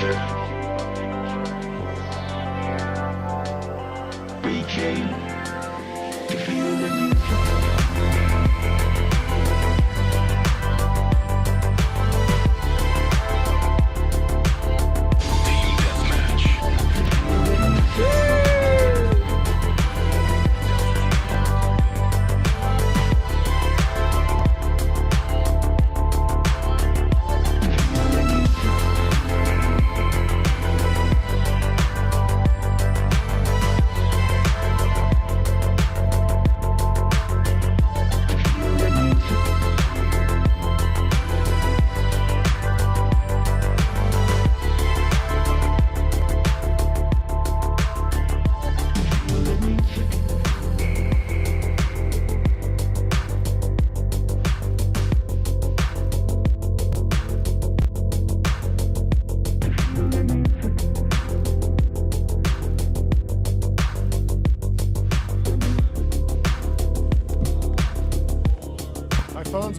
We came to feel the new Team Deathmatch.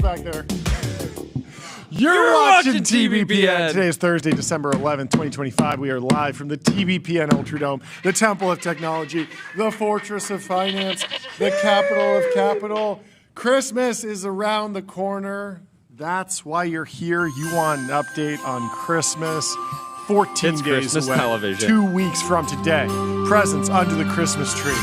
Back there. You're watching TBPN. Today is Thursday, December 11th, 2025. We are live from the TBPN Ultradome, the Temple of Technology, the Fortress of Finance, the capital of capital. Christmas is around the corner. That's why you're here. You want an update on Christmas. 14 days Christmas away. television. 2 weeks from today. Presents under the Christmas tree.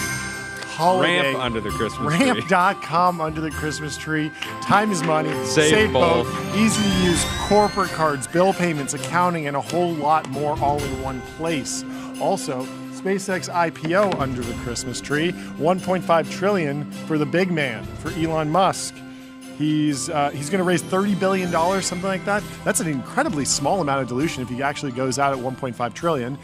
Holiday. Ramp under the Christmas tree. Ramp.com under the Christmas tree. Time is money. Save both. Easy to use corporate cards, bill payments, accounting, and a whole lot more all in one place. Also, SpaceX IPO under the Christmas tree. $1.5 trillion for the big man, for Elon Musk. He's going to raise $30 billion, something like that. That's an incredibly small amount of dilution if he actually goes out at $1.5 trillion.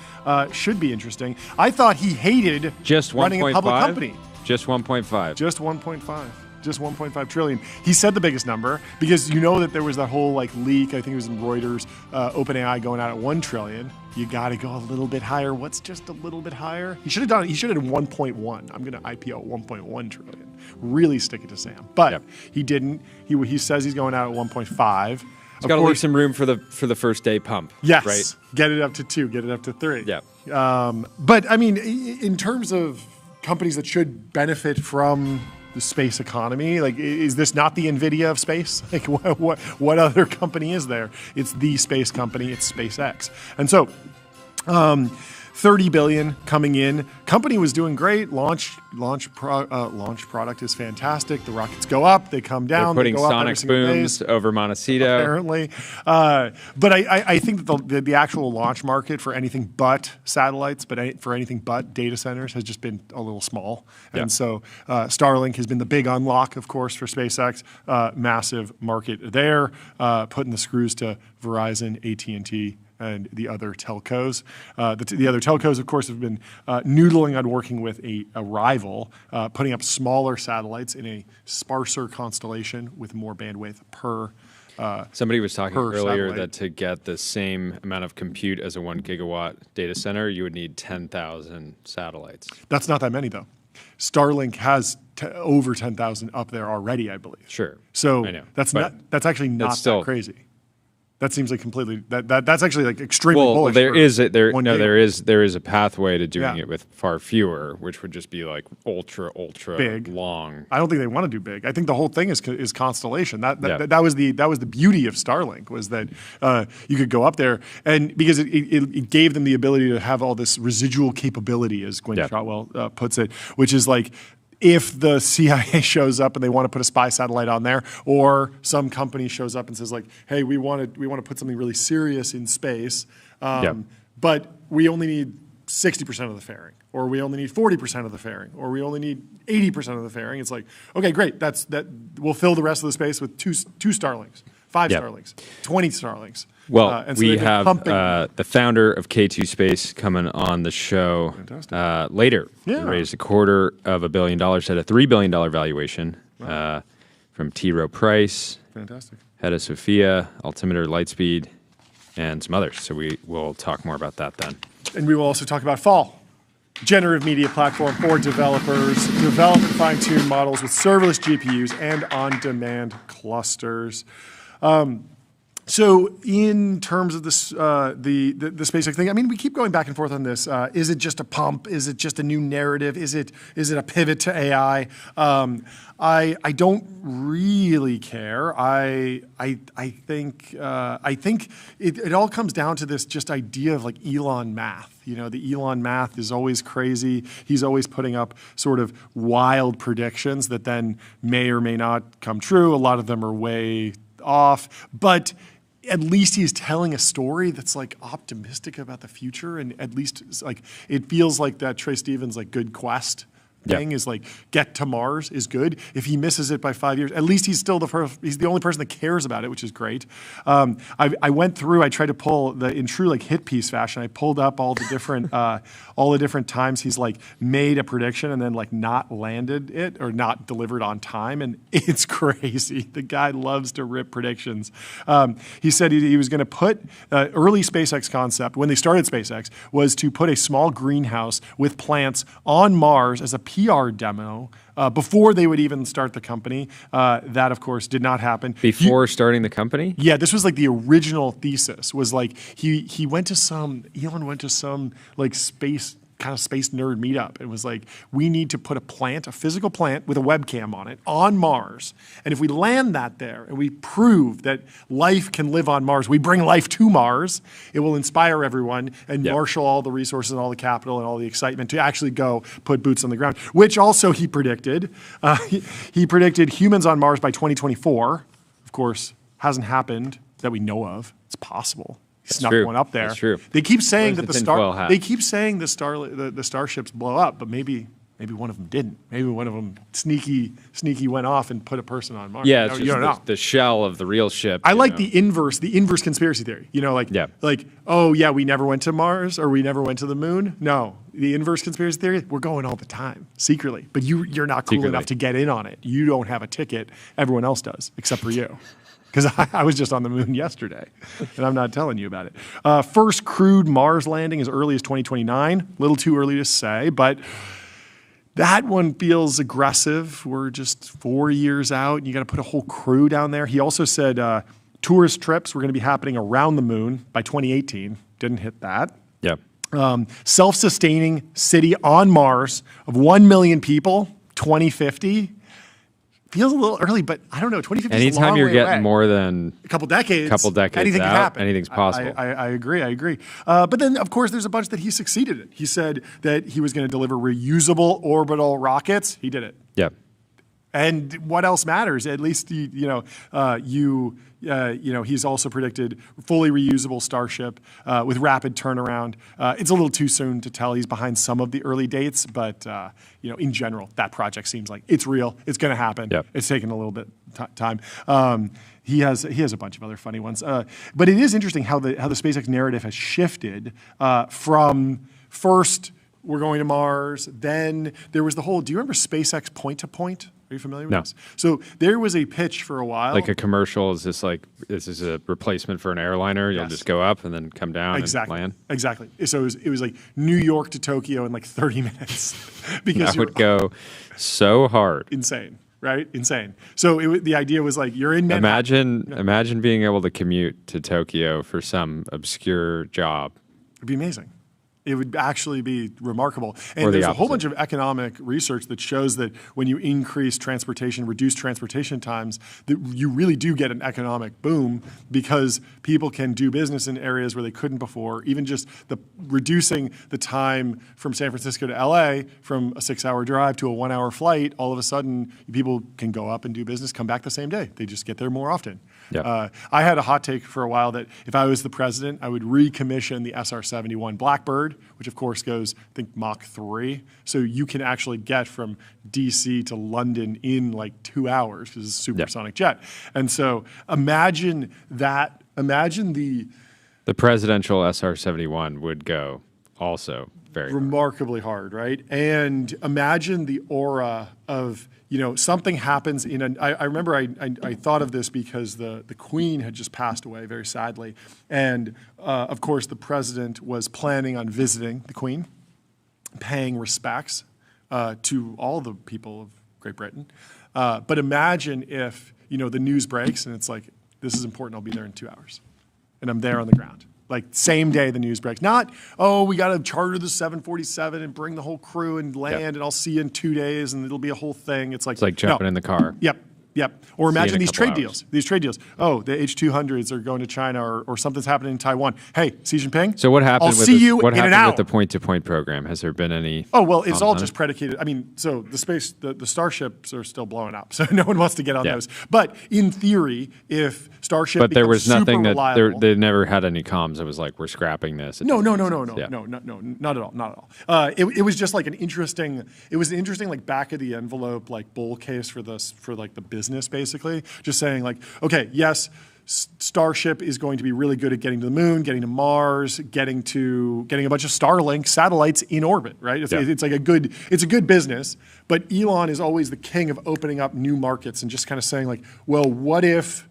Should be interesting. I thought he hated just running a public company. Just 1.5. Just 1.5. Just 1.5 trillion. He said the biggest number because you know that there was that whole leak. I think it was in Reuters. OpenAI going out at 1 trillion. You got to go a little bit higher. What's just a little bit higher? He should have done 1.1. I'm going to IPO at 1.1 trillion. Really stick it to Sam. But he didn't. He says he's going out at 1.5. He's got to leave some room for the first day pump. Yes. Right. Get it up to 2. Get it up to 3. Yeah. But I mean, in terms of companies that should benefit from the space economy, is this not the NVIDIA of space? What other company is there? It's the space company. It's SpaceX. And so, $30 billion coming in. Company was doing great. Launch product is fantastic. The rockets go up, they come down. They're putting they go sonic booms over Montecito. Apparently, but I think that the actual launch market for anything but satellites, for anything but data centers, has just been a little small. And so Starlink has been the big unlock, of course, for SpaceX. Massive market there, putting the screws to Verizon, AT&T, and the other telcos. The other telcos, of course, have been noodling on working with a rival, putting up smaller satellites in a sparser constellation with more bandwidth per Somebody was talking earlier satellite. that to get the same amount of compute as a 1 gigawatt data center, you would need 10,000 satellites. That's not that many, though. Starlink has over 10,000 up there already, I believe. Sure. So I know. that's actually not still that crazy. That seems like completely. That's actually extremely well, bullish. there is a pathway to doing Yeah. it with far fewer, which would just be ultra Big. long. I don't think they want to do big. I think the whole thing is constellation. That was the beauty of Starlink, was that you could go up there, and because it gave them the ability to have all this residual capability, as Gwen Shotwell puts it, which is if the CIA shows up and they want to put a spy satellite on there, or some company shows up and says hey, we want to put something really serious in space, but we only need 60% of the fairing, or we only need 40% of the fairing, or we only need 80% of the fairing. It's okay, great. That we'll fill the rest of the space with two Starlinks, 5 Starlinks, 20 Starlinks. Well, and so we they've been have pumping. the founder of K2 Space coming on the show later. Yeah. He raised $250 million at a $3 billion valuation from T. Rowe Price. Fantastic. Head of Sophia, Altimeter Lightspeed, and some others. So we will talk more about that then. And we will also talk about Fall, generative media platform for developers. Develop and fine-tune models with serverless GPUs and on-demand clusters. So in terms of this, the SpaceX thing, I mean, we keep going back and forth on this. Is it just a pump? Is it just a new narrative? Is it a pivot to AI? I don't really care. I think it all comes down to this just idea of like Elon math. You know, the Elon math is always crazy. He's always putting up sort of wild predictions that then may or may not come true. A lot of them are way off, but at least he's telling a story that's like optimistic about the future, and at least it's like it feels like that Trey Stevens like good quest thing is like get to Mars is good. If he misses it by 5 years, at least he's still he's the only person that cares about it, which is great. I went through, I tried to pull in true like hit piece fashion. I pulled up all the different times he's like made a prediction and then like not landed it or not delivered on time, and it's crazy. The guy loves to rip predictions. He said he was going to put early SpaceX concept when they started SpaceX was to put a small greenhouse with plants on Mars as a PR demo before they would even start the company. That, of course, did not happen. Before starting the company? Yeah, this was like the original thesis was like Elon went to some like space nerd meetup. It was like, we need to put a physical plant with a webcam on it on Mars. And if we land that there and we prove that life can live on Mars, we bring life to Mars, it will inspire everyone and marshal all the resources and all the capital and all the excitement to actually go put boots on the ground, which also he predicted. He predicted humans on Mars by 2024. Of course, hasn't happened that we know of. It's possible. Snuck one up there. That's true. They keep saying that the starships blow up, but maybe one of them didn't. Maybe one of them sneaky went off and put a person on Mars. Yeah, it's just the shell of the real ship. I like the inverse conspiracy theory. You know, like oh yeah, we never went to Mars or we never went to the moon. No, the inverse conspiracy theory, we're going all the time secretly, but you're not cool enough to get in on it. You don't have a ticket. Everyone else does, except for you. Because I was just on the moon yesterday, and I'm not telling you about it. First crewed Mars landing as early as 2029. A little too early to say, but that one feels aggressive. We're just 4 years out, and you got to put a whole crew down there. He also said tourist trips were going to be happening around the moon by 2018. Didn't hit that. Yeah. Self-sustaining city on Mars of 1 million people, 2050. Feels a little early, but I don't know. 2050 is a long Anytime you're way getting away. more than a couple decades, anything anything can happen. Anything's possible. I agree. But then, of course, there's a bunch that he succeeded in. He said that he was going to deliver reusable orbital rockets. He did it. Yeah. And what else matters? At least he's also predicted fully reusable Starship with rapid turnaround. It's a little too soon to tell. He's behind some of the early dates, but in general, that project seems like it's real. It's going to happen. Yep. It's taken a little bit time. He has a bunch of other funny ones, but it is interesting how the SpaceX narrative has shifted from first we're going to Mars. Then there was the whole. Do you remember SpaceX point to point? Are you familiar with this? So there was a pitch for a while. Like a commercial, is this a replacement for an airliner? You'll just go up and then come down and land? Exactly. So it was like New York to Tokyo in like 30 minutes. Because that would go so hard. Insane, right? Insane. So the idea was like you're in Manhattan. Imagine being able to commute to Tokyo for some obscure job. It'd be amazing. It would actually be remarkable. And there's a whole bunch of economic research that shows that when you increase transportation, reduce transportation times, that you really do get an economic boom because people can do business in areas where they couldn't before. Even just reducing the time from San Francisco to LA from a 6-hour drive to a 1-hour flight, all of a sudden people can go up and do business, come back the same day. They just get there more often. Yep. I had a hot take for a while that if I was the president, I would recommission the SR-71 Blackbird, which of course goes, I think, Mach 3. So you can actually get from DC to London in like 2 hours because it's a supersonic jet. And so imagine that. Imagine the presidential SR-71 would go also very remarkably hard, right? And imagine the aura of, something happens I remember I thought of this because the Queen had just passed away very sadly. And of course the president was planning on visiting the Queen, paying respects to all the people of Great Britain. But imagine if, the news breaks and it's like, this is important. I'll be there in 2 hours. And I'm there on the ground. Like same day the news breaks. Not, oh, we got to charter the 747 and bring the whole crew and land, and I'll see you in 2 days, and it'll be a whole thing. It's like jumping in the car. Yep. Or imagine these trade deals. These trade deals. Oh, the H-200s are going to China, or something's happening in Taiwan. Hey, Xi Jinping. So what happened? What happened with the point-to-point program? Has there been any? Oh well, it's all just predicated. I mean, so the Starships are still blowing up, so no one wants to get on those. But in theory, if Starship, but there was nothing reliable, they never had any comms. It was like, we're scrapping this. No, not at all. It was just like an interesting. It was an interesting like back of the envelope like bull case for like the business basically. Just saying like, okay, yes, Starship is going to be really good at getting to the moon, getting to Mars, getting a bunch of Starlink satellites in orbit, right? It's like a good business. But Elon is always the king of opening up new markets and just kind of saying like, well, what if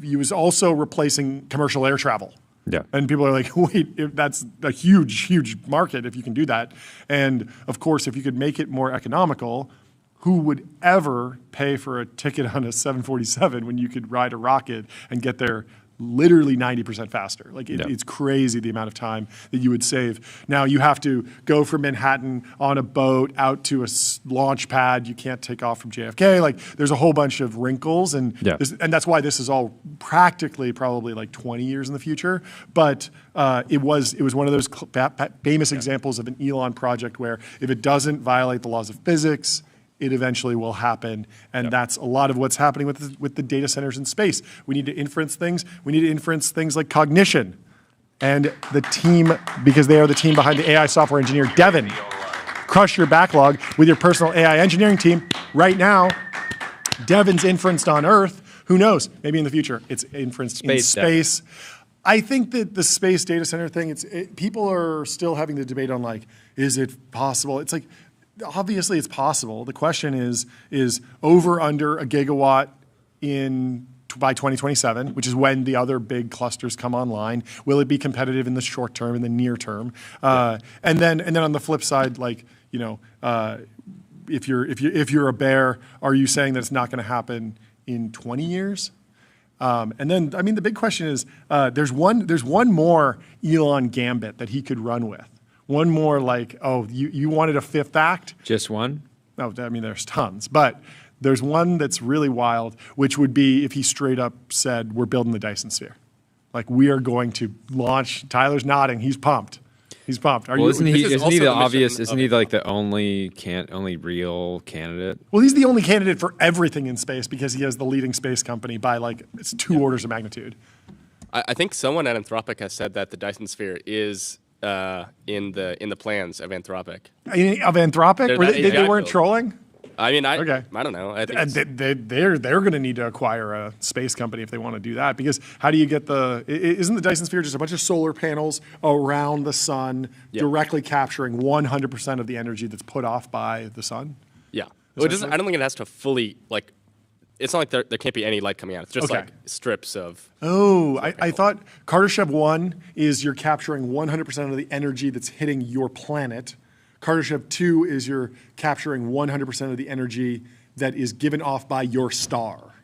he was also replacing commercial air travel? Yeah. And people are like, wait, that's a huge market if you can do that. And of course, if you could make it more economical, who would ever pay for a ticket on a 747 when you could ride a rocket and get there literally 90% faster? Like it's crazy the amount of time that you would save. Now you have to go from Manhattan on a boat out to a launch pad. You can't take off from JFK. Like there's a whole bunch of wrinkles, and that's why this is all practically probably like 20 years in the future. But it was one of those famous examples of an Elon project where if it doesn't violate the laws of physics, it eventually will happen, and that's a lot of what's happening with the data centers in space. We need to inference things. We need to inference things like cognition. And the team, because they are the team behind the AI software engineer, Devin, crush your backlog with your personal AI engineering team. Right now, Devin's inferenced on Earth. Who knows? Maybe in the future, it's inferenced in space. I think that the space data center thing, people are still having the debate on like, is it possible? It's like, obviously it's possible. The question is over under a gigawatt by 2027, which is when the other big clusters come online. Will it be competitive in the short term, in the near term? And then on the flip side, like, if you're a bear, are you saying that it's not going to happen in 20 years? And then, I mean, the big question is, there's one more Elon gambit that he could run with. One more like, oh, you wanted a fifth act? Just one? No, I mean, there's tons. But there's one that's really wild, which would be if he straight up said, we're building the Dyson Sphere. Like, we are going to launch. Tyler's nodding. He's pumped. He's pumped. Isn't he the obvious? Isn't he like the only real candidate? Well, he's the only candidate for everything in space because he has the leading space company by like it's 2 orders of magnitude. I think someone at Anthropic has said that the Dyson Sphere is in the plans of Anthropic. Of Anthropic? They weren't trolling? I mean, I don't know. I think they're going to need to acquire a space company if they want to do that, because how do you get isn't the Dyson Sphere just a bunch of solar panels around the sun directly capturing 100% of the energy that's put off by the sun? Yeah. Well, I don't think it has to fully, like, it's not like there can't be any light coming out. It's just like strips of. Oh, I thought Kardashev 1 is you're capturing 100% of the energy that's hitting your planet. Kardashev 2 is you're capturing 100% of the energy that is given off by your star.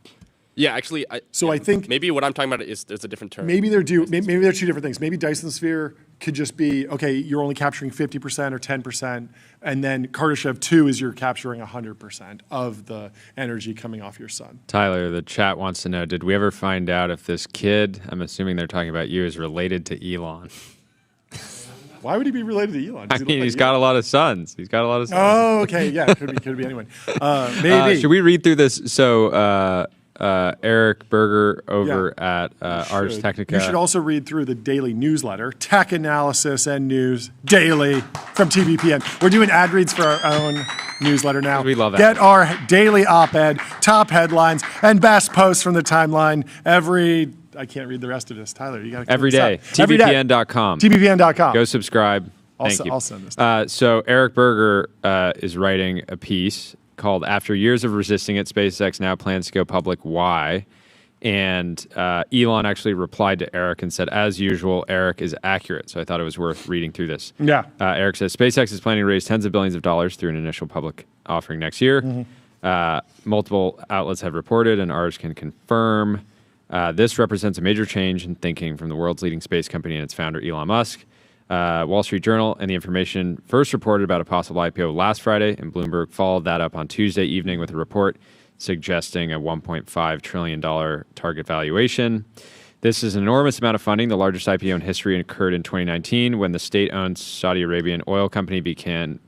Yeah, actually, I think maybe what I'm talking about is there's a different term. Maybe they're two different things. Maybe Dyson Sphere could just be, okay, you're only capturing 50% or 10%, and then Kardashev 2 is you're capturing 100% of the energy coming off your sun. Tyler, the chat wants to know, did we ever find out if this kid, I'm assuming they're talking about you, is related to Elon? Why would he be related to Elon? I mean, he's got a lot of sons. Oh, okay, yeah, could be anyone. Maybe. Should we read through this? So, Eric Berger over at Ars Technica. You should also read through the daily newsletter, Tech Analysis and News Daily from TBPN. We're doing ad reads for our own newsletter now. We love that. Get our daily op-ed, top headlines, and best posts from the timeline I can't read the rest of this. Tyler, you got to every day. TBPN.com. TBPN.com. Go subscribe. Thank you. I'll send this. So Eric Berger is writing a piece called "After Years of Resisting It, SpaceX Now Plans to Go Public. Why?" And Elon actually replied to Eric and said, as usual, Eric is accurate. So I thought it was worth reading through this. Yeah. Eric says, SpaceX is planning to raise tens of billions of dollars through an initial public offering next year. Multiple outlets have reported, and ours can confirm, This represents a major change in thinking from the world's leading space company and its founder, Elon Musk. Wall Street Journal and the information first reported about a possible IPO last Friday, and Bloomberg followed that up on Tuesday evening with a report suggesting a $1.5 trillion target valuation. This is an enormous amount of funding. The largest IPO in history occurred in 2019 when the state-owned Saudi Arabian oil company began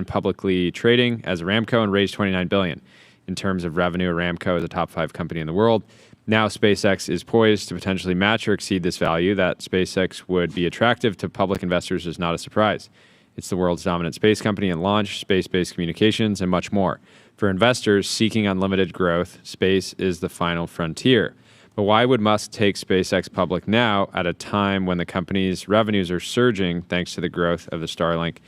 publicly trading as Aramco and raised $29 billion. In terms of revenue, Aramco is a top 5 company in the world. Now SpaceX is poised to potentially match or exceed this value. That SpaceX would be attractive to public investors is not a surprise. It's the world's dominant space company in launch, space-based communications, and much more. For investors seeking unlimited growth, space is the final frontier. But why would Musk take SpaceX public now at a time when the company's revenues are surging thanks to the growth of the Starlink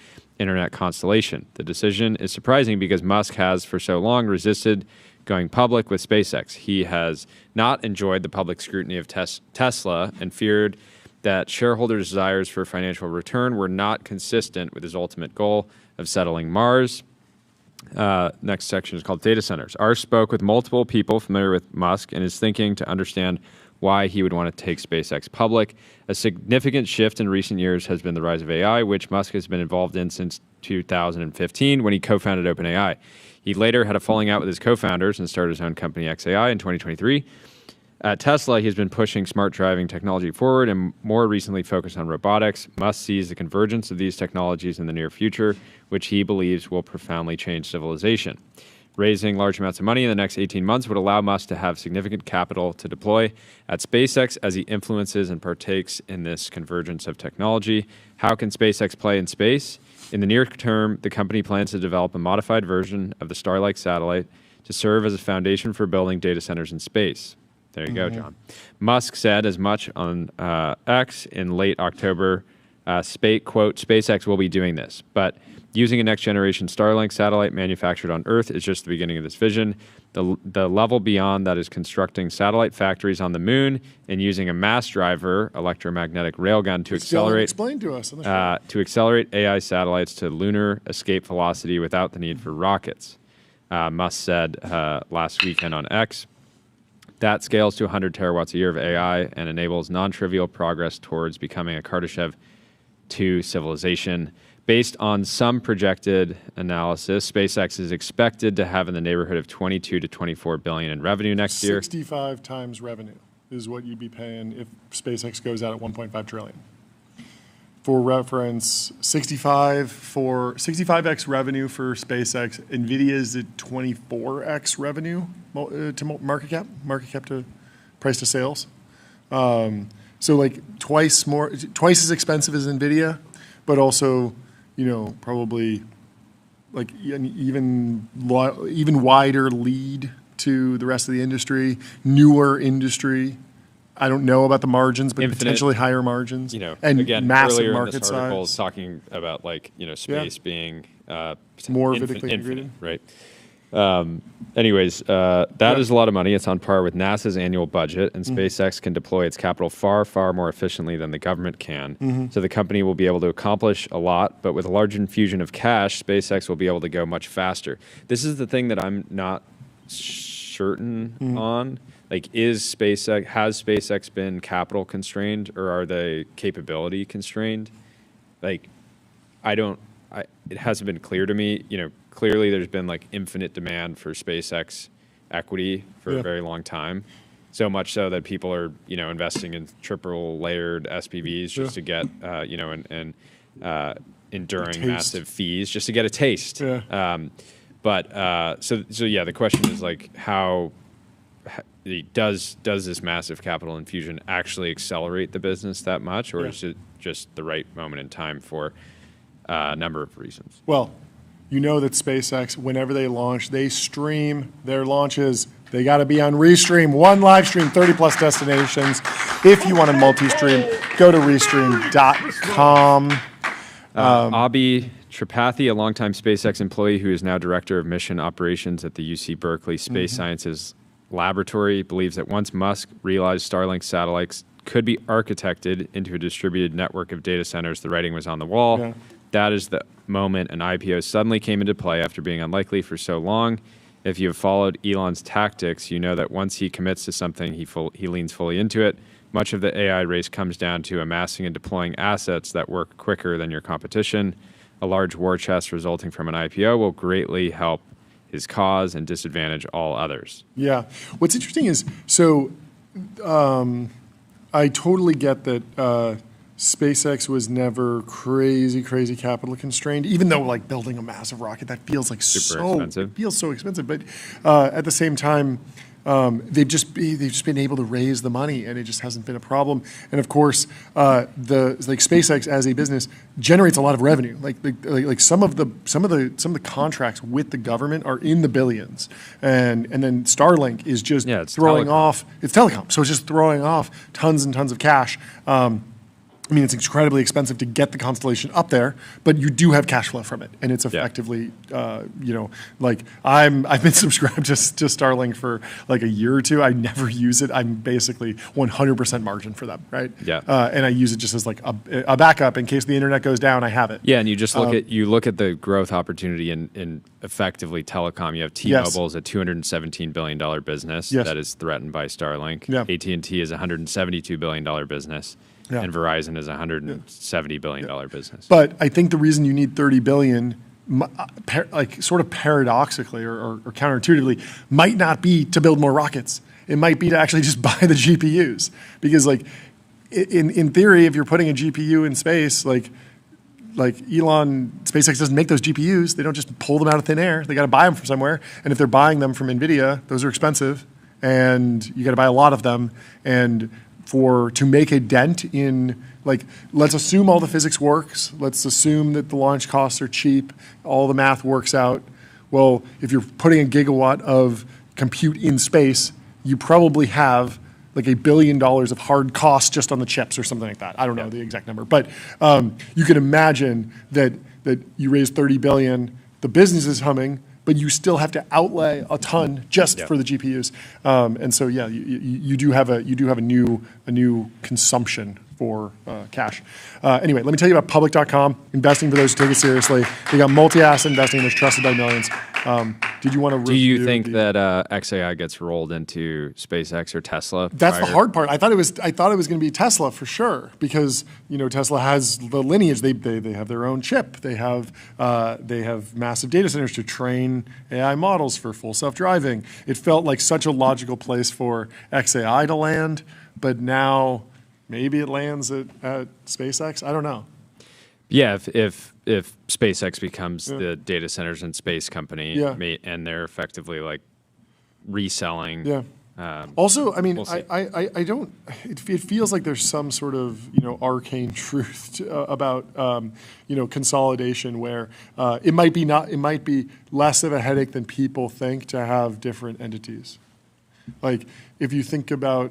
internet constellation? The decision is surprising because Musk has for so long resisted going public with SpaceX. He has not enjoyed the public scrutiny of Tesla and feared that shareholders' desires for financial return were not consistent with his ultimate goal of settling Mars. Next section is called Data Centers. R spoke with multiple people familiar with Musk and his thinking to understand why he would want to take SpaceX public. A significant shift in recent years has been the rise of AI, which Musk has been involved in since 2015 when he co-founded OpenAI. He later had a falling out with his co-founders and started his own company XAI in 2023. At Tesla, he's been pushing smart driving technology forward and more recently focused on robotics. Musk sees the convergence of these technologies in the near future, which he believes will profoundly change civilization. Raising large amounts of money in the next 18 months would allow Musk to have significant capital to deploy at SpaceX as he influences and partakes in this convergence of technology. How can SpaceX play in space? In the near term, the company plans to develop a modified version of the Starlink satellite to serve as a foundation for building data centers in space. There you go, John. Musk said as much on X in late October, quote, SpaceX will be doing this, but using a next-generation Starlink satellite manufactured on Earth is just the beginning of this vision. The level beyond that is constructing satellite factories on the moon and using a mass driver, electromagnetic railgun, to accelerate AI satellites to lunar escape velocity without the need for rockets. Musk said last weekend on X. That scales to 100 terawatts a year of AI and enables non-trivial progress towards becoming a Kardashev 2 civilization. Based on some projected analysis, SpaceX is expected to have in the neighborhood of 22 to 24 billion in revenue next year. 65 times revenue is what you'd be paying if SpaceX goes out at 1.5 trillion. For reference, 65x revenue for SpaceX. NVIDIA is at 24x revenue to market cap to price to sales. So like twice as expensive as NVIDIA, but also, you know, probably like an even wider lead to the rest of the industry, newer industry. I don't know about the margins, but potentially higher margins. You know, and again, massive earlier market in this article size. Is talking about like, you know, space being more infinite, vertically integrated, right? Anyways, that is a lot of money. It's on par with NASA's annual budget, and SpaceX can deploy its capital far, far more efficiently than the government can. So the company will be able to accomplish a lot, but with a large infusion of cash, SpaceX will be able to go much faster. This is the thing that I'm not certain on. Like, has SpaceX been capital constrained or are they capability constrained? Like, it hasn't been clear to me. You know, clearly there's been like infinite demand for SpaceX equity for a very long time. So much so that people are, you know, investing in triple layered SPVs just to get, you know, and enduring massive fees just to get a taste. So yeah, the question is like, how does this massive capital infusion actually accelerate the business that much, or is it just the right moment in time for a number of reasons? Well, you know that SpaceX, whenever they launch, they stream their launches. They got to be on Restream, one live stream, 30+ destinations. If you want to multi-stream, go to restream.com. Abhi Tripathi, a longtime SpaceX employee who is now director of mission operations at the UC Berkeley Space Sciences Laboratory, believes that once Musk realized Starlink satellites could be architected into a distributed network of data centers, the writing was on the wall. That is the moment an IPO suddenly came into play after being unlikely for so long. If you have followed Elon's tactics, you know that once he commits to something, he leans fully into it. Much of the AI race comes down to amassing and deploying assets that work quicker than your competition. A large war chest resulting from an IPO will greatly help his cause and disadvantage all others. Yeah. What's interesting is, so I totally get that SpaceX was never crazy capital constrained, even though like building a massive rocket, that feels like Super expensive. It feels so expensive. But at the same time, they've just been able to raise the money, and it just hasn't been a problem. And of course, SpaceX as a business generates a lot of revenue. Like some of the contracts with the government are in the billions, and then Starlink is just throwing off. It's telecom, so it's just throwing off tons and tons of cash. I mean, it's incredibly expensive to get the constellation up there, but you do have cash flow from it, and it's effectively, like I've been subscribed to Starlink for like a year or two. I never use it. I'm basically 100% margin for them, right? Yeah. And I use it just as like a backup in case the internet goes down. I have it. Yeah, and you just look at the growth opportunity in effectively telecom. You have T-Mobile is a $217 billion business that is threatened by Starlink. Yeah. AT&T is a $172 billion business. Yeah. And Verizon is a $170 billion business. But I think the reason you need $30 billion, like sort of paradoxically or counterintuitively, might not be to build more rockets. It might be to actually just buy the GPUs, because like in theory, if you're putting a GPU in space, like SpaceX doesn't make those GPUs. They don't just pull them out of thin air. They got to buy them from somewhere. And if they're buying them from NVIDIA, those are expensive, and you got to buy a lot of them. And to make a dent in, like, let's assume all the physics works. Let's assume that the launch costs are cheap. All the math works out. Well, if you're putting a gigawatt of compute in space, you probably have like $1 billion of hard costs just on the chips or something like that. I don't know the exact number, but you can imagine that you raise $30 billion, the business is humming, but you still have to outlay a ton just for the GPUs, and so you do have a new consumption for cash. Anyway, let me tell you about public.com, investing for those who take it seriously. They got multi-asset investing that's trusted by millions. Did you want to? Do you think that XAI gets rolled into SpaceX or Tesla? That's the hard part. I thought it was going to be Tesla for sure, because Tesla has the lineage. They have their own chip. They have massive data centers to train AI models for full self-driving. It felt like such a logical place for XAI to land, but now maybe it lands at SpaceX. I don't know. Yeah, if SpaceX becomes the data centers and space company, and they're effectively like reselling. Yeah. Also, I mean, I don't. It feels like there's some sort of arcane truth about consolidation, where it might be less of a headache than people think to have different entities. Like if you think about.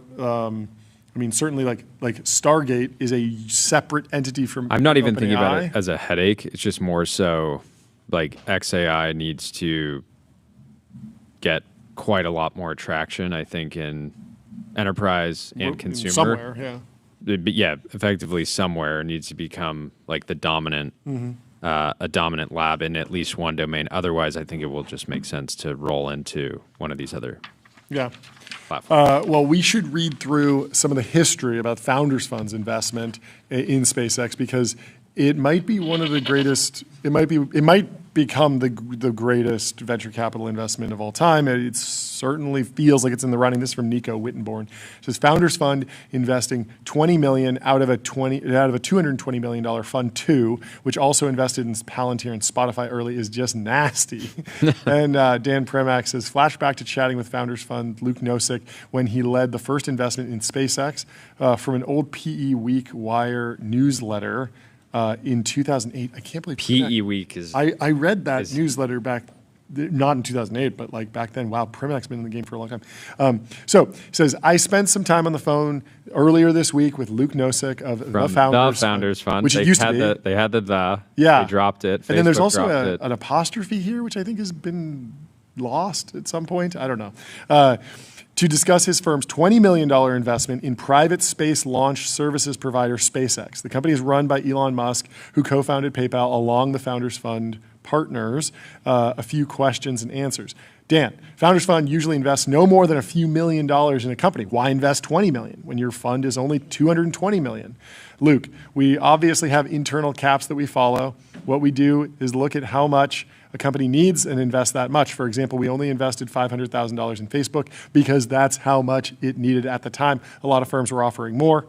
I mean, certainly, like Stargate is a separate entity from. I'm not even OpenAI. thinking about it as a headache. It's just more so, like XAI needs to get quite a lot more traction, I think, in enterprise and consumer. Somewhere, But yeah, effectively somewhere needs to become like the dominant, a dominant lab in at least one domain. Otherwise, I think it will just make sense to roll into one of these other. Yeah. Well, we should read through some of the history about Founders Fund's investment in SpaceX, because it might be one of the greatest. It might become the greatest venture capital investment of all time. It certainly feels like it's in the running. This is from Nico Wittenborn. It says Founders Fund investing $20 million out of a $220 million Fund 2, which also invested in Palantir and Spotify early, is just nasty. And Dan Premack says flashback to chatting with Founders Fund Luke Nosek when he led the first investment in SpaceX from an old PE Week Wire newsletter. In 2008, I can't believe PE Week is. I read that newsletter back, not in 2008, but like back then. Wow, Premack's been in the game for a long time. So it says, I spent some time on the phone earlier this week with Luke Nosek of the Founders Fund, which it used to be. They had the. Yeah. They dropped it. And then there's also an apostrophe here, which I think has been lost at some point. I don't know. To discuss his firm's $20 million investment in private space launch services provider SpaceX. The company is run by Elon Musk, who co-founded PayPal along the Founders Fund partners a few questions and answers. Dan, Founders Fund usually invests no more than a few $1 million in a company. Why invest $20 million when your fund is only $220 million? Luke, we obviously have internal caps that we follow. What we do is look at how much a company needs and invest that much. For example, we only invested $500,000 in Facebook because that's how much it needed at the time. A lot of firms were offering more.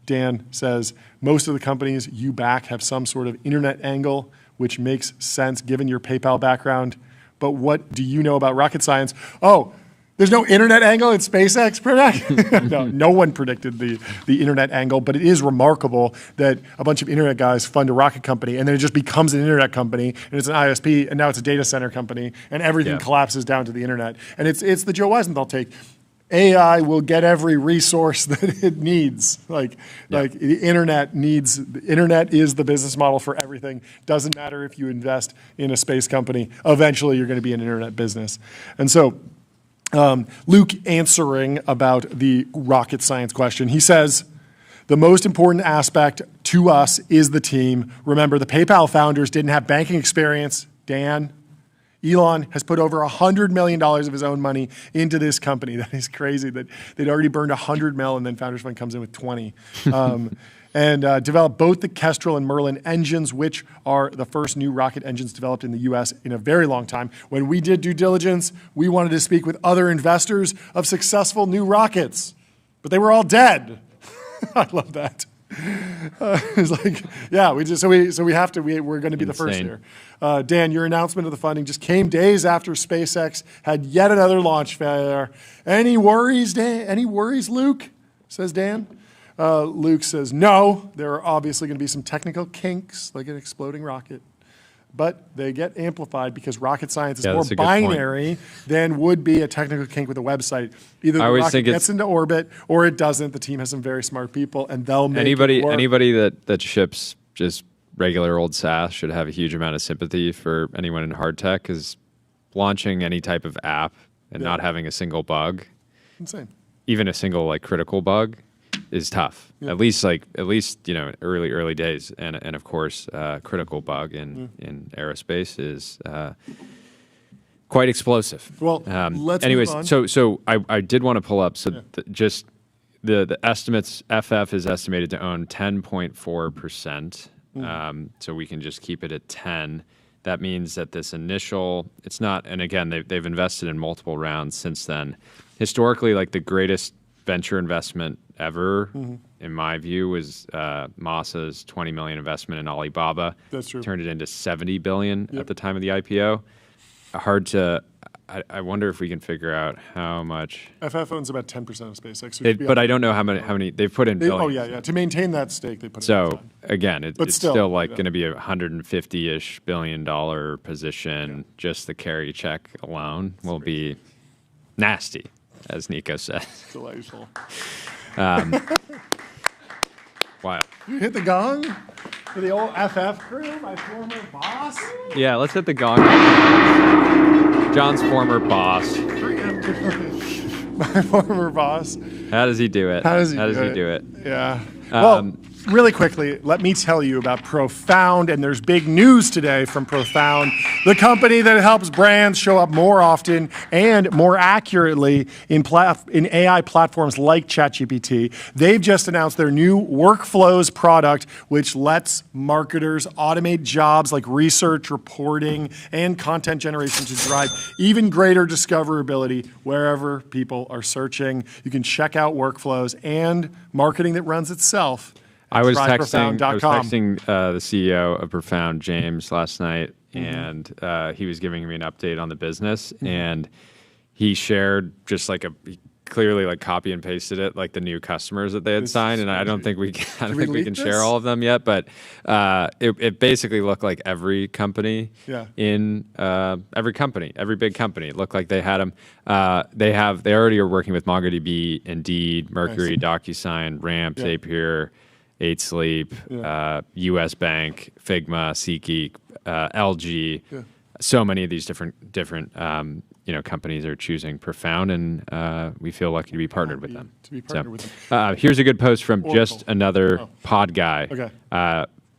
Dan says, most of the companies you back have some sort of internet angle, which makes sense given your PayPal background. But what do you know about rocket science? Oh, there's no internet angle in SpaceX? No one predicted the internet angle, but it is remarkable that a bunch of internet guys fund a rocket company, and then it just becomes an internet company, and it's an ISP, and now it's a data center company, and everything collapses down to the internet. And it's the Joe Weisenthal take. AI will get every resource that it needs. Like the internet is the business model for everything. Doesn't matter if you invest in a space company. Eventually, you're going to be an internet business. And so, Luke answering about the rocket science question, he says, the most important aspect to us is the team. Remember, the PayPal founders didn't have banking experience. Dan, Elon has put over $100 million of his own money into this company. That is crazy that they'd already burned $100 million and then Founders Fund comes in with 20. And developed both the Kestrel and Merlin engines, which are the first new rocket engines developed in the US in a very long time. When we did due diligence, we wanted to speak with other investors of successful new rockets, but they were all dead. I love that. It's like, yeah, we're going to be the first here. Dan, your announcement of the funding just came days after SpaceX had yet another launch failure. Any worries, Dan? Any worries, Luke? Says Dan. Luke says, no, there are obviously going to be some technical kinks like an exploding rocket, but they get amplified because rocket science is more binary than would be a technical kink with a website. Either the rocket gets into orbit or it doesn't. The team has some very smart people and they'll make it work. Anybody that ships just regular old SaaS should have a huge amount of sympathy for anyone in hard tech, because launching any type of app and not having a single bug, insane, even a single like critical bug, is tough. At least early days, and of course critical bug in aerospace is quite explosive. Well, let's anyways, move on. so I did want to pull up just the estimates. FF is estimated to own 10.4%. So we can just keep it at 10. That means that this initial, it's not, and again, they've invested in multiple rounds since then. Historically, like the greatest venture investment ever, in my view, was Masa's $20 million investment in Alibaba. That's true. Turned it into $70 billion at the time of the IPO. I wonder if we can figure out how much. FF owns about 10% of SpaceX. But I don't know how many they've put in billions. Oh, yeah. To maintain that stake, they put in. So, again, it's still like going to be a $150-ish billion position. Just the carry check alone will be nasty, as Nico says. Delightful. Wow. You hit the gong for the old FF crew, my former boss? Yeah, let's hit the gong. John's former boss. My former boss. How does he do it? How does he do it? Yeah. Well, really quickly, let me tell you about Profound, and there's big news today from Profound, the company that helps brands show up more often and more accurately in AI platforms like ChatGPT. They've just announced their new Workflows product, which lets marketers automate jobs like research, reporting, and content generation to drive even greater discoverability wherever people are searching. You can check out Workflows and marketing that runs itself. I was texting the CEO of Profound, James, last night, and he was giving me an update on the business, and he shared just like he clearly like copy and pasted it, like the new customers that they had signed, and I don't think we can share all of them yet, but it basically looked like every company every big company. It looked like they had them. They already are working with MongoDB, Indeed, Mercury, DocuSign, Ramp, Zapier, 8 Sleep, US Bank, Figma, SeatGeek, LG. So many of these different companies are choosing Profound, and we feel lucky to be partnered with them. Here's a good post from Oracle. Just another pod guy. Okay.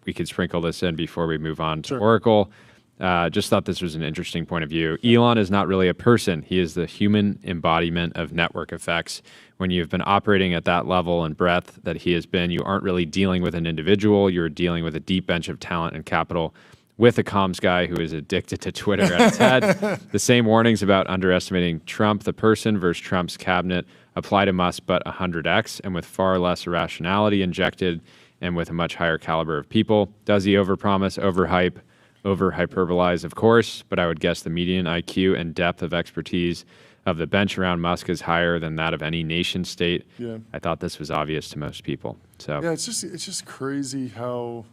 We could sprinkle this in before we move on to Oracle. Just thought this was an interesting point of view. Elon is not really a person. He is the human embodiment of network effects. When you've been operating at that level and breadth that he has been, you aren't really dealing with an individual. You're dealing with a deep bench of talent and capital with a comms guy who is addicted to Twitter at its head. The same warnings about underestimating Trump, the person, versus Trump's cabinet apply to Musk, but 100x, and with far less irrationality injected and with a much higher caliber of people. Does he overpromise, overhype, over-hyperbolize? Of course, but I would guess the median IQ and depth of expertise of the bench around Musk is higher than that of any nation state. Yeah. I thought this was obvious to most people. So yeah, it's just crazy how,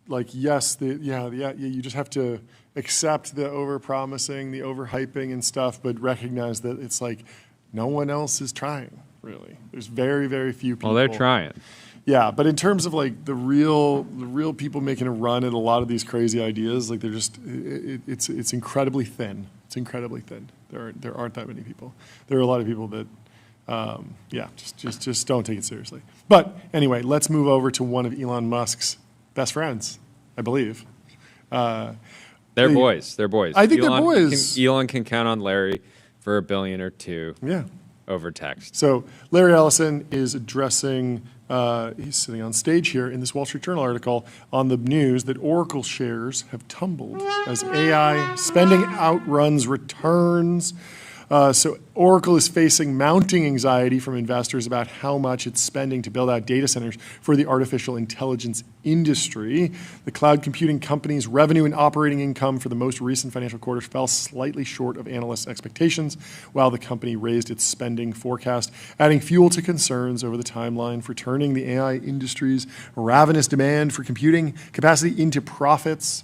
like, yes, you just have to accept the over-promising, the over-hyping and stuff, but recognize that it's like no one else is trying, really. There's very, very few people. Well, they're trying. Yeah, but in terms of like the real people making a run at a lot of these crazy ideas, like they're just it's incredibly thin. It's incredibly thin. There aren't that many people. There are a lot of people that just don't take it seriously. But anyway, let's move over to one of Elon Musk's best friends, I believe. They're boys. They're boys. I think they're boys. Elon can count on Larry for $1 billion or $2 billion. Yeah. Over text. So Larry Ellison is addressing, he's sitting on stage here in this Wall Street Journal article on the news that Oracle shares have tumbled as AI spending outruns returns. So Oracle is facing mounting anxiety from investors about how much it's spending to build out data centers for the artificial intelligence industry. The cloud computing company's revenue and operating income for the most recent financial quarter fell slightly short of analysts' expectations, while the company raised its spending forecast, adding fuel to concerns over the timeline for turning the AI industry's ravenous demand for computing capacity into profits.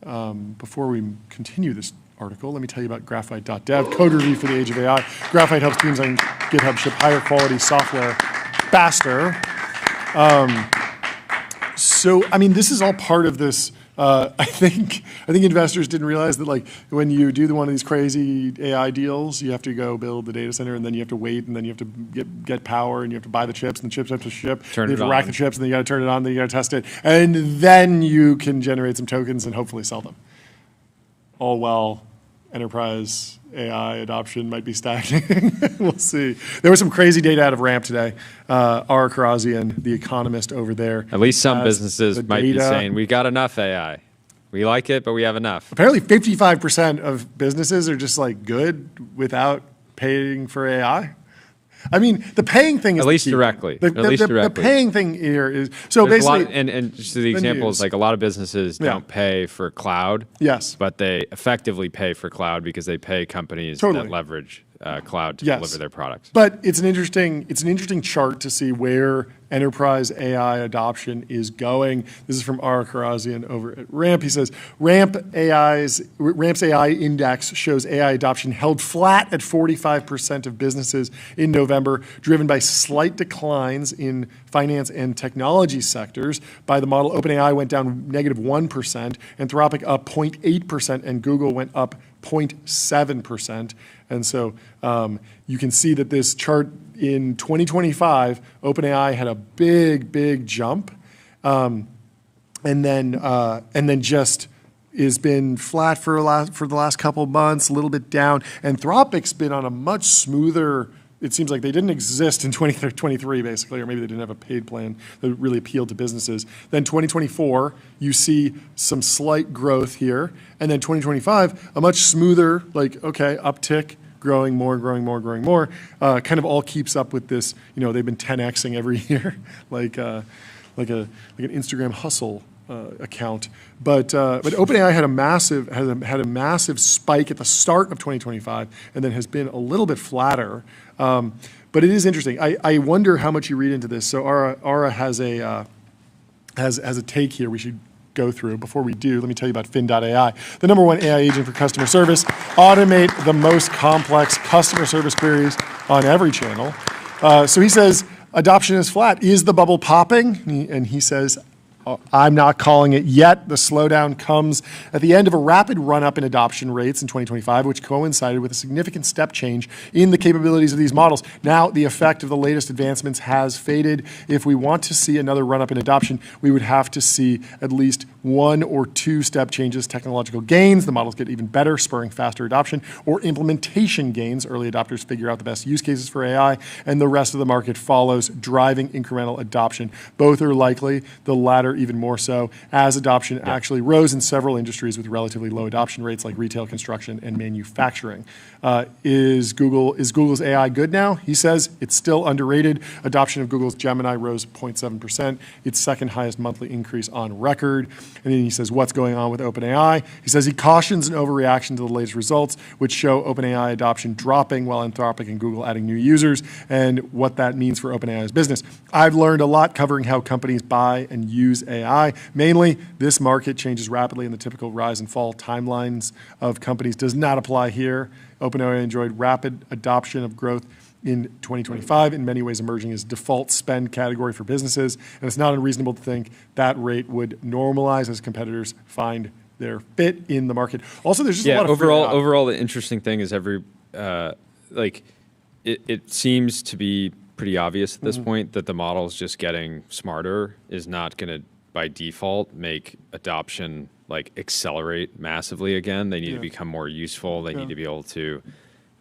Before we continue this article, let me tell you about Graphite.dev, code review for the age of AI. Graphite helps teams on GitHub ship higher quality software faster. So, I mean, this is all part of this. I think investors didn't realize that, like, when you do one of these crazy AI deals, you have to go build the data center, and then you have to wait, and then you have to get power, and you have to buy the chips, and the chips have to ship. Turn you it have to rack on. the chips, and then you got to turn it on, then you got to test it, and then you can generate some tokens and hopefully sell them. All while enterprise AI adoption might be stagnating. We'll see. There was some crazy data out of Ramp today. Ara Karazian, the economist over there. At least some has businesses the might be data. saying, we got enough AI. We like it, but we have enough. Apparently 55% of businesses are just like good without paying for AI. I mean, the paying thing is At least the key. directly. The, At the, least the, directly. The paying thing here is, so There's a lot- basically. and just the example news. is like a lot of businesses Yeah. don't pay for cloud. Yes. But they effectively pay for cloud because they pay companies Totally. that leverage cloud to Yes. deliver their products. But it's an interesting chart to see where enterprise AI adoption is going. This is from Ara Karazian over at Ramp. He says, Ramp's AI index shows AI adoption held flat at 45% of businesses in November, driven by slight declines in finance and technology sectors. By the model, OpenAI went down -1%, Anthropic up 0.8%, and Google went up 0.7%. And so you can see that this chart in 2025, OpenAI had a big jump, and then just has been flat for the last couple of months, a little bit down. Anthropic's been on a much smoother. It seems like they didn't exist in 2023, basically, or maybe they didn't have a paid plan that really appealed to businesses. Then 2024, you see some slight growth here. And then 2025, a much smoother, like, okay, uptick, growing more. Kind of all keeps up with this, they've been 10xing every year, like an Instagram hustle account. But OpenAI had a massive spike at the start of 2025, and then has been a little bit flatter. But it is interesting. I wonder how much you read into this. So Ara has a take here we should go through. Before we do, let me tell you about Fin.ai, the #1 AI agent for customer service. Automate the most complex customer service queries on every channel. So he says adoption is flat. Is the bubble popping? And he says, I'm not calling it yet. The slowdown comes at the end of a rapid run-up in adoption rates in 2025, which coincided with a significant step change in the capabilities of these models. Now, the effect of the latest advancements has faded. If we want to see another run-up in adoption, we would have to see at least 1 or 2 step changes, technological gains, the models get even better, spurring faster adoption, or implementation gains, early adopters figure out the best use cases for AI, and the rest of the market follows, driving incremental adoption. Both are likely, the latter even more so, as adoption actually rose in several industries with relatively low adoption rates like retail, construction, and manufacturing. Is Google's AI good now? He says it's still underrated. Adoption of Google's Gemini rose 0.7%, its second highest monthly increase on record. And then he says, what's going on with OpenAI? He says he cautions an overreaction to the latest results, which show OpenAI adoption dropping while Anthropic and Google adding new users, and what that means for OpenAI's business. I've learned a lot covering how companies buy and use AI. Mainly, this market changes rapidly, and the typical rise and fall timelines of companies does not apply here. OpenAI enjoyed rapid adoption of growth in 2025, in many ways emerging as default spend category for businesses, and it's not unreasonable to think that rate would normalize as competitors find their fit in the market. Also, there's just a lot of overall, the interesting thing is it seems to be pretty obvious at this point that the models just getting smarter is not going to, by default, make adoption accelerate massively again. They need to become more useful. They need to be able to,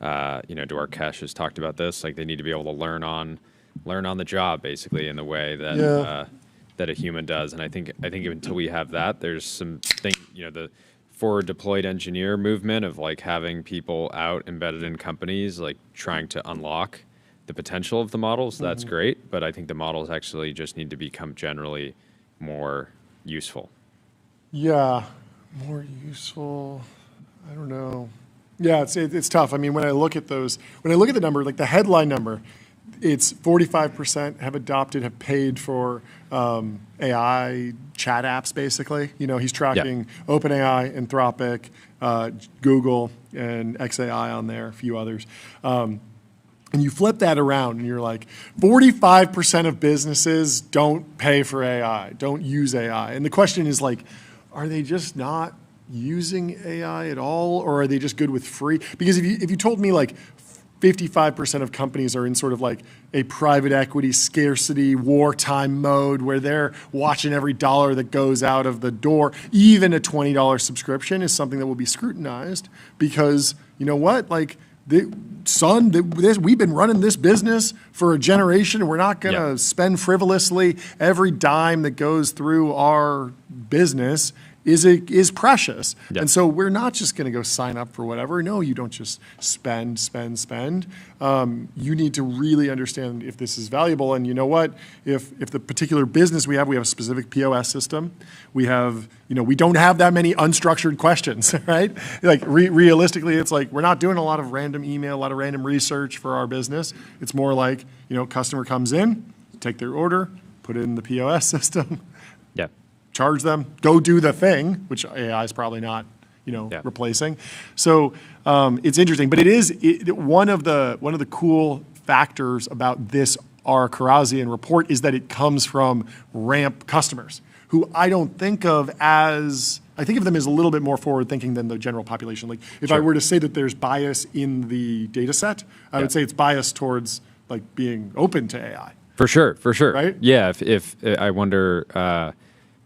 Dwarkesh has talked about this. They need to be able to learn on the job, basically, in the way that that a human does. And I think until we have that, there's some thing, the forward deployed engineer movement of having people out embedded in companies, trying to unlock the potential of the models. That's great, but I think the models actually just need to become generally more useful. Yeah, more useful. I don't know. Yeah, it's tough. I mean, when I look at the number, the headline number, it's 45% have paid for AI chat apps, basically. He's tracking OpenAI, Anthropic, Google, and XAI on there, a few others. And you flip that around and you're 45% of businesses don't pay for AI, don't use AI. And the question is are they just not using AI at all, or are they just good with free? Because if you told me 55% of companies are in sort of a private equity scarcity wartime mode where they're watching every dollar that goes out of the door, even a $20 subscription is something that will be scrutinized, because you know what, we've been running this business for a generation, and we're not going to spend frivolously. Every dime that goes through our business is precious. Yep. And so we're not just going to go sign up for whatever. No, you don't just spend. You need to really understand if this is valuable. And you know what? If the particular business we have a specific POS system. We have, we don't have that many unstructured questions, right? Realistically, it's we're not doing a lot of random email, a lot of random research for our business. It's more customer comes in, take their order, put it in the POS system. Yeah. Charge them, go do the thing, which AI is probably not, replacing. So it's interesting, but one of the cool factors about this our Karazian report is that it comes from ramp customers who I don't think of as. I think of them as a little bit more forward-thinking than the general population. If I were to say that there's bias in the data set, I would say it's biased towards being open to AI. For sure. Right? Yeah. If I wonder.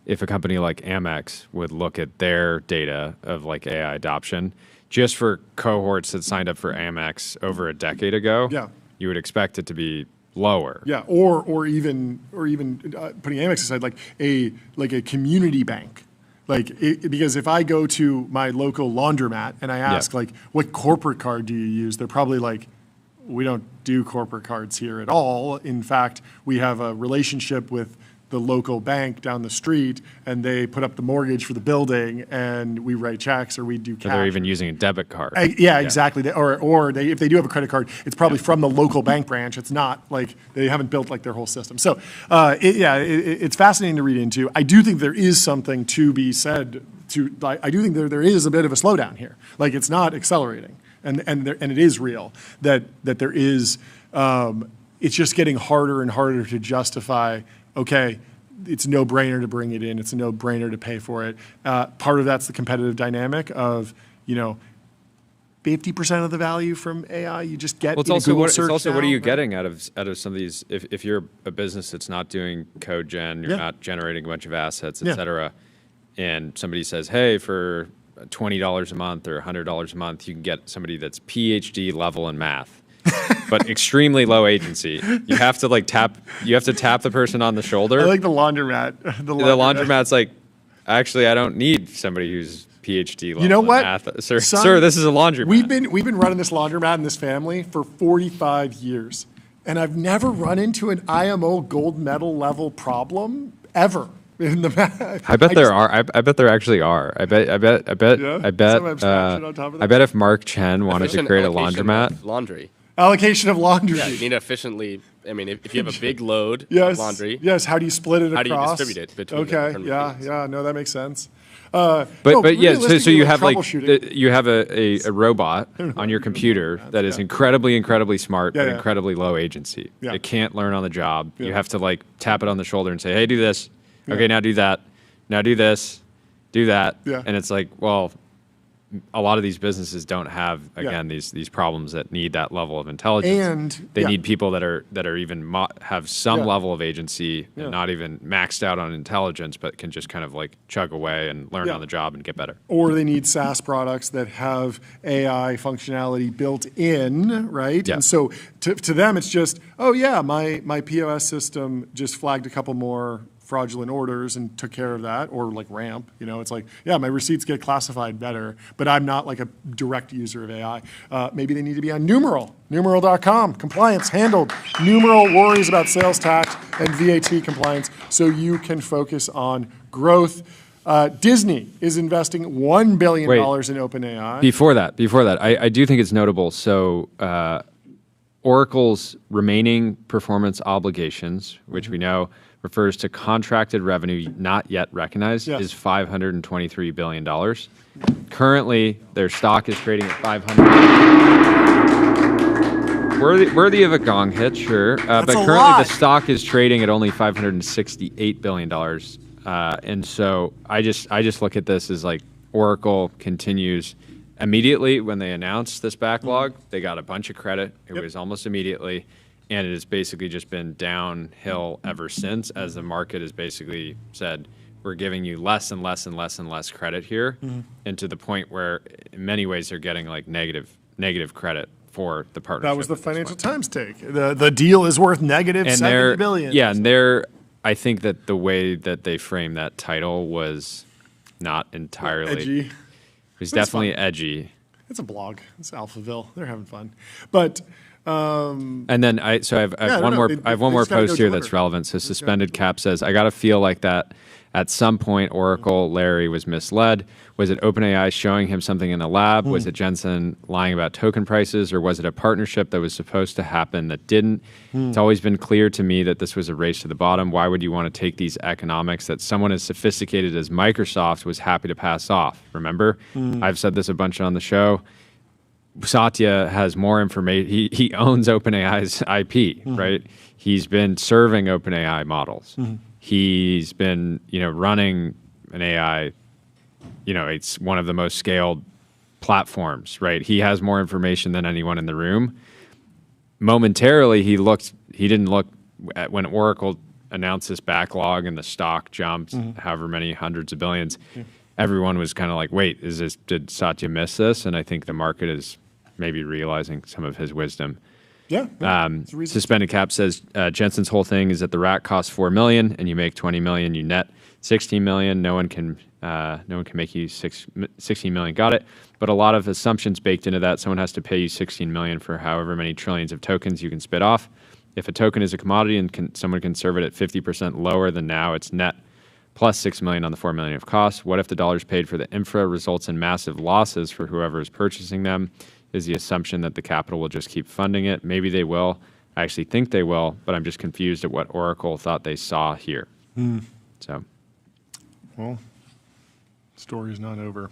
If a company like Amex would look at their data of AI adoption, just for cohorts that signed up for Amex over a decade ago, you would expect it to be lower. Yeah, or even putting Amex aside, a community bank. Because if I go to my local laundromat and I ask what corporate card do you use, they're probably we don't do corporate cards here at all. In fact, we have a relationship with the local bank down the street, and they put up the mortgage for the building, and we write checks, or we do cash. Or they're even using a debit card. Exactly. Or if they do have a credit card, it's probably from the local bank branch. It's not they haven't built their whole system. So it's fascinating to read into. I do think there is something to be said. I do think there is a bit of a slowdown here. It's not accelerating, and it is real that there is. It's just getting harder and harder to justify. Okay, it's a no-brainer to bring it in. It's a no-brainer to pay for it. Part of that's the competitive dynamic of, 50% of the value from AI you just get in a Google search. It's also now, what are you right? getting out of some of these? If you're a business that's not doing code gen, you're not generating a bunch of assets, et cetera, and somebody says, hey, for $20 a month or $100 a month, you can get somebody that's PhD level in math. But extremely low agency. You have to tap the person on the shoulder. I like the laundromat. The laundromat's like, actually, I don't need somebody who's PhD level. You know what, in math. Sir, this is a laundromat. We've been running this laundromat in this family for 45 years, and I've never run into an IMO gold medal level problem ever. I bet there are. I bet there actually are. I bet. Yeah? I bet. Some abstraction on top of that? I bet if Mark Chen wanted to create a laundromat, laundry. Allocation of laundry. Yeah, you need to efficiently. I mean, if you have a big load of Yes. laundry, Yes. How do you split it how do you across? distribute it between the Okay. different Yeah. machines? Yeah. No, that makes sense. but yeah. So you have you have a robot on your computer that is incredibly smart but incredibly low agency. Yeah. It can't learn on the job. You have to tap it on the shoulder and say, hey, do this. Okay, now do that. Now do this. Do that. Yeah. And it's like, well, a lot of these businesses don't have these problems that need that level of intelligence. And they need people that are even have some level of agency Yeah. and not even maxed out on intelligence, but can just kind of chug away and learn on the job and get better. Or they need SaaS products that have AI functionality built in, right? Yeah. And so to them, it's just, oh yeah, my POS system just flagged a couple more fraudulent orders and took care of that, or ramp, it's like, yeah, my receipts get classified better, but I'm not a direct user of AI. Maybe they need to be on numeral.com, compliance handled, numeral worries about sales tax and VAT compliance, so you can focus on growth. Disney is investing $1 billion in OpenAI. Before that, I do think it's notable. So Oracle's remaining performance obligations, which we know refers to contracted revenue not yet recognized, is $523 billion. Currently, their stock is trading at 500. Worthy of a gong hit, sure. But currently the stock is trading at only $568 billion. And so I just look at this as Oracle continues. Immediately when they announced this backlog, they got a bunch of credit. It was almost immediately. And it has basically just been downhill ever since, as the market has basically said, we're giving you less and less and less and less credit here, and to the point where in many ways they're getting negative credit for the partnership. That was the Financial Times take. The deal is worth negative $70 billion. Yeah, and I think that the way that they framed that title was not entirely edgy. It was definitely edgy. It's a blog. It's Alphaville. They're having fun. But and then I have one more post here that's relevant. So Suspended Cap says, I got to feel like that at some point Oracle Larry was misled. Was it OpenAI showing him something in the lab? Was it Jensen lying about token prices? Or was it a partnership that was supposed to happen that didn't? It's always been clear to me that this was a race to the bottom. Why would you want to take these economics that someone as sophisticated as Microsoft was happy to pass off? Remember? I've said this a bunch on the show. Satya has more information. He owns OpenAI's IP, right? He's been serving OpenAI models. He's been, running an AI. It's one of the most scaled platforms, right? He has more information than anyone in the room. Momentarily, he didn't look at when Oracle announced this backlog and the stock jumped however many hundreds of billions. Everyone was kind of like, wait, did Satya miss this? And I think the market is maybe realizing some of his wisdom. Suspended Cap says Jensen's whole thing is that the rack costs $4 million and you make $20 million, you net $16 million. No one can make you $16 million. Got it. But a lot of assumptions baked into that. Someone has to pay you $16 million for however many trillions of tokens you can spit off. If a token is a commodity and someone can serve it at 50% lower than now, it's net plus $6 million on the $4 million of costs. What if the dollars paid for the infra results in massive losses for whoever is purchasing them? Is the assumption that the capital will just keep funding it? Maybe they will. I actually think they will, but I'm just confused at what Oracle thought they saw here. So, well, story's not over.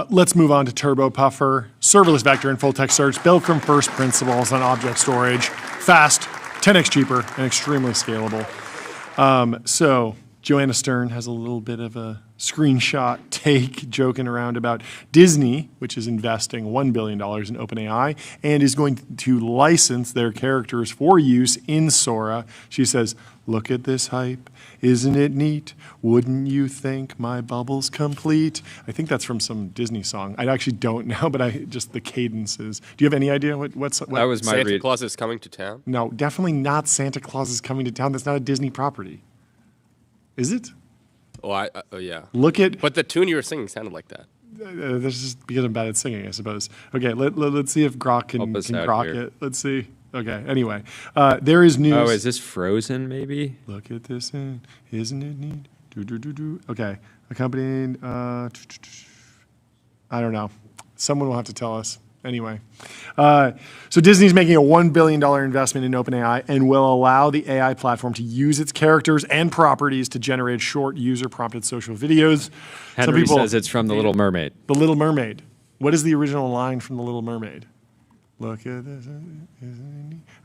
Let's move on to Turbo Puffer, serverless vector and full text search, built from first principles on object storage, fast, 10x cheaper, and extremely scalable. So Joanna Stern has a little bit of a screenshot take joking around about Disney, which is investing $1 billion in OpenAI and is going to license their characters for use in Sora. She says, "Look at this hype. Isn't it neat? Wouldn't you think my bubble's complete?" I think that's from some Disney song. I actually don't know, but just the cadences. Do you have any idea what That was my Santa read. Claus is coming to town. No, definitely not Santa Claus is coming to town. That's not a Disney property. Is it? Oh, yeah. Look at... But the tune you were singing sounded like that. This is because I'm bad at singing, I suppose. Okay, let's see if Grok can grok here. it. Let's see. Okay, anyway. There is news. Oh, is this Frozen, maybe? Look at this, isn't it neat? Okay, accompanying... I don't know. Someone will have to tell us. Anyway, so Disney's making a $1 billion investment in OpenAI and will allow the AI platform to use its characters and properties to generate short user-prompted social videos. Henry says it's from The Little Mermaid. The Little Mermaid. What is the original line from The Little Mermaid? Look at this.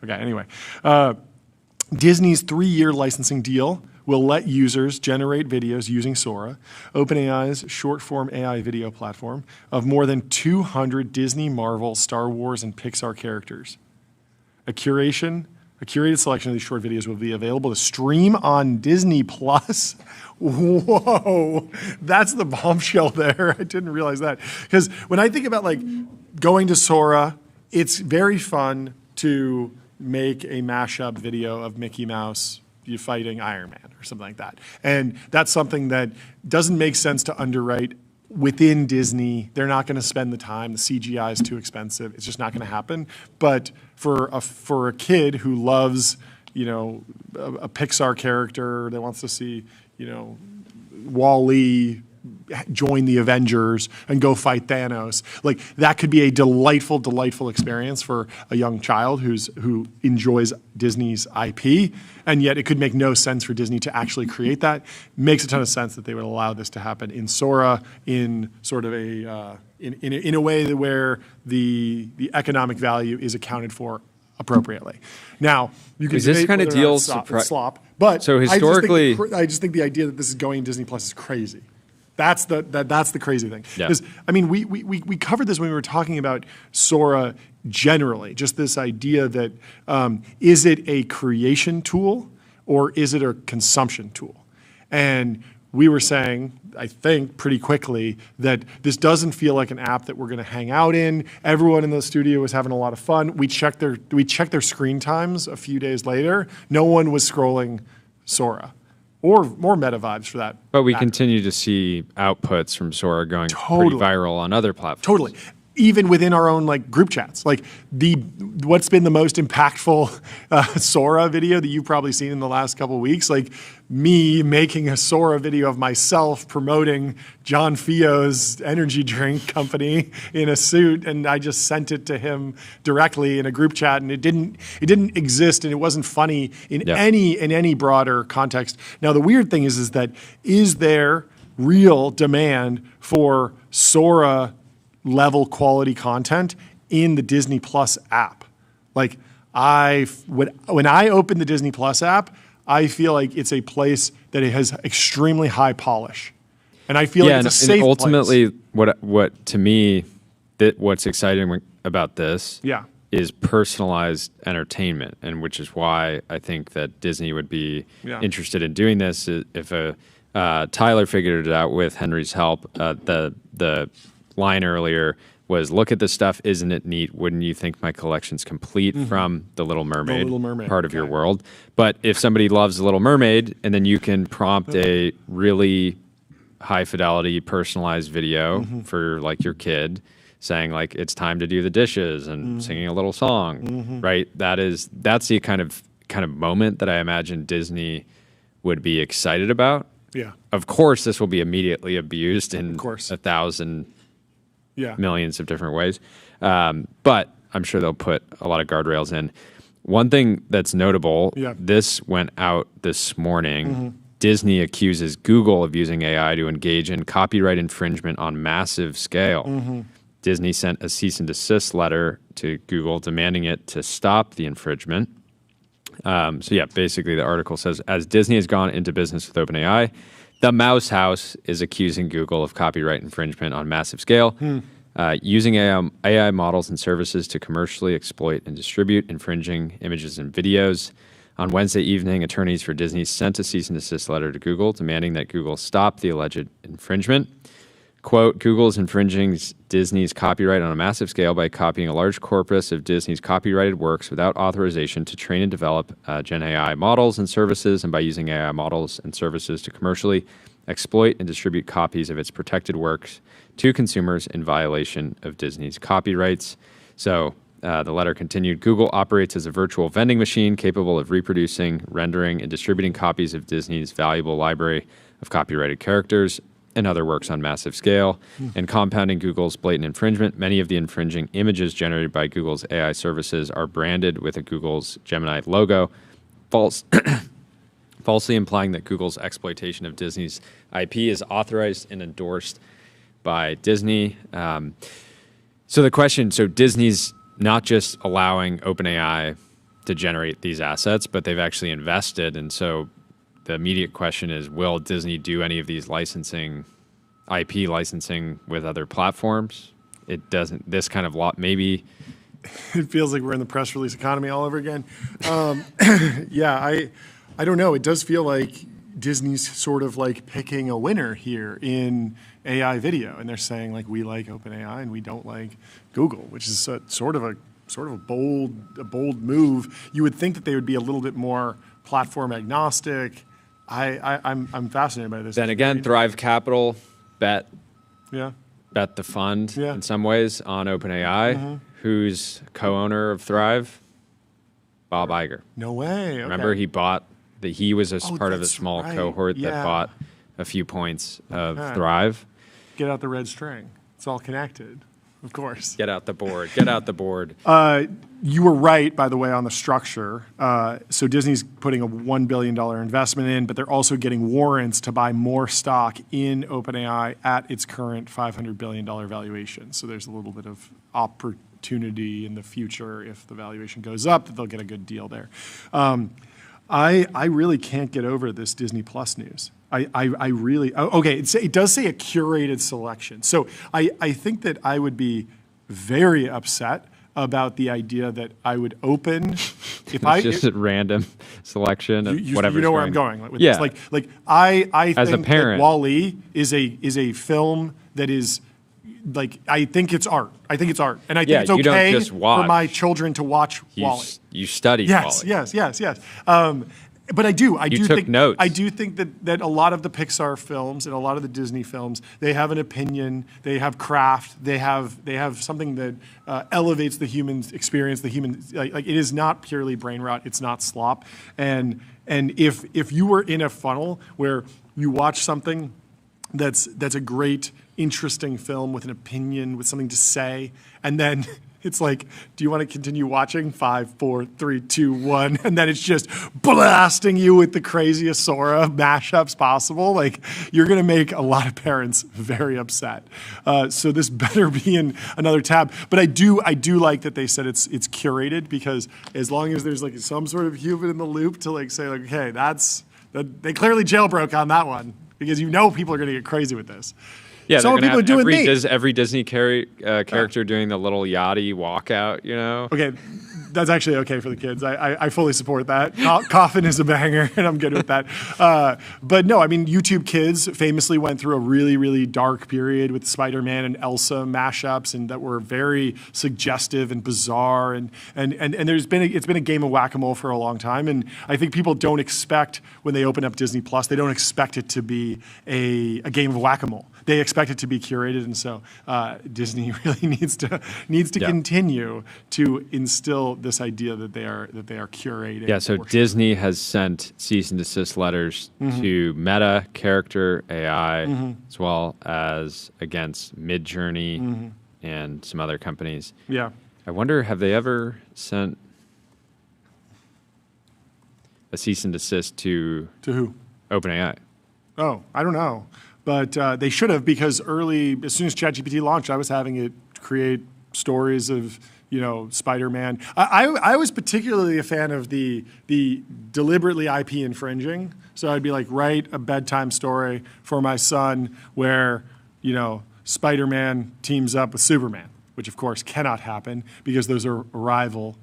Okay, anyway. Disney's 3-year licensing deal will let users generate videos using Sora, OpenAI's short-form AI video platform, of more than 200 Disney, Marvel, Star Wars, and Pixar characters. A curated selection of these short videos will be available to stream on Disney Plus. Whoa, that's the bombshell there. I didn't realize that. Because when I think about like going to Sora, it's very fun to make a mashup video of Mickey Mouse you fighting Iron Man or something like that. And that's something that doesn't make sense to underwrite within Disney. They're not going to spend the time. The CGI is too expensive. It's just not going to happen. But for a kid who loves, a Pixar character that wants to see, Wall-E join the Avengers and go fight Thanos, like that could be a delightful, delightful experience for a young child who enjoys Disney's IP, and yet it could make no sense for Disney to actually create that. Makes a ton of sense that they would allow this to happen in Sora in sort of in a way where the economic value is accounted for appropriately. Now, you can Is this debate kind of whether or not deal it's slop, but So historically- I just think the idea that this is going Disney Plus is crazy. That's the crazy thing. Yeah. Because we covered this when we were talking about Sora generally. Just this idea that is it a creation tool or is it a consumption tool? And we were saying, I think, pretty quickly that this doesn't feel like an app that we're going to hang out in. Everyone in the studio was having a lot of fun. We checked their screen times a few days later. No one was scrolling Sora. Or more meta vibes for that. But we continue to see outputs from Sora going pretty viral on other platforms. Totally. Even within our own group chats. What's been the most impactful Sora video that you've probably seen in the last couple of weeks? Me making a Sora video of myself promoting John Fio's energy drink company in a suit, and I just sent it to him directly in a group chat, and it didn't exist, and it wasn't funny in any broader context. Now the weird thing is that is there real demand for Sora level quality content in the Disney Plus app? When I open the Disney Plus app, I feel like it's a place that it has extremely high polish, and I feel like it's a safe and ultimately, place. what to me, what's exciting about this, is personalized entertainment, and which is why I think that Disney would be interested in doing this. If Tyler figured it out with Henry's help, the line earlier was, "Look at this stuff, isn't it neat? Wouldn't you think my collection's complete?" From The Little Mermaid, part of your world. But if somebody loves The Little Mermaid, and then you can prompt a really high fidelity personalized video for your kid saying it's time to do the dishes and singing a little song, right? That's the kind of moment that I imagine Disney would be excited about. Yeah. Of course, this will be immediately abused in 1,000 millions of different ways. But I'm sure they'll put a lot of guardrails in. One thing that's notable, this went out this morning. Disney accuses Google of using AI to engage in copyright infringement on massive scale. Disney sent a cease and desist letter to Google demanding it to stop the infringement. So yeah, basically the article says, as Disney has gone into business with OpenAI, the Mouse House is accusing Google of copyright infringement on massive scale, using AI models and services to commercially exploit and distribute infringing images and videos. On Wednesday evening, attorneys for Disney sent a cease and desist letter to Google demanding that Google stop the alleged infringement. Quote, Google is infringing Disney's copyright on a massive scale by copying a large corpus of Disney's copyrighted works without authorization to train and develop Gen AI models and services, and by using AI models and services to commercially exploit and distribute copies of its protected works to consumers in violation of Disney's copyrights. So the letter continued, Google operates as a virtual vending machine capable of reproducing, rendering, and distributing copies of Disney's valuable library of copyrighted characters and other works on massive scale, and compounding Google's blatant infringement. Many of the infringing images generated by Google's AI services are branded with a Google's Gemini logo, falsely implying that Google's exploitation of Disney's IP is authorized and endorsed by Disney. So the question, so Disney's not just allowing OpenAI to generate these assets, but they've actually invested, and so the immediate question is, will Disney do any of these IP licensing with other platforms? It doesn't, this kind of lot, maybe. It feels like we're in the press release economy all over again. Yeah, I don't know. It does feel like Disney's sort of like picking a winner here in AI video. And they're saying like, we like OpenAI and we don't like Google, which is sort of a bold move. You would think that they would be a little bit more platform agnostic. I'm fascinated by this. Then again, Thrive Capital bet the fund Yeah. in some ways on OpenAI. Who's co-owner of Thrive? Bob Iger. No way. Okay. Remember, he was part of a that's small right. cohort that Yeah. bought a few points of Okay. Thrive. Get out the red string. It's all connected, of course. Get out the board. Get out the board. You were right, by the way, on the structure. So Disney's putting a $1 billion investment in, but they're also getting warrants to buy more stock in OpenAI at its current $500 billion valuation. So there's a little bit of opportunity in the future if the valuation goes up, that they'll get a good deal there. I really can't get over this Disney Plus news. I really, okay, it does say a curated selection. So I think that I would be very upset about the idea that I would open if It's just a random selection of whatever. You know where I'm going with yeah. this. Like I As a think parent, that WALL-E is a film that is like, I think it's art. I think it's art, and I think it's you don't okay just watch. for my children to watch WALL-E. You study Yes, WALL-E. yes. But I do took think notes. I do think that a lot of the Pixar films and a lot of the Disney films, they have an opinion, they have craft, they have something that elevates the human experience. The human, like it is not purely brain rot. It's not slop. And if you were in a funnel where you watch something that's a great, interesting film with an opinion, with something to say, and then it's like, do you want to continue watching? 5, 4, 3, 2, 1, and then it's just blasting you with the craziest Sora mashups possible. Like, you're going to make a lot of parents very upset. So this better be in another tab. But I do like that they said it's curated, because as long as there's like some sort of human in the loop to like say like, okay, they clearly jailbroke on that one, because you know people are going to get crazy with this. Yeah, some people are doing me. Every Disney character doing the little yachty walkout, you know? Okay, that's actually okay for the kids. I fully support that. Coffin is a banger, and I'm good with that. But no, I mean, YouTube Kids famously went through a really, really dark period with Spider-Man and Elsa mashups, and that were very suggestive and bizarre. And it's been a game of whack-a-mole for a long time. And I think people don't expect, when they open up Disney Plus, they don't expect it to be a game of whack-a-mole. They expect it to be curated, and so Disney really needs to continue to instill this idea that they are curating. Yeah, so Disney has sent cease and desist letters to Meta, Character AI, as well as against Midjourney and some other companies. Yeah. I wonder, have they ever sent a cease and desist to who? OpenAI? Oh, I don't know. But they should have, because as soon as ChatGPT launched, I was having it create stories of, Spider-Man. I was particularly a fan of the deliberately IP infringing. So I'd be like, write a bedtime story for my son where, Spider-Man teams up with Superman, which of course cannot happen because those are rival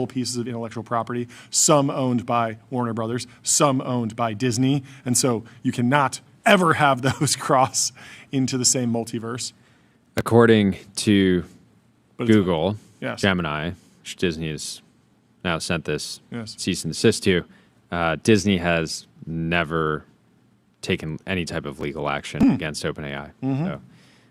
pieces of intellectual property, some owned by Warner Brothers, some owned by Disney. And so you cannot ever have those cross into the same multiverse. According to Google, yes. Gemini, which Disney has now sent this Yes. cease and desist to, Disney has never taken any type of legal action against OpenAI. So,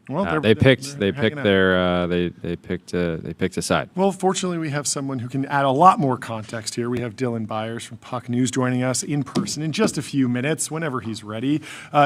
Well, they picked hanging out. they picked a side. Well, fortunately, we have someone who can add a lot more context here. We have Dylan Byers from Puck News joining us in person in just a few minutes, whenever he's ready.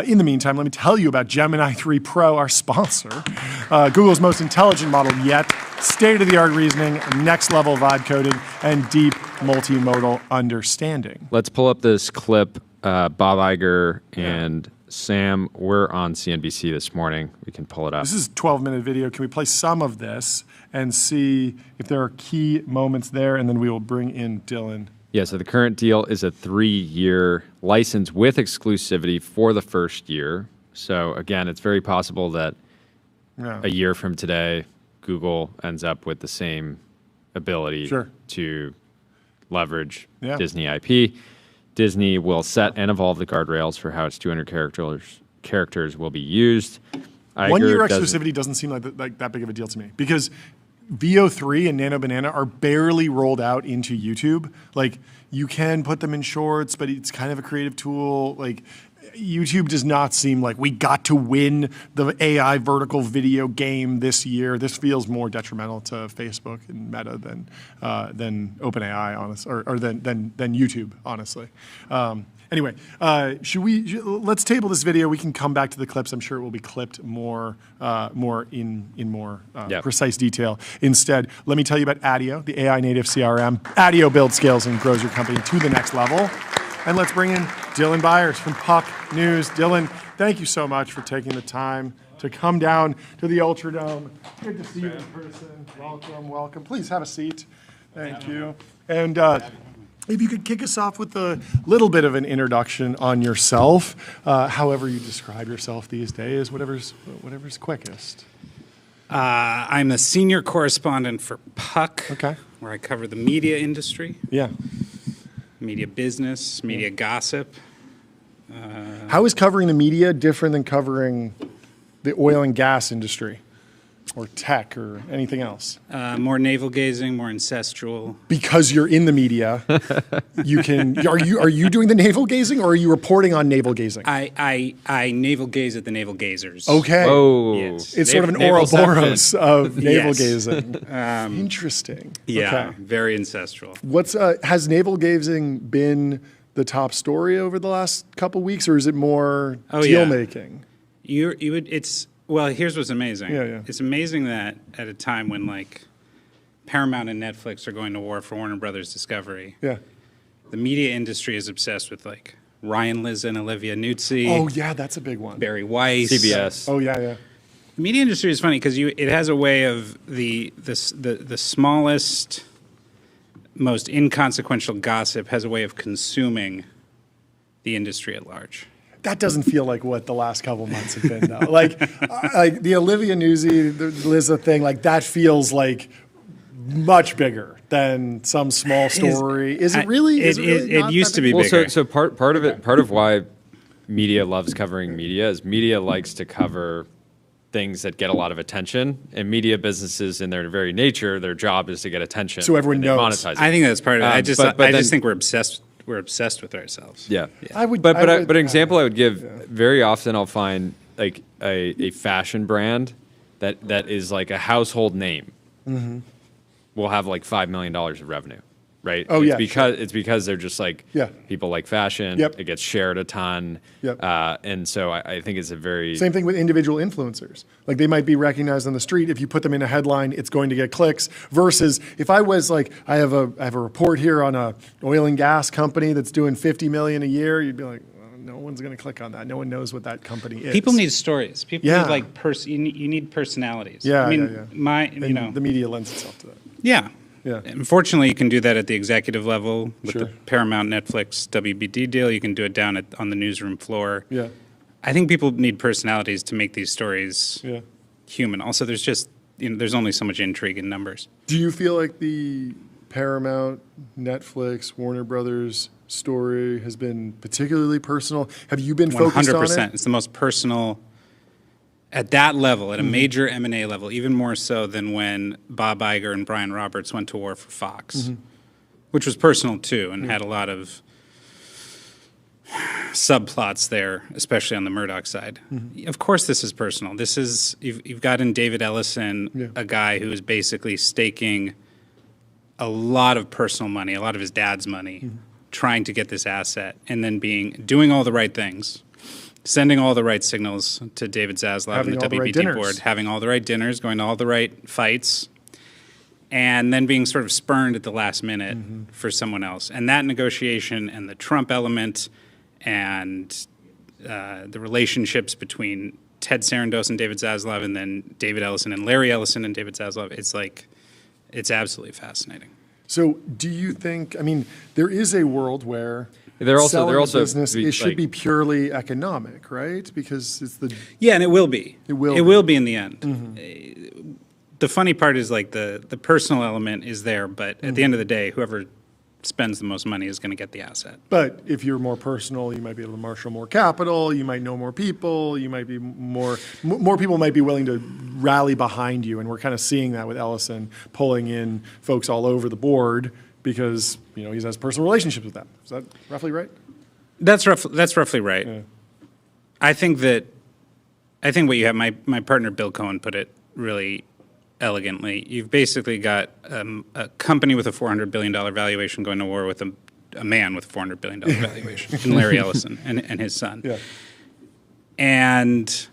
In the meantime, let me tell you about Gemini 3 Pro, our sponsor. Google's most intelligent model yet, state-of-the-art reasoning, next-level vibe coding, and deep multimodal understanding. Let's pull up this clip. Bob Iger and Sam were on CNBC this morning. We can pull it up. This is a 12-minute video. Can we play some of this and see if there are key moments there, and then we will bring in Dylan. Yeah, so the current deal is a 3-year license with exclusivity for the first year. So again, it's very possible that a year from today, Google ends up with the same ability to leverage Disney IP. Disney will set and evolve the guardrails for how its 200 characters will be used. 1 year exclusivity doesn't seem like that big of a deal to me because VO3 and Nano Banana are barely rolled out into YouTube. Like, you can put them in shorts, but it's kind of a creative tool. Like, YouTube does not seem like we got to win the AI vertical video game this year. This feels more detrimental to Facebook and Meta than OpenAI, honestly, or than YouTube, honestly. Anyway, let's table this video. We can come back to the clips. I'm sure it will be clipped more precise detail. Instead, let me tell you about Adio, the AI native CRM. Adio builds, scales, and grows your company to the next level. And let's bring in Dylan Byers from Puck News. Dylan, thank you so much for taking the time to come down to the Ultradome. Good to see you in person. Welcome, welcome. Please have a seat. Thank you. And if you could kick us off with a little bit of an introduction on yourself, however you describe yourself these days, whatever's quickest. I'm a senior correspondent for Puck, where I cover the media industry. Yeah. Media business, media gossip. How is covering the media different than covering the oil and gas industry or tech or anything else? More navel-gazing, more ancestral. Because you're in the media, you can. Are you doing the navel-gazing, or are you reporting on navel-gazing? I navel-gaze at the navel-gazers. Okay. Oh, it's sort of an Ouroboros of navel-gazing. Interesting. Yeah, very ancestral. Has navel-gazing been the top story over the last couple weeks, or is it more deal-making? Well, here's what's amazing. Yeah. It's amazing that at a time when Paramount and Netflix are going to war for Warner Brothers Discovery, the media industry is obsessed with Ryan Liz and Olivia Nuzzi. Oh yeah, that's a big one. Barry Weiss. CBS. Oh yeah. The media industry is funny because it has a way of the smallest, most inconsequential gossip has a way of consuming the industry at large. That doesn't feel like what the last couple months have been, though. like the Olivia Nuzzi, the Liza thing, that feels like much bigger than some small story. Is it really? It used to be bigger. So part of why media loves covering media is media likes to cover things that get a lot of attention, and media businesses, in their very nature, their job is to get attention. So everyone knows. Monetize it. I think that's part of it. I just think we're obsessed. We're obsessed with ourselves. Yeah. But an example I would give, very often I'll find a fashion brand that is like a household name will have $5 million of revenue, right? Oh, it's because they're just people like fashion. Yep. It gets shared a ton. Yep. And so I think it's a very... Same thing with individual influencers. They might be recognized on the street. If you put them in a headline, it's going to get clicks. Versus if I was I have a report here on a oil and gas company that's doing $50 million a year, you'd be like, no no one's going to click on that. No one knows what that company is. People need stories. People Yeah. need like you need personalities. Yeah, I mean, And the media lends itself to that. Yeah. Yeah. Unfortunately, you can do that at the executive level with Sure. the Paramount, Netflix, WBD deal. You can do it down on the newsroom floor. Yeah. I think people need personalities to make these stories Yeah. human. Also, there's just there's only so much intrigue in numbers. Do you feel like the Paramount, Netflix, Warner Brothers story has been particularly personal? Have you been focused on 100%. it? It's the most personal at that level, at a major M&A level, even more so than when Bob Iger and Brian Roberts went to war for Fox, which was personal too and had a lot of subplots there, especially on the Murdoch side. Of course, this is personal. This is you've got in David Ellison, a guy who is basically staking a lot of personal money, a lot of his dad's money, trying to get this asset, and then doing all the right things, sending all the right signals to David Zaslav and the WBD board, having all the right dinners, going to all the right fights, and then being sort of spurned at the last minute for someone else. And that negotiation and the Trump element and the relationships between Ted Sarandos and David Zaslav, and then David Ellison and Larry Ellison and David Zaslav, it's absolutely fascinating. So do you think, I mean, there is a world where They're selling also a business, it should like- be purely economic, right? Because it's the... Yeah, and it will be. It will be in the end. The funny part is like the personal element is there, but at the end of the day, whoever spends the most money is going to get the asset. But if you're more personal, you might be able to marshal more capital, you might know more people, you might be more people might be willing to rally behind you, and we're kind of seeing that with Ellison pulling in folks all over the board because, he has personal relationships with them. Is that roughly right? That's roughly right. Yeah. I think what you have, my partner Bill Cohen put it really elegantly. You've basically got a company with a $400 billion valuation going to war with a man with a $400 billion valuation, and Larry Ellison and his son. Yeah. And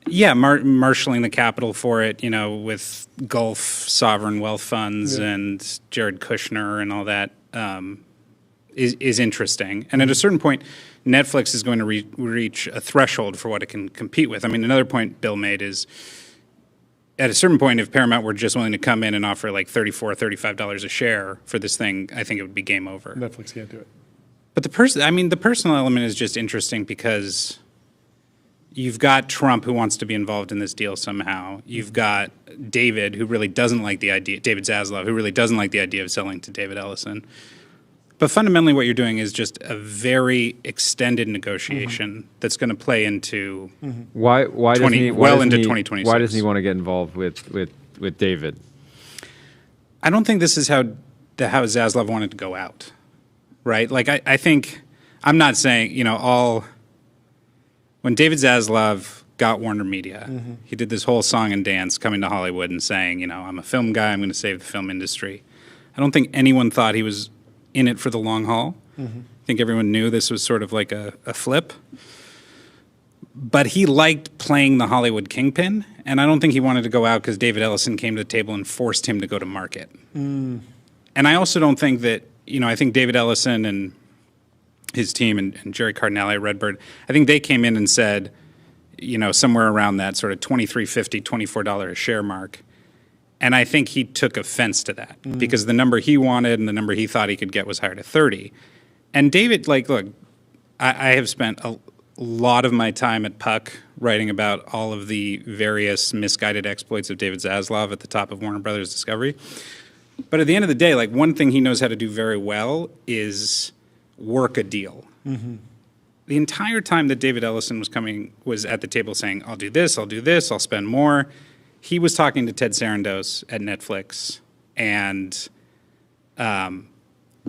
yeah, marshaling the capital for it, with Gulf sovereign wealth funds and Jared Kushner and all that is interesting. And at a certain point, Netflix is going to reach a threshold for what it can compete with. I mean, another point Bill made is, at a certain point, if Paramount were just willing to come in and offer like $34, $35 a share for this thing, I think it would be game over. Netflix can't do it. But the personal element is just interesting because you've got Trump who wants to be involved in this deal somehow. You've got David who really doesn't like the idea, David Zaslav, who really doesn't like the idea of selling to David Ellison. But fundamentally what you're doing is just a very extended negotiation that's going to play into Why doesn't he, into 2026. Why doesn't he want to get involved with David? I don't think this is how Zaslav wanted to go out, right? Like I think, I'm not saying, when David Zaslav got Warner Media, he did this whole song and dance coming to Hollywood and saying, I'm a film guy, I'm going to save the film industry. I don't think anyone thought he was in it for the long haul. I think everyone knew this was sort of like a flip. But he liked playing the Hollywood kingpin, and I don't think he wanted to go out because David Ellison came to the table and forced him to go to market. And I also don't think that, I think David Ellison and his team and Jerry Cardinale at Redbird, I think they came in and said, somewhere around that sort of $23.50, $24 a share mark. And I think he took offense to that because the number he wanted and the number he thought he could get was higher to 30. And David, look, I have spent a lot of my time at Puck writing about all of the various misguided exploits of David Zaslav at the top of Warner Brothers Discovery. But at the end of the day, one thing he knows how to do very well is work a deal. The entire time that David Ellison was at the table saying, I'll do this, I'll spend more, he was talking to Ted Sarandos at Netflix, and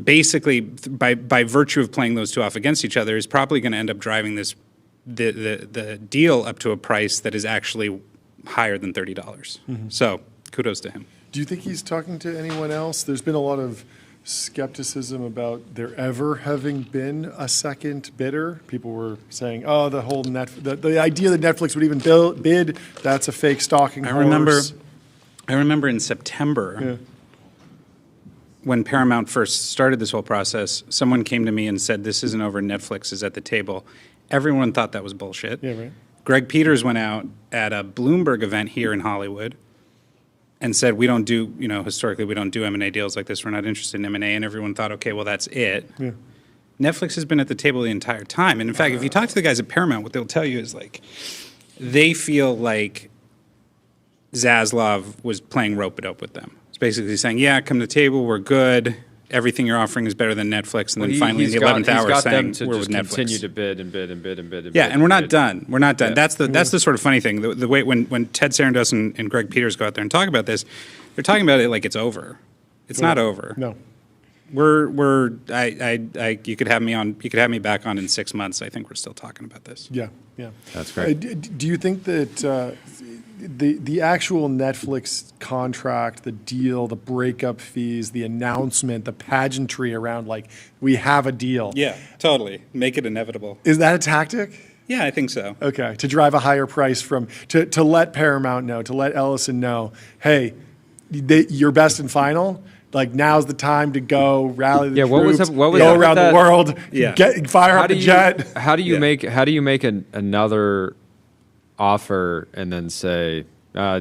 basically, by virtue of playing those two off against each other, is probably going to end up driving the deal up to a price that is actually higher than $30. So kudos to him. Do you think he's talking to anyone else? There's been a lot of skepticism about there ever having been a second bidder. People were saying, "Oh, the idea that Netflix would even bid, that's a fake stalking horse." I remember in September when Paramount first started this whole process, someone came to me and said, "This isn't over. Netflix is at the table." Everyone thought that was bullshit. Yeah, right. Greg Peters went out at a Bloomberg event here in Hollywood and said, "We don't do, historically we don't do M&A deals like this. We're not interested in M&A." And everyone thought, okay, well, that's it. Yeah. Netflix has been at the table the entire time. And in fact, if you talk to the guys at Paramount, what they'll tell you is like, they feel like Zaslav was playing rope-a-dope with them. It's basically saying, yeah, come to the table, we're good. Everything you're offering is better than Netflix. And then finally in the 11th hour saying, we're with Netflix. Continue to bid and bid and bid and bid and yeah, bid and we're not done. We're not done. Yeah. That's the sort of funny thing. The way when Ted Sarandos and Greg Peters go out there and talk about this, they're talking about it like it's over. It's not over. No. You could have me on. You could have me back on in 6 months. I think we're still talking about this. Yeah, yeah. That's great. Do you think that the actual Netflix contract, the deal, the breakup fees, the announcement, the pageantry around like we have a deal, Yeah, totally. Make it inevitable. is that a tactic? Yeah, I think so. Okay, to drive a higher price to let Paramount know, to let Ellison know, hey, you're best and final. Like now's the time to go rally the troops, what was go up with around that? the world, Yeah. fire up the jet. How do you Yeah. make another offer and then say,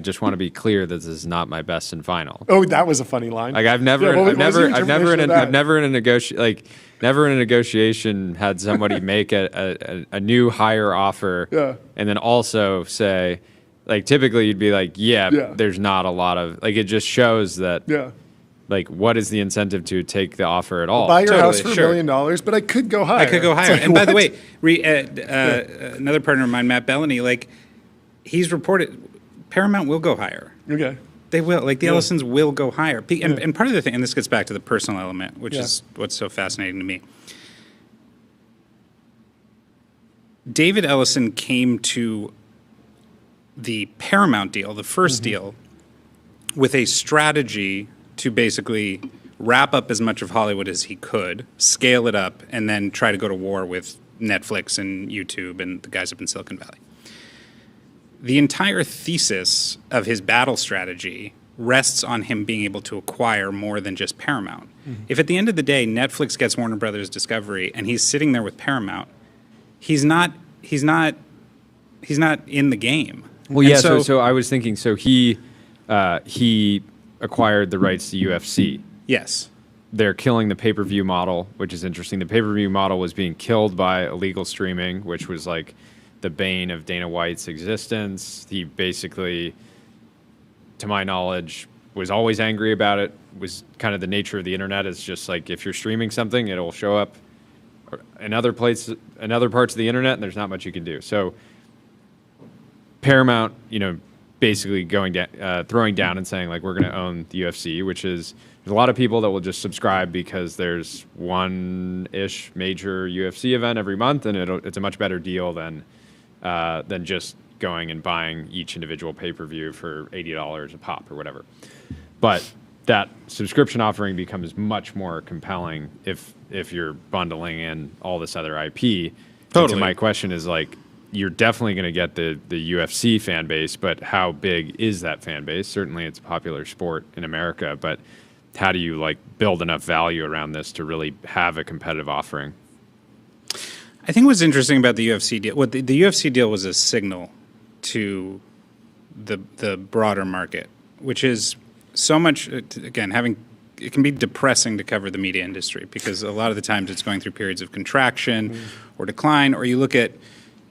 just want to be clear that this is not my best and final? Oh, that was a funny line. Like I've never in a negotiation had somebody make a new higher offer, Yeah. and then also say, like typically you'd be like, Yeah. there's not a lot of like it just shows that Yeah. like what is the incentive to take the offer at all? Buy your house for Sure. $1 million, but I could go higher. I could go higher. It's like, And by the what? way, another partner of mine, Matt Bellany, like he's reported, Paramount will go higher. Okay. They will. Like the Yeah. Ellisons will go higher. And part of the thing, and this gets back to the personal element, which Yeah. is what's so fascinating to me. David Ellison came to the Paramount deal, the first deal, with a strategy to basically wrap up as much of Hollywood as he could, scale it up, and then try to go to war with Netflix and YouTube and the guys up in Silicon Valley. The entire thesis of his battle strategy rests on him being able to acquire more than just Paramount. If at the end of the day Netflix gets Warner Brothers Discovery and he's sitting there with Paramount, he's not in the game. Well, And yeah. So I was thinking. So he acquired the rights to UFC. yes. They're killing the pay-per-view model, which is interesting. The pay-per-view model was being killed by illegal streaming, which was like the bane of Dana White's existence. He basically, to my knowledge, was always angry about it. Was kind of the nature of the internet is just like if you're streaming something, it'll show up in other parts of the internet, and there's not much you can do. So Paramount, basically throwing down and saying like we're going to own the UFC, which is there's a lot of people that will just subscribe because there's one-ish major UFC event every month, and it's a much better deal than just going and buying each individual pay-per-view for $80 a pop or whatever. But that subscription offering becomes much more compelling if you're bundling in all this other IP. Totally. So my question is like, you're definitely going to get the UFC fan base, but how big is that fan base? Certainly it's a popular sport in America, but how do you like build enough value around this to really have a competitive offering? I think what's interesting about the UFC deal, the UFC deal was a signal to the broader market, which is so much, again, it can be depressing to cover the media industry because a lot of the times it's going through periods of contraction or decline, or you look at,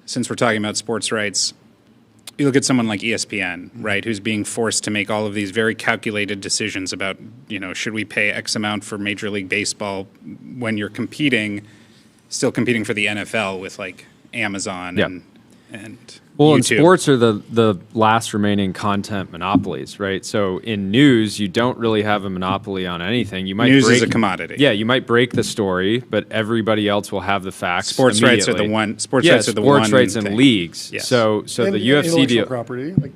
since we're talking about sports rights, you look at someone like ESPN, right, who's being forced to make all of these very calculated decisions about, should we pay X amount for Major League Baseball when you're still competing for the NFL with like Amazon Yep. and Well, YouTube. and sports are the last remaining content monopolies, right? So in news, you don't really have a monopoly on anything. You might News is a commodity. Yeah, you might break the story, but everybody else will have the facts. Sports rights are the immediately. one. Sports Yeah, rights are the sports one rights and thing. leagues. Yes. So And the UFC intellectual deal. property, like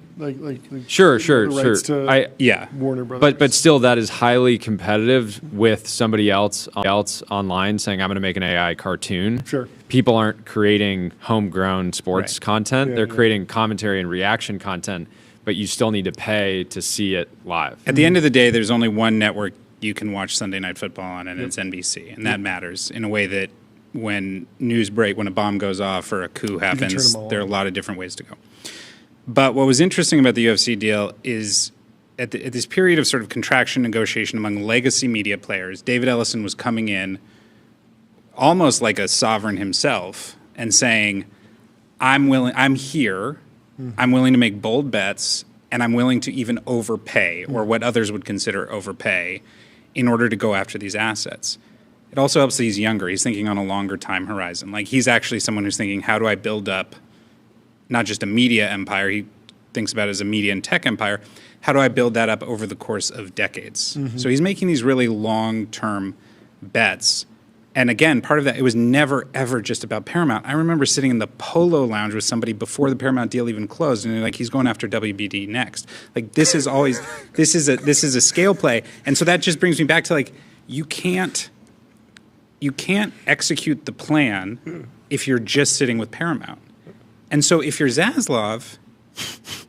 Sure. the rights to Yeah. Warner Brothers. But still, that is highly competitive with somebody else online saying, "I'm going to make an AI cartoon." Sure. People aren't creating homegrown sports Right. content; Yeah, they're yeah. creating commentary and reaction content. But you still need to pay to see it live. At the end of the day, there's only one network you can watch Sunday Night Football on and it's NBC, and that matters in a way that when when a bomb goes off or a coup happens, there are a lot of different ways to go. But what was interesting about the UFC deal is at this period of sort of contraction negotiation among legacy media players, David Ellison was coming in almost like a sovereign himself and saying, I'm here, I'm willing to make bold bets, and I'm willing to even overpay, or what others would consider overpay, in order to go after these assets. It also helps that he's younger. He's thinking on a longer time horizon. Like, he's actually someone who's thinking, how do I build up not just a media empire? He thinks about it as a media and tech empire. How do I build that up over the course of decades? So he's making these really long-term bets. And again, part of that, it was never, ever just about Paramount. I remember sitting in the Polo Lounge with somebody before the Paramount deal even closed, and they're like, he's going after WBD next. Like, this is a scale play. And so that just brings me back to, like, you can't execute the plan if you're just sitting with Paramount. And so if you're Zaslav,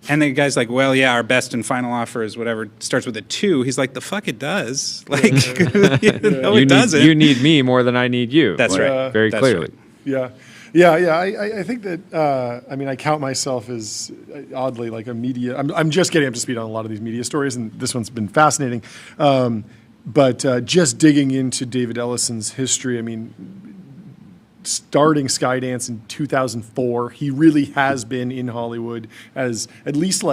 and the guy's like, well, yeah, our best and final offer is whatever, starts with a 2. He's like, the fuck it does. Like, no, it doesn't. You need me more than I need you. That's right. Very That's clearly. right. Yeah. I think that, I count myself as oddly like a media. I'm just getting up to speed on a lot of these media stories, and this one's been fascinating. But just digging into David Ellison's history, starting Skydance in 2004, he really has been in Hollywood as at least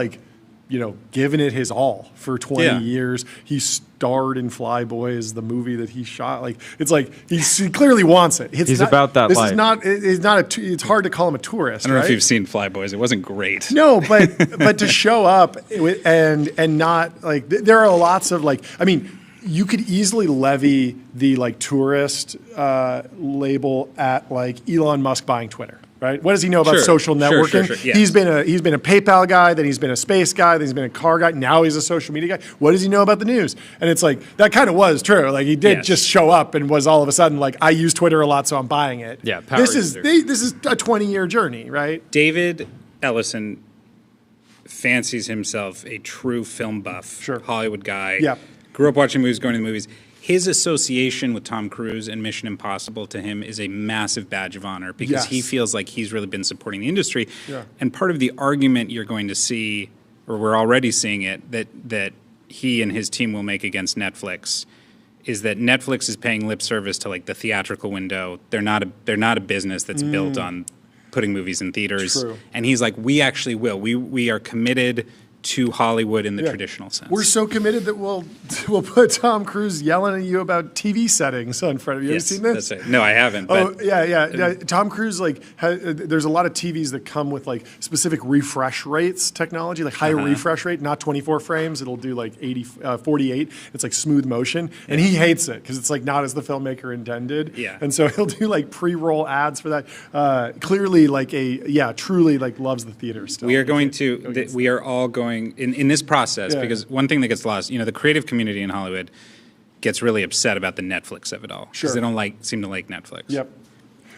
given it his all for 20 years. He starred in Flyboys, the movie that he shot. He clearly wants it. He's about that life. It's hard to call him a tourist. I don't know if you've seen Flyboys. It wasn't great. No, but to show up and not there are lots of you could easily levy the tourist label at Elon Musk buying Twitter, right? What does he know about social networking? Sure, yes. He's been a PayPal guy, then he's been a space guy, then he's been a car guy. Now he's a social media guy. What does he know about the news? And it's that kind of was true. He did just show up and was all of a sudden I use Twitter a lot, so I'm buying it. Yeah, this is a 20-year journey, right? David Ellison fancies himself a true film buff, Hollywood guy. Yeah. Grew up watching movies, going to the movies. His association with Tom Cruise and Mission Impossible to him is a massive badge of honor because he feels like he's really been supporting the industry. Yeah. And part of the argument you're going to see, or we're already seeing it, that he and his team will make against Netflix is that Netflix is paying lip service to the theatrical window. They're not a business that's built on putting movies in theaters. True. And he's like, we actually will. We are committed to Hollywood in the traditional sense. We're so committed that we'll put Tom Cruise yelling at you about TV settings in front of you. Yes, have you seen this? That's right. No, I haven't. Oh, yeah. Tom Cruise, there's a lot of TVs that come with specific refresh rates technology, higher refresh rate, not 24 frames. It'll do 48. It's smooth motion, and he hates it because it's not as the filmmaker intended. Yeah. And so he'll do pre-roll ads for that. Clearly, truly loves the theater still. We are going to. We are all going in this process because one thing that gets lost, the creative community in Hollywood gets really upset about the Netflix of it all because they don't seem to like Netflix. Yep.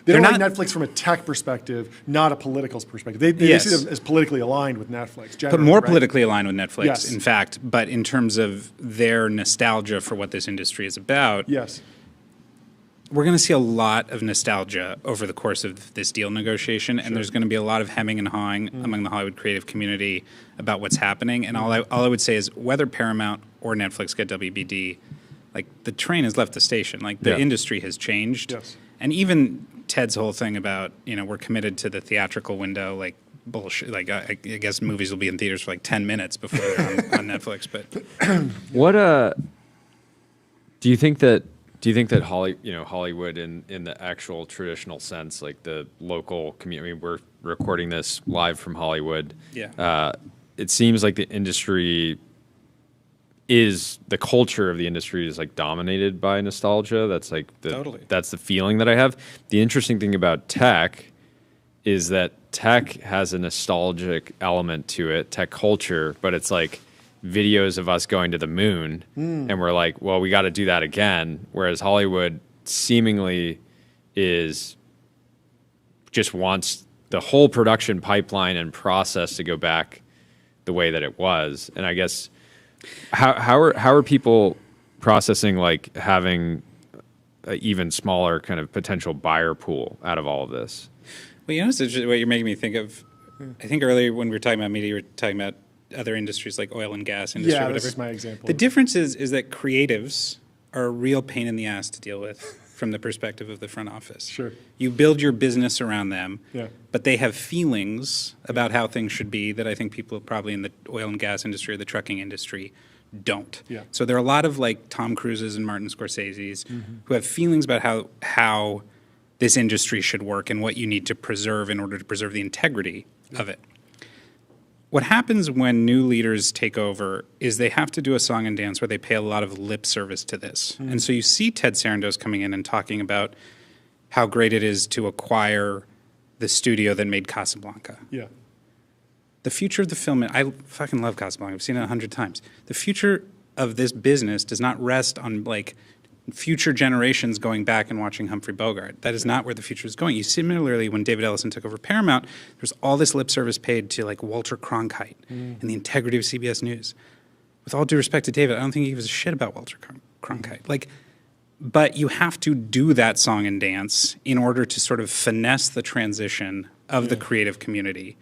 They don't like Netflix from a tech perspective, not a political perspective. They see them as politically aligned with Netflix. But more politically aligned with Netflix, in fact. But in terms of their nostalgia for what this industry is about, we're going to see a lot of nostalgia over the course of this deal negotiation, and there's going to be a lot of hemming and hawing among the Hollywood creative community about what's happening. And all I would say is whether Paramount or Netflix get WBD, the train has left the station. The industry has changed. Yes. And even Ted's whole thing about, we're committed to the theatrical window, bullshit. I guess movies will be in theaters for 10 minutes before they're on Netflix. But what do you think that Hollywood in the actual traditional sense, the local community, we're recording this live from Hollywood. Yeah. It seems like the industry the culture of the industry is dominated by nostalgia. That's totally. That's the feeling that I have. The interesting thing about tech is that tech has a nostalgic element to it, tech culture, but it's videos of us going to the moon, and we're well, we got to do that again. Whereas Hollywood seemingly just wants the whole production pipeline and process to go back the way that it was. And I guess how are people processing like having an even smaller kind of potential buyer pool out of all of this. Well, you know, what you're making me think of. I think earlier when we were talking about media, you were talking about other industries like oil and gas industry. Yeah, whatever. this is my example. The difference is that creatives are a real pain in the ass to deal with from the perspective of the front office. Sure. You build your business around them, Yeah. but they have feelings about how things should be that I think people probably in the oil and gas industry or the trucking industry don't. Yeah. So there are a lot of like Tom Cruises and Martin Scorseses who have feelings about how this industry should work and what you need to preserve in order to preserve the integrity of it. What happens when new leaders take over is they have to do a song and dance where they pay a lot of lip service to this. And so you see Ted Sarandos coming in and talking about how great it is to acquire the studio that made Casablanca. Yeah. The future of the film, I fucking love Casablanca. I've seen it 100 times. The future of this business does not rest on like future generations going back and watching Humphrey Bogart. That is not where the future is going. You similarly, when David Ellison took over Paramount, there's all this lip service paid to like Walter Cronkite and the integrity of CBS News. With all due respect to David, I don't think he gives a shit about Walter Cronkite. Like, but you have to do that song and dance in order to sort of finesse the transition of the creative community.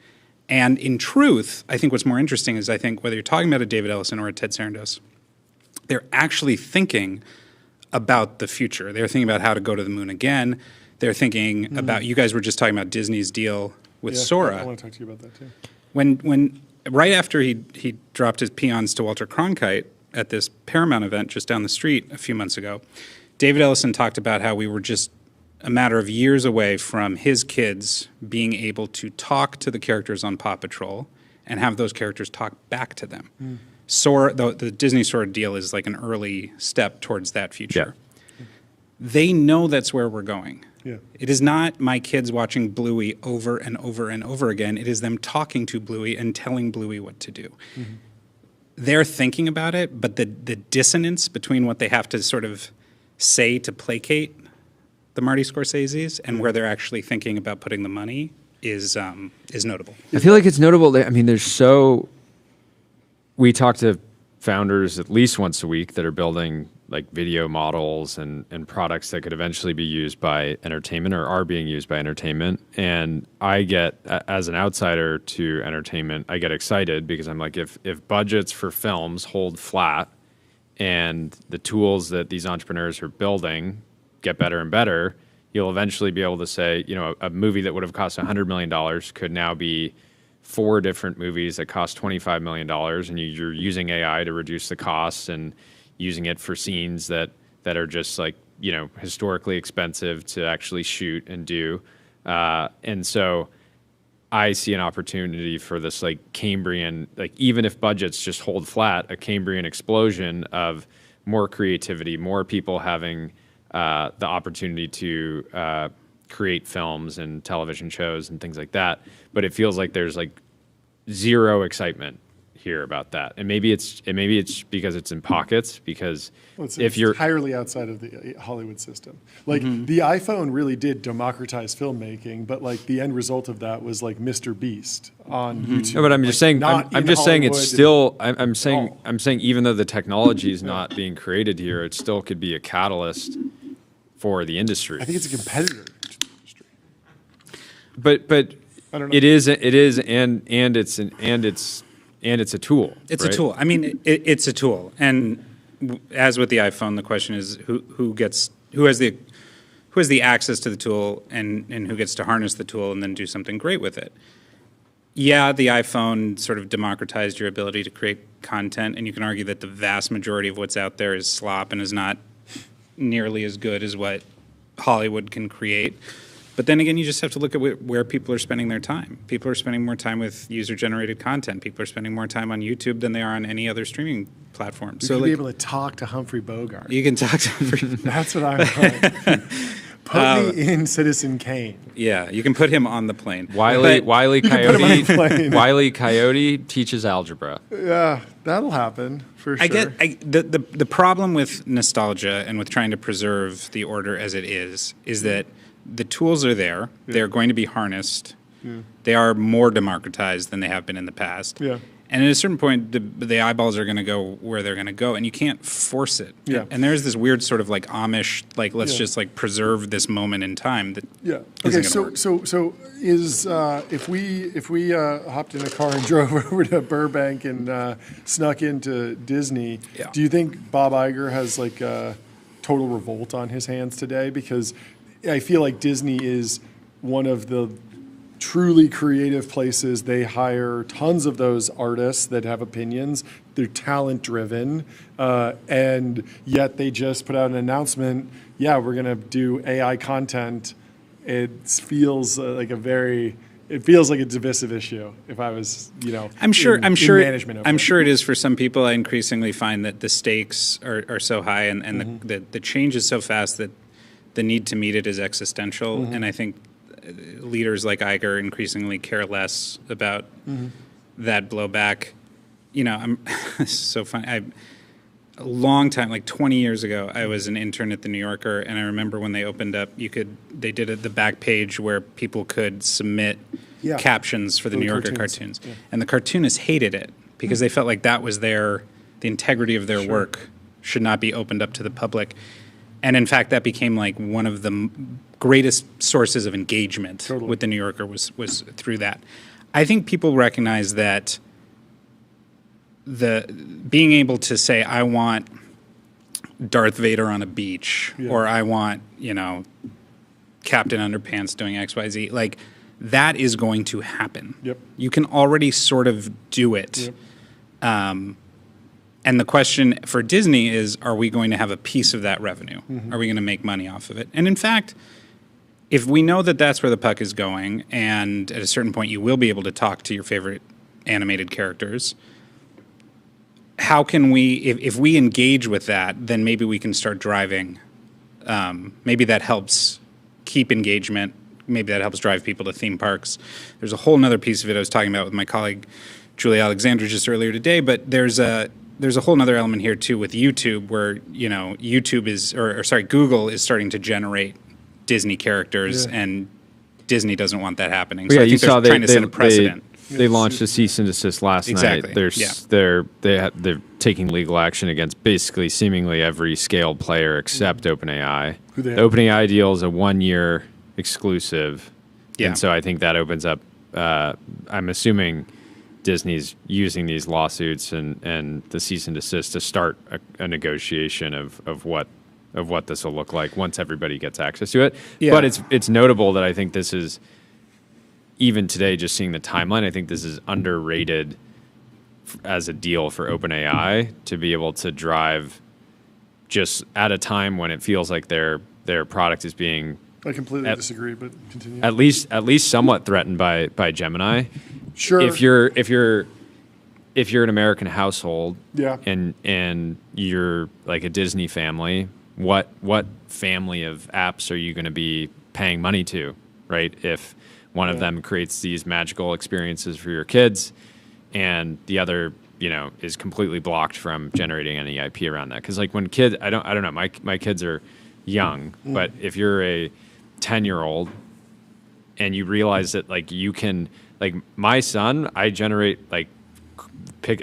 And in truth, I think what's more interesting is I think whether you're talking about a David Ellison or a Ted Sarandos, they're actually thinking about the future. They're thinking about how to go to the moon again. They're thinking about, you guys were just talking about Disney's deal with Sora. I want to talk to you about that too. When right after he dropped his peons to Walter Cronkite at this Paramount event just down the street a few months ago, David Ellison talked about how we were just a matter of years away from his kids being able to talk to the characters on Paw Patrol and have those characters talk back to them. Sora, the Disney Sora deal is like an early step towards that future. Yeah. They know that's where we're going. Yeah. It is not my kids watching Bluey over and over and over again. It is them talking to Bluey and telling Bluey what to do. They're thinking about it, but the dissonance between what they have to sort of say to placate the Marty Scorseses and where they're actually thinking about putting the money is notable. I feel like it's notable that, I mean, we talk to founders at least once a week that are building like video models and products that could eventually be used by entertainment or are being used by entertainment. And I get, as an outsider to entertainment, I get excited because I'm like, if budgets for films hold flat and the tools that these entrepreneurs are building get better and better, you'll eventually be able to say, you know, a movie that would have cost $100 million could now be 4 different movies that cost $25 million, and you're using AI to reduce the costs and using it for scenes that are just like, you know, historically expensive to actually shoot and do. And so I see an opportunity for this like Cambrian, like even if budgets just hold flat, a Cambrian explosion of more creativity, more people having the opportunity to create films and television shows and things like that. But it feels like there's like zero excitement here about that. And maybe it's because it's in pockets, because It's entirely outside of the Hollywood system. Like the iPhone really did democratize filmmaking, but like the end result of that was like Mr. Beast on YouTube. No, but I'm just saying. I'm just saying it's still. I'm saying. Oh. I'm saying even though the technology is not being created here, it still could be a catalyst for the industry. I think it's a competitor to the industry. But I don't know. it is, and it's a tool. It's right? a tool. I mean, it's a tool. And as with the iPhone, the question is who has the access to the tool and who gets to harness the tool and then do something great with it. Yeah, the iPhone sort of democratized your ability to create content, and you can argue that the vast majority of what's out there is slop and is not nearly as good as what Hollywood can create. But then again, you just have to look at where people are spending their time. People are spending more time with user-generated content. People are spending more time on YouTube than they are on any other streaming platform. So be able to talk to Humphrey Bogart. You can talk to Humphrey. That's what I want. Put me in Citizen Kane. Yeah, you can put him on the plane. Wile E. put him on a plane. Wile E. Coyote teaches algebra. Yeah, that'll happen for sure. The problem with nostalgia and with trying to preserve the order as it is that the tools are there. Yeah. They're going to be harnessed. Yeah. They are more democratized than they have been in the past. Yeah. And at a certain point, the eyeballs are going to go where they're going to go, and you can't force it. Yeah. And there's this weird sort of like Amish, like let's just like preserve this moment in time. That Okay. isn't gonna So work. is if we hopped in a car and drove over to Burbank and snuck into Disney, Yeah. do you think Bob Iger has like a total revolt on his hands today? Because I feel like Disney is one of the truly creative places. They hire tons of those artists that have opinions. They're talent driven, and yet they just put out an announcement. Yeah, we're gonna do AI content. It feels like it feels like a divisive issue. If I was, I'm sure in management. I'm sure it is for some people. I increasingly find that the stakes are so high, and the change is so fast that the need to meet it is existential. And I think leaders like Iger increasingly care less about that blowback. I'm this is so funny. A long time, like 20 years ago, I was an intern at the New Yorker, and I remember when they opened up, they did the back page where people could submit captions for the New Yorker cartoons. Yeah. And the cartoonists hated it because they felt like that was the integrity of their work should not be opened up to the public. And in fact, that became like one of the greatest sources of engagement with the New Yorker was through that. I think people recognize that being able to say, I want Darth Vader on a beach, or I want, Captain Underpants doing XYZ, like that is going to happen. Yep. You can already sort of do it. Yep. And the question for Disney is, are we going to have a piece of that revenue? Are we going to make money off of it? And in fact, if we know that that's where the puck is going, and at a certain point you will be able to talk to your favorite animated characters, how can we, if we engage with that, then maybe we can start driving. Maybe that helps keep engagement. Maybe that helps drive people to theme parks. There's a whole other piece of it I was talking about with my colleague Julie Alexander just earlier today, but there's a whole other element here too with YouTube where, Google is starting to generate Disney characters and Disney doesn't want that happening. So I think they're trying to set a precedent. They launched a cease and desist last night. They're taking legal action against basically seemingly every scaled player except OpenAI. The OpenAI deal is a 1-year exclusive. And so I think that opens up, I'm assuming Disney's using these lawsuits and the cease and desist to start a negotiation of what this will look like once everybody gets access to it. Yeah. But it's notable that I think this is, even today, just seeing the timeline, I think this is underrated as a deal for OpenAI to be able to drive just at a time when it feels like their product is being. I completely disagree, but continue. At least somewhat threatened by Gemini. Sure. If you're an American household, and you're like a Disney family, what family of apps are you going to be paying money to, right? If one of them creates these magical experiences for your kids, and the other, is completely blocked from generating any IP around that. Because like when kids, I don't know, my kids are young, but if you're a 10-year-old and you realize that like you can, like my son, I generate I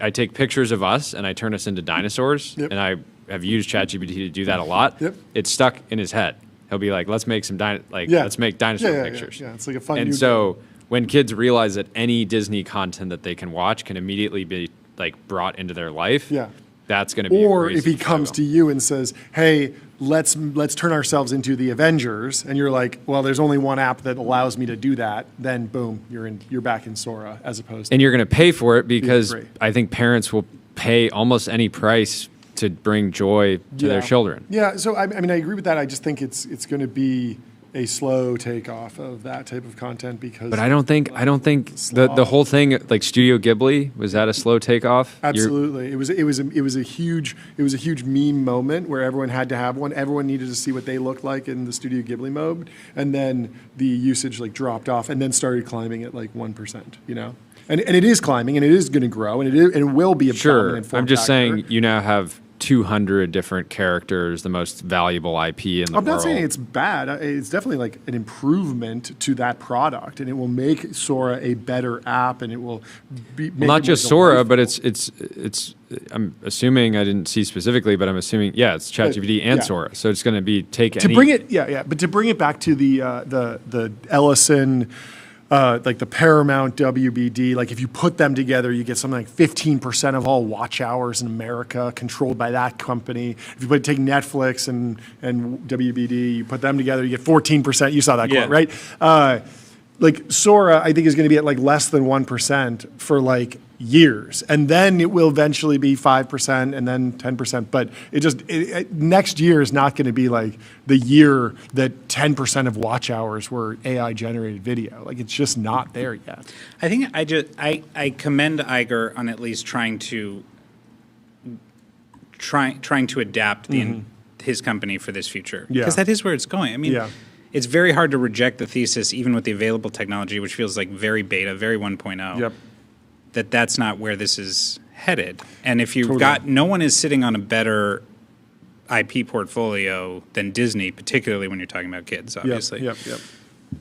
take pictures of us and I turn us into dinosaurs, and I have used ChatGPT to do that a lot. It's stuck in his head. He'll be like, let's make some let's make dinosaur pictures. Yeah, it's like a fun. And so when kids realize that any Disney content that they can watch can immediately be like brought into their life, that's going to be. Or if he comes to you and says, "Hey, let's turn ourselves into the Avengers," and you're like, "Well, there's only one app that allows me to do that," then boom, you're back in Sora as opposed. And you're going to pay for it because I think parents will pay almost any price to bring joy to their children. Yeah, so I mean, I agree with that. I just think it's going to be a slow takeoff of that type of content because. But I don't think the whole thing, like Studio Ghibli, was that a slow takeoff? Absolutely, it was a huge meme moment where everyone had to have one. Everyone needed to see what they looked like in the Studio Ghibli mode, and then the usage like dropped off and then started climbing at like 1%. And it is climbing, and it is going to grow, and it will be a dominant form I'm just factor. saying you now have 200 different characters, the most valuable IP in the world. I'm not saying it's bad. It's definitely like an improvement to that product, and it will make Sora a better app, and it will be not just Sora, but it's. I'm assuming, I didn't see specifically, but I'm assuming it's ChatGPT and Sora. So it's going to be bring it, but to bring it back to the Ellison. Like the Paramount WBD, like if you put them together, you get something like 15% of all watch hours in America controlled by that company. If you take Netflix and WBD, you put them together, you get 14%. You saw that quote, right? Like Sora, I think is going to be at like less than 1% for like years, and then it will eventually be 5% and then 10%. But next year is not going to be like the year that 10% of watch hours were AI generated video. Like it's just not there yet. I think I commend Iger on at least trying to adapt his company for this future, because that is where it's going. I mean. It's very hard to reject the thesis, even with the available technology, which feels like very beta, very 1.0, that's not where this is headed. And if you've got, no one is sitting on a better IP portfolio than Disney, particularly when you're talking about kids, obviously. Yep.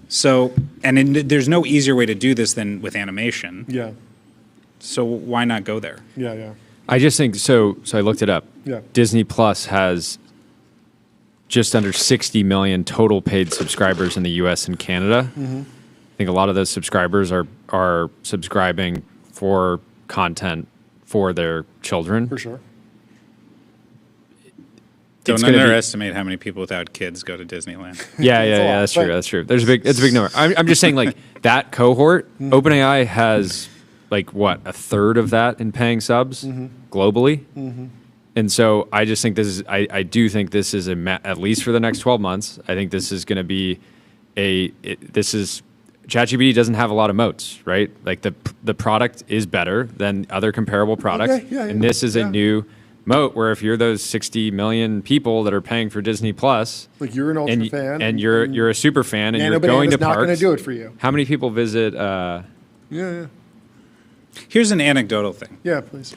So, there's no easier way to do this than with animation. Yeah. So why not go there? Yeah. I just think, so I looked it up. Yeah. Disney Plus has just under 60 million total paid subscribers in the U.S. and Canada. I think a lot of those subscribers are subscribing for content for their children. For sure. Don't underestimate how many people without kids go to Disneyland. Yeah. That's true. It's a big number. I'm just saying, like, that cohort, OpenAI has like a third of that in paying subs globally. And so I just think I do think this is at least for the next 12 months. I think this is going to be ChatGPT doesn't have a lot of moats, right? Like the product is better than other comparable products. And this is a new moat where if you're those 60 million people that are paying for Disney Plus, like you're an ultra fan, and you're a super fan, and you're going to parks, not going to do it for you. How many people visit? Here's an anecdotal thing. Yeah, please.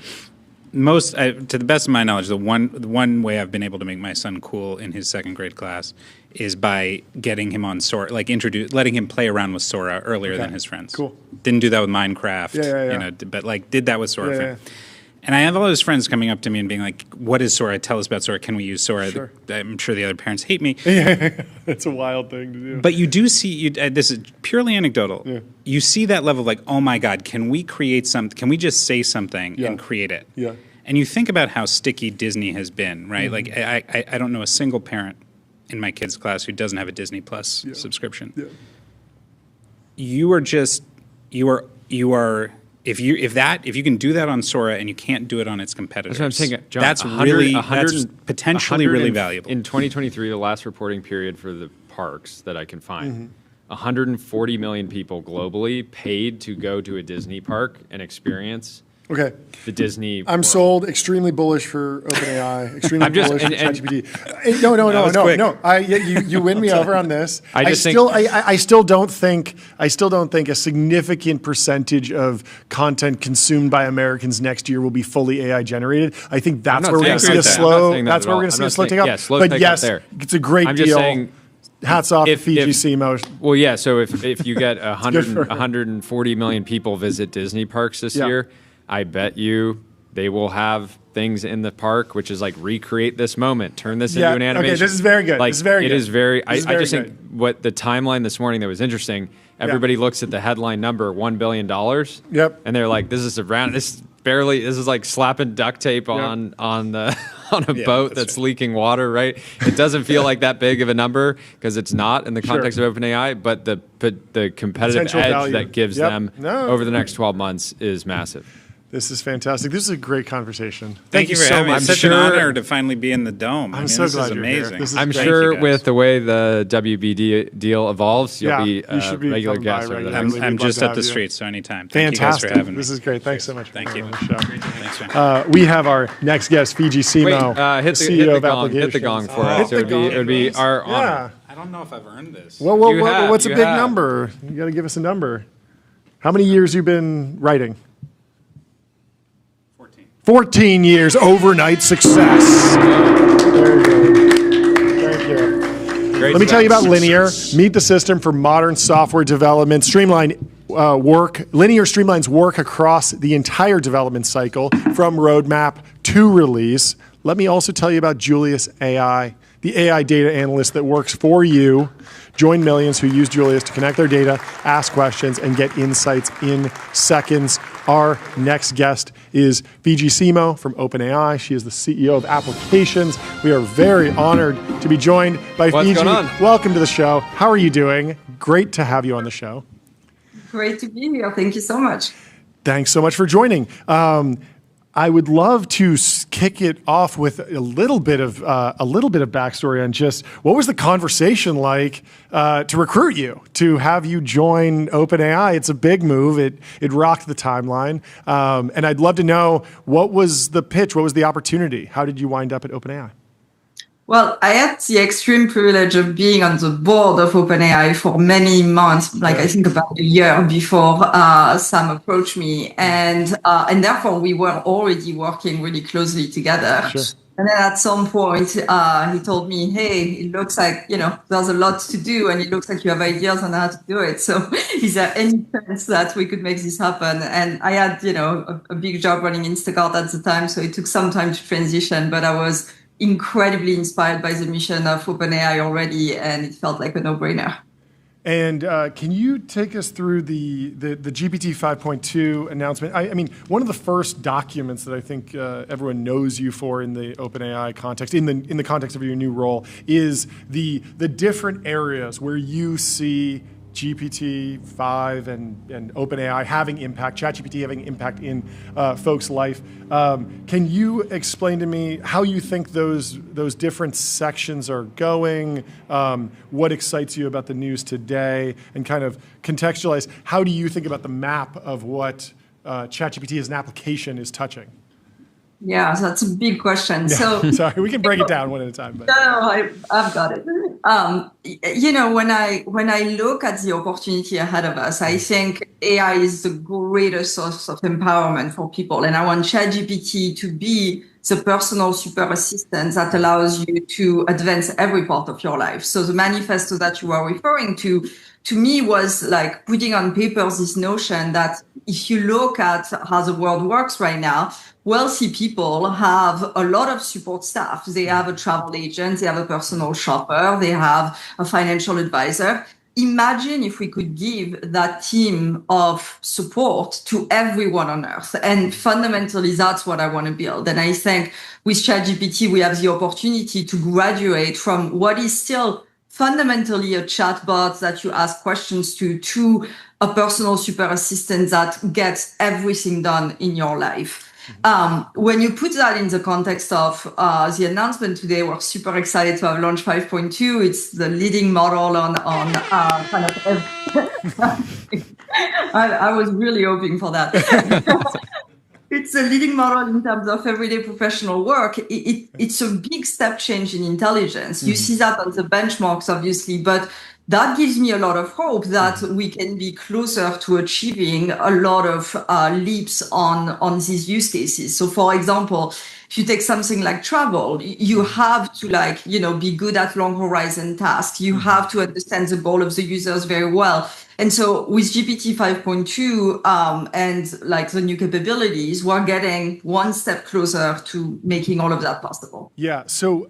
To the best of my knowledge, the one way I've been able to make my son cool in his second grade class is by getting him on Sora, like letting him play around with Sora earlier than his friends. Cool. Didn't do that with Minecraft, but like did that with Sora. And I have all his friends coming up to me and being like, "What is Sora? Tell us about Sora. Can we use Sora?" Sure. I'm sure the other parents hate me. It's a wild thing to do. But you do see, this is purely anecdotal. Yeah. You see that level of like, oh my God, can we create something? Can we just say something and create it? Yeah. And you think about how sticky Disney has been, right? Like I don't know a single parent in my kids' class who doesn't have a Disney Plus subscription. Yeah. You are. If you can do that on Sora and you can't do it on its competitors, that's what I'm saying, John, that's potentially really valuable. In 2023, the last reporting period for the parks that I can find, 140 million people globally paid to go to a Disney park and experience the Disney. I'm sold. Extremely bullish for OpenAI. Extremely bullish for ChatGPT. No. You win me over on this. I still don't think a significant percentage of content consumed by Americans next year will be fully AI generated. I think that's where we're going to see a slow. That's where we're going to see a slow take off. But yes, it's a great deal. Hats off to Fidji Simo. Well, yeah. So if you get 140 million people visit Disney parks this year, I bet you they will have things in the park, which is like recreate this moment, turn this into an animation. Okay, this is very good. Like, this is very it good. is very. I just good. think what the timeline this morning that was interesting. Everybody looks at the headline number, $1 billion. Yep. And they're like, this is like slapping duct tape on a boat that's leaking water, right? It doesn't feel like that big of a number because it's not in the context of OpenAI, but the competitive edge that gives them over the next 12 months is massive. This is fantastic. This is a great conversation. Thank you for having me. It's such an honor to finally be in the Dome. I'm so glad you're amazing. here. This is I'm sure with the way the WBD deal evolves, you'll be a regular guest. I'm just up the street, so anytime. Fantastic. Thank you guys for having me. This is great. Thanks so much. Thank you. Thanks, man. We have our next guest, Fidji Simo, CEO of Applications. Hit the gong for us. It would be our honor. I don't know if I've earned this. Well, what's a big number? You got to give us a number. How many years you been writing? 14. 14 years, overnight success. Very good. Thank you. Great Let me tell you stuff. about Linear. Meet the system for modern software development. Streamline work. Linear streamlines work across the entire development cycle from roadmap to release. Let me also tell you about Julius AI, the AI data analyst that works for you. Join millions who use Julius to connect their data, ask questions, and get insights in seconds. Our next guest is Fidji Simo from OpenAI. She is the CEO of Applications. We are very honored to be joined by What's Fidji. going on? Welcome to the show. How are you doing? Great to have you on the show. Great to be here. Thank you so much. Thanks so much for joining. I would love to kick it off with a little bit of backstory on just what was the conversation like to recruit you, to have you join OpenAI. It's a big move. It rocked the timeline, and I'd love to know what was the pitch, what was the opportunity, how did you wind up at OpenAI? Well, I had the extreme privilege of being on the board of OpenAI for many months, I think about a year before Sam approached me. And therefore, we were already working really closely together. Sure. And then at some point, he told me, hey, it looks like, there's a lot to do and it looks like you have ideas on how to do it. So is there any chance that we could make this happen? And I had, a big job running Instacart at the time. So it took some time to transition, but I was incredibly inspired by the mission of OpenAI already, and it felt like a no-brainer. And can you take us through the GPT 5.2 announcement? I mean, one of the first documents that I think everyone knows you for in the OpenAI context, in the context of your new role, is the different areas where you see GPT-5 and OpenAI having impact, ChatGPT having impact in folks' life. Can you explain to me how you think those different sections are going, what excites you about the news today, and kind of contextualize how do you think about the map of what ChatGPT as an application is touching? Yeah, so that's a big question. Yeah. So sorry, we can break it down one at a time. But. No, I've got it. When I look at the opportunity ahead of us, I think AI is the greatest source of empowerment for people. And I want ChatGPT to be the personal super assistant that allows you to advance every part of your life. So the manifesto that you are referring to me, was like putting on paper this notion that if you look at how the world works right now, wealthy people have a lot of support staff. They have a travel agent, they have a personal shopper, they have a financial advisor. Imagine if we could give that team of support to everyone on earth. And fundamentally, that's what I want to build. And I think with ChatGPT, we have the opportunity to graduate from what is still fundamentally a chatbot that you ask questions to a personal super assistant that gets everything done in your life. When you put that in the context of the announcement today, we're super excited to have launched 5.2. It's the leading model on kind of. I was really hoping for that. It's a leading model in terms of everyday professional work. It's a big step change in intelligence. You see that on the benchmarks, obviously, but that gives me a lot of hope that we can be closer to achieving a lot of leaps on these use cases. So, for example, if you take something like travel, you have to be good at long horizon tasks. You have to understand the goal of the users very well. And so with GPT 5.2 and the new capabilities, we're getting one step closer to making all of that possible. Yeah. So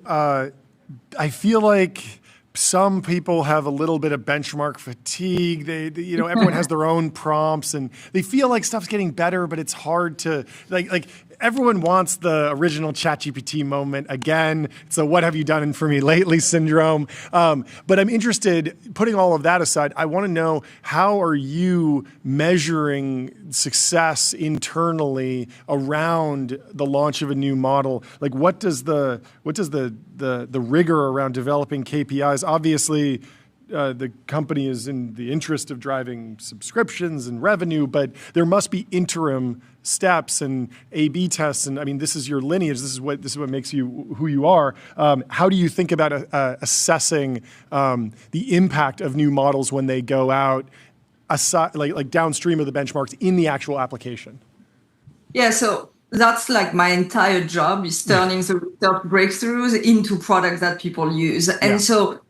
I feel like some people have a little bit of benchmark fatigue. They everyone has their own prompts, and they feel like stuff's getting better, but it's hard to like. Everyone wants the original ChatGPT moment again. It's a "what have you done for me lately" syndrome. But I'm interested, putting all of that aside, I want to know, how are you measuring success internally around the launch of a new model? Like, what does the rigor around developing KPIs? Obviously, the company is in the interest of driving subscriptions and revenue, but there must be interim steps and A/B tests. And I mean, this is your lineage. This is what makes you who you are. How do you think about assessing the impact of new models when they go out, aside, like downstream of the benchmarks in the actual application? Yeah. So that's like my entire job is turning the research breakthroughs into products that people use. And so,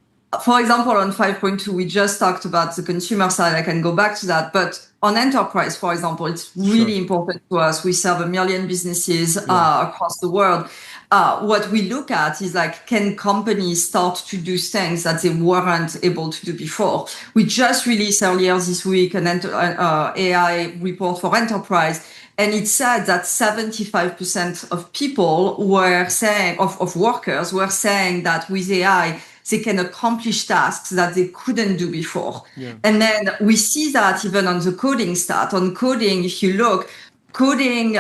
for example, on 5.2, we just talked about the consumer side. I can go back to that. But on enterprise, for example, it's really important to us. We serve 1 million businesses across the world. What we look at is like, can companies start to do things that they weren't able to do before? We just released earlier this week an AI report for enterprise. And it said that 75% of people were saying, of workers were saying that with AI, they can accomplish tasks that they couldn't do before. And then we see that even on the coding stat. On coding, if you look, coding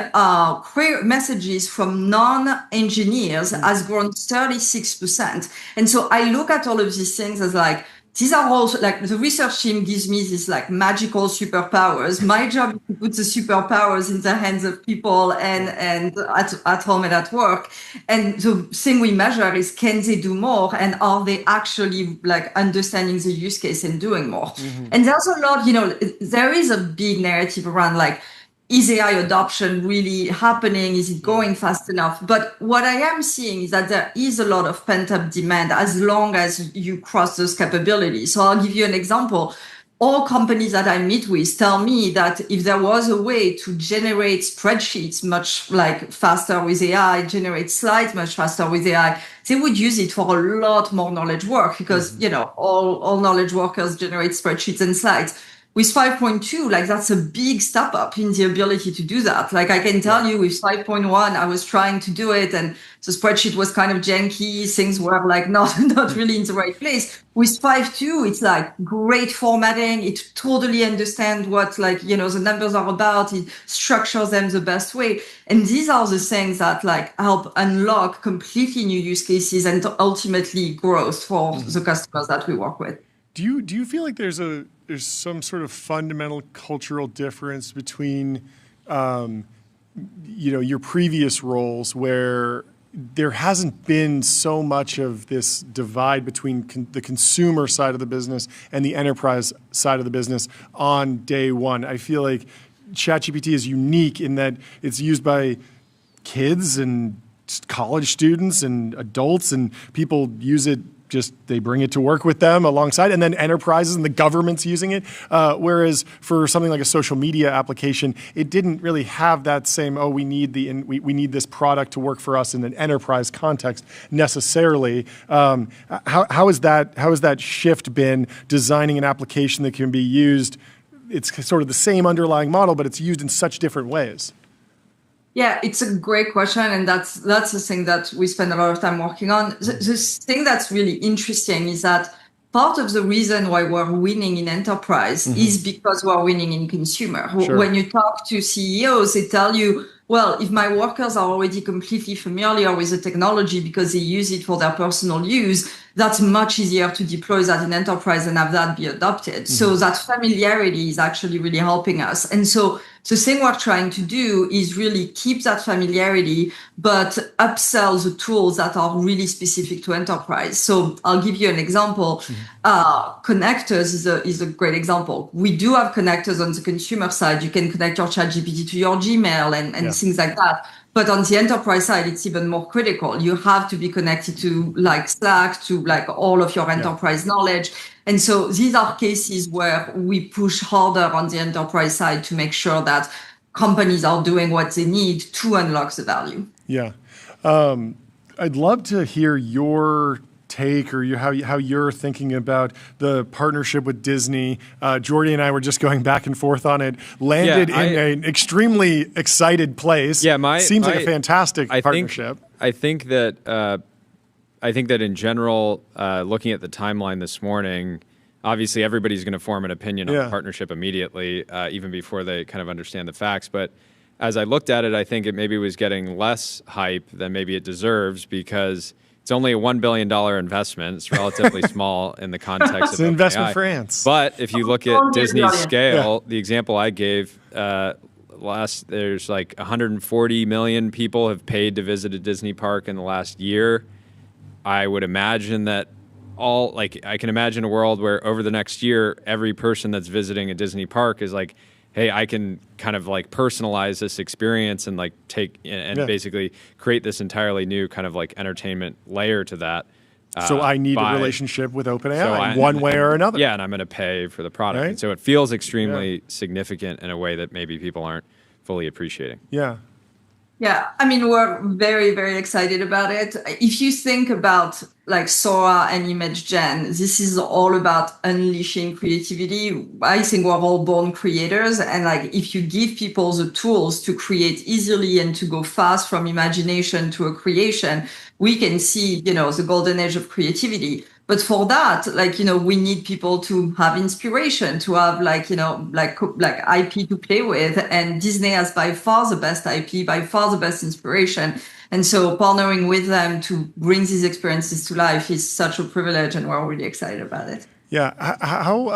query messages from non-engineers has grown 36%. And so I look at all of these things as like, these are also like the research team gives me these like magical superpowers. My job is to put the superpowers in the hands of people and at home and at work. And the thing we measure is, can they do more? And are they actually like understanding the use case and doing more? And there's a lot, there is a big narrative around like, is AI adoption really happening? Is it going fast enough? But what I am seeing is that there is a lot of pent-up demand as long as you cross those capabilities. So I'll give you an example. All companies that I meet with tell me that if there was a way to generate spreadsheets much like faster with AI, generate slides much faster with AI, they would use it for a lot more knowledge work because, all knowledge workers generate spreadsheets and slides. With 5.2, like that's a big step up in the ability to do that. Like I can tell you with 5.1, I was trying to do it and the spreadsheet was kind of janky. Things were like not really in the right place. With 5.2, it's like great formatting. It totally understands what the numbers are about. It structures them the best way. And these are the things that like help unlock completely new use cases and ultimately growth for the customers that we work with. Do you feel like there's some sort of fundamental cultural difference between, your previous roles where there hasn't been so much of this divide between the consumer side of the business and the enterprise side of the business on day one? I feel like ChatGPT is unique in that it's used by kids and college students and adults, and people use it. They bring it to work with them alongside, and then enterprises and the government's using it. Whereas for something like a social media application, it didn't really have that same, we need we need this product to work for us in an enterprise context necessarily. How has that shift been, designing an application that can be used? It's sort of the same underlying model, but it's used in such different ways. Yeah, it's a great question, and that's the thing that we spend a lot of time working on. The thing that's really interesting is that part of the reason why we're winning in enterprise is because we're winning in consumer. Sure. When you talk to CEOs, they tell you, well, if my workers are already completely familiar with the technology because they use it for their personal use, that's much easier to deploy that in enterprise and have that be adopted. So that familiarity is actually really helping us. And so the thing we're trying to do is really keep that familiarity, but upsell the tools that are really specific to enterprise. So I'll give you an example. Connectors is a great example. We do have connectors on the consumer side. You can connect your ChatGPT to your Gmail and things like that. But on the enterprise side, it's even more critical. You have to be connected to like Slack, to like all of your enterprise knowledge. And so these are cases where we push harder on the enterprise side to make sure that companies are doing what they need to unlock the value. Yeah. I'd love to hear your take or how you're thinking about the partnership with Disney. Jordy and I were just going back and forth on it. Landed in an extremely excited place. Yeah, seems like a fantastic partnership. I think that in general, looking at the timeline this morning, obviously everybody's going to form an opinion on the partnership immediately, even before they kind of understand the facts. But as I looked at it, I think it maybe was getting less hype than maybe it deserves because it's only a $1 billion investment. It's relatively small in the context of an investment for ants. But if you look at Disney's scale, the example I gave, there's like 140 million people have paid to visit a Disney park in the last year. I would imagine that I can imagine a world where over the next year, every person that's visiting a Disney park is like, hey, I can kind of like personalize this experience and like take and basically create this entirely new kind of like entertainment layer to that. So I need a relationship with OpenAI one way or another. Yeah, and I'm going to pay for the product. Right? And so it feels extremely significant in a way that maybe people aren't fully appreciating. Yeah. Yeah, I mean, we're very, very excited about it. If you think about like Sora and image gen, this is all about unleashing creativity. I think we're all born creators. And like, if you give people the tools to create easily and to go fast from imagination to a creation, we can see, the golden age of creativity. But for that, we need people to have inspiration, to have like IP to play with. And Disney has by far the best IP, by far the best inspiration. And so partnering with them to bring these experiences to life is such a privilege, and we're really excited about it. Yeah. How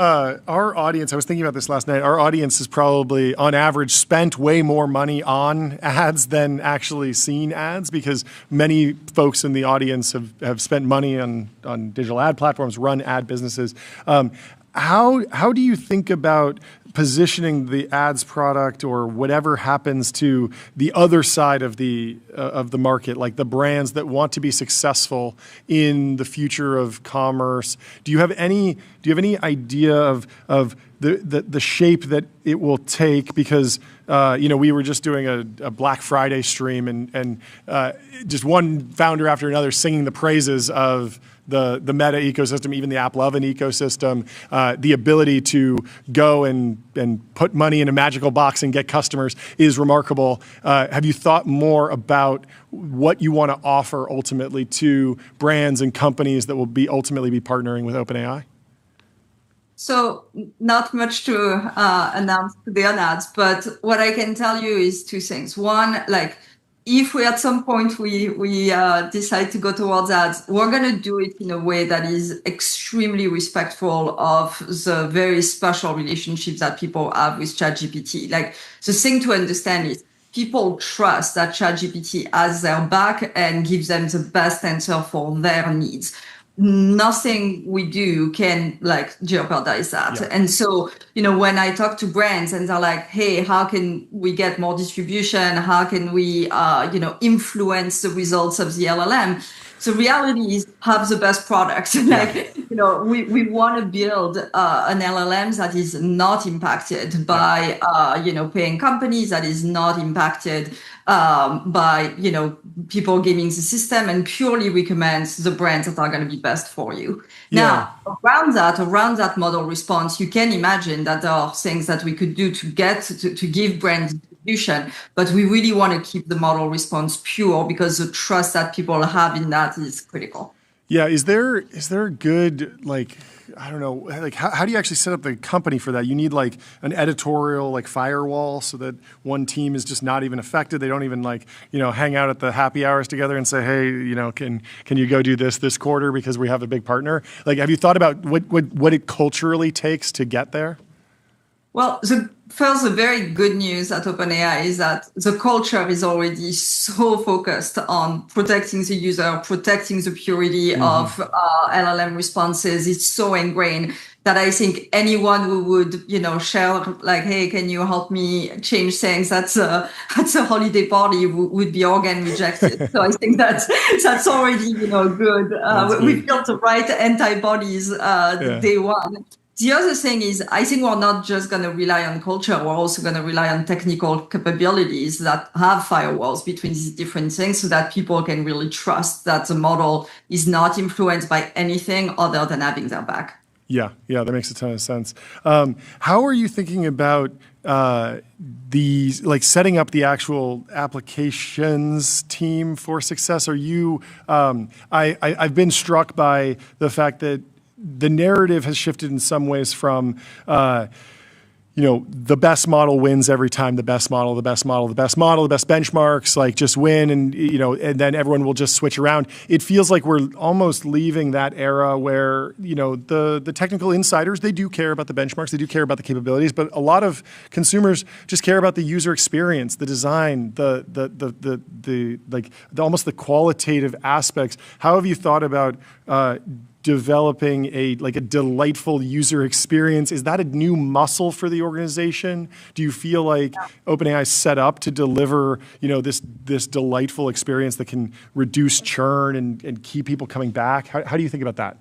our audience, I was thinking about this last night, our audience has probably on average spent way more money on ads than actually seen ads, because many folks in the audience have spent money on digital ad platforms, run ad businesses. How do you think about positioning the ads product or whatever happens to the other side of the market, like the brands that want to be successful in the future of commerce? Do you have any idea of the shape that it will take? Because we were just doing a Black Friday stream and just one founder after another singing the praises of the Meta ecosystem, even the AppLovin ecosystem, the ability to go and put money in a magical box and get customers is remarkable. Have you thought more about what you want to offer ultimately to brands and companies that will ultimately be partnering with OpenAI? So not much to announce today on ads, but what I can tell you is two things. One, if we at some point we decide to go towards ads, we're going to do it in a way that is extremely respectful of the very special relationships that people have with ChatGPT. The thing to understand is people trust that ChatGPT has their back and gives them the best answer for their needs. Nothing we do can jeopardize that. Yeah. And so, when I talk to brands and they're like, hey, how can we get more distribution? How can we, influence the results of the LLM? The reality is have the best product. We want to build an LLM that is not impacted by, paying companies, that is not impacted by, people gaming the system, and purely recommends the brands that are going to be best for you. Yeah. Now, around that model response, you can imagine that there are things that we could do to give brands distribution, but we really want to keep the model response pure because the trust that people have in that is critical. Yeah. Is there a good, I don't know, how do you actually set up the company for that? You need an editorial firewall so that one team is just not even affected. They don't even hang out at the happy hours together and say, hey, can you go do this quarter because we have a big partner? Have you thought about what it culturally takes to get there? Well, the very good news at OpenAI is that the culture is already so focused on protecting the user, protecting the purity of LLM responses. It's so ingrained that I think anyone who would, share hey, can you help me change things at a holiday party would be organ rejected. So I think that's already, good. We've built the right antibodies day one. The other thing is, I think we're not just going to rely on culture. We're also going to rely on technical capabilities that have firewalls between these different things so that people can really trust that the model is not influenced by anything other than having their back. Yeah, that makes a ton of sense. How are you thinking about setting up the actual applications team for success? Are you? I've been struck by the fact that the narrative has shifted in some ways from, the best model wins every time, the best benchmarks, just win, and then everyone will just switch around. It feels like we're almost leaving that era where, the technical insiders, they do care about the benchmarks, they do care about the capabilities, but a lot of consumers just care about the user experience, the design, almost the qualitative aspects. How have you thought about developing a delightful user experience? Is that a new muscle for the organization? Do you feel like OpenAI is set up to deliver, this delightful experience that can reduce churn and keep people coming back? How do you think about that?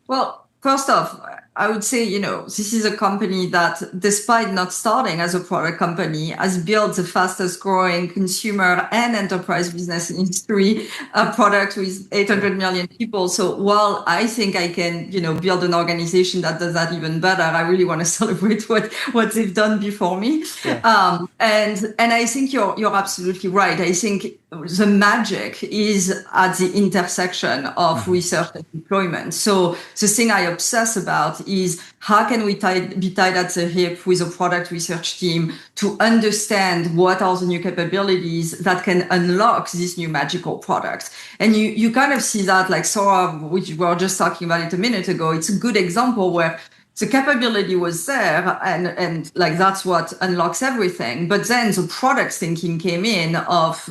Well, first off, I would say, this is a company that, despite not starting as a product company, has built the fastest growing consumer and enterprise business in history, a product with 800 million people. So while I think I can, build an organization that does that even better, I really want to celebrate what they've done before me. Yeah. And I think you're absolutely right. I think the magic is at the intersection of research and deployment. So the thing I obsess about is how can we be tied at the hip with a product research team to understand what are the new capabilities that can unlock this new magical product. And you kind of see that, like Sora, which we were just talking about it a minute ago. It's a good example where the capability was there and that's what unlocks everything. But then the product thinking came in of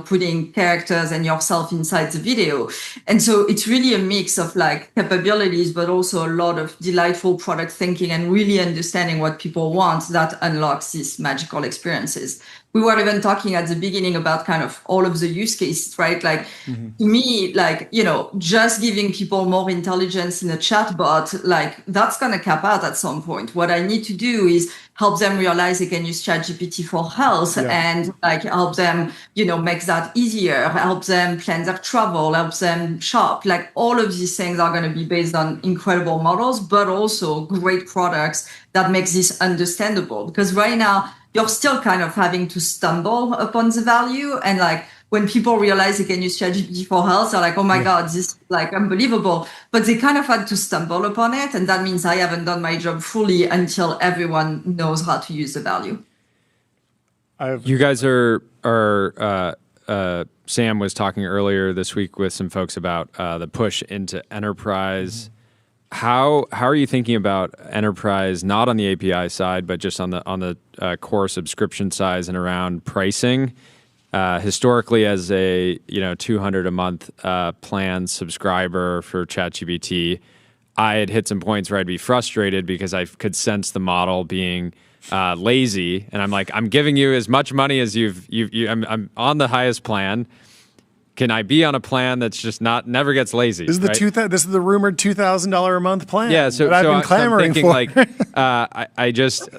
putting characters and yourself inside the video. And so it's really a mix of capabilities, but also a lot of delightful product thinking and really understanding what people want that unlocks these magical experiences. We were even talking at the beginning about kind of all of the use cases, right? To me, just giving people more intelligence in a chatbot, that's going to cap out at some point. What I need to do is help them realize they can use ChatGPT for health and help them, make that easier, help them plan their travel, help them shop. All of these things are going to be based on incredible models, but also great products that makes this understandable. Because right now, you're still kind of having to stumble upon the value. And when people realize they can use ChatGPT for health, they're like, oh my God, this is unbelievable. But they kind of had to stumble upon it. And that means I haven't done my job fully until everyone knows how to use the value. You guys Sam was talking earlier this week with some folks about the push into enterprise. How are you thinking about enterprise, not on the API side, but just on the core subscription size and around pricing? Historically, as a $200 a month plan subscriber for ChatGPT, I had hit some points where I'd be frustrated because I could sense the model being lazy, and I'm like, I'm giving you as much money as I'm on the highest plan. Can I be on a plan that's just never gets lazy? This is this is the rumored $2,000 a month plan. Yeah, so I've been clamoring for. I just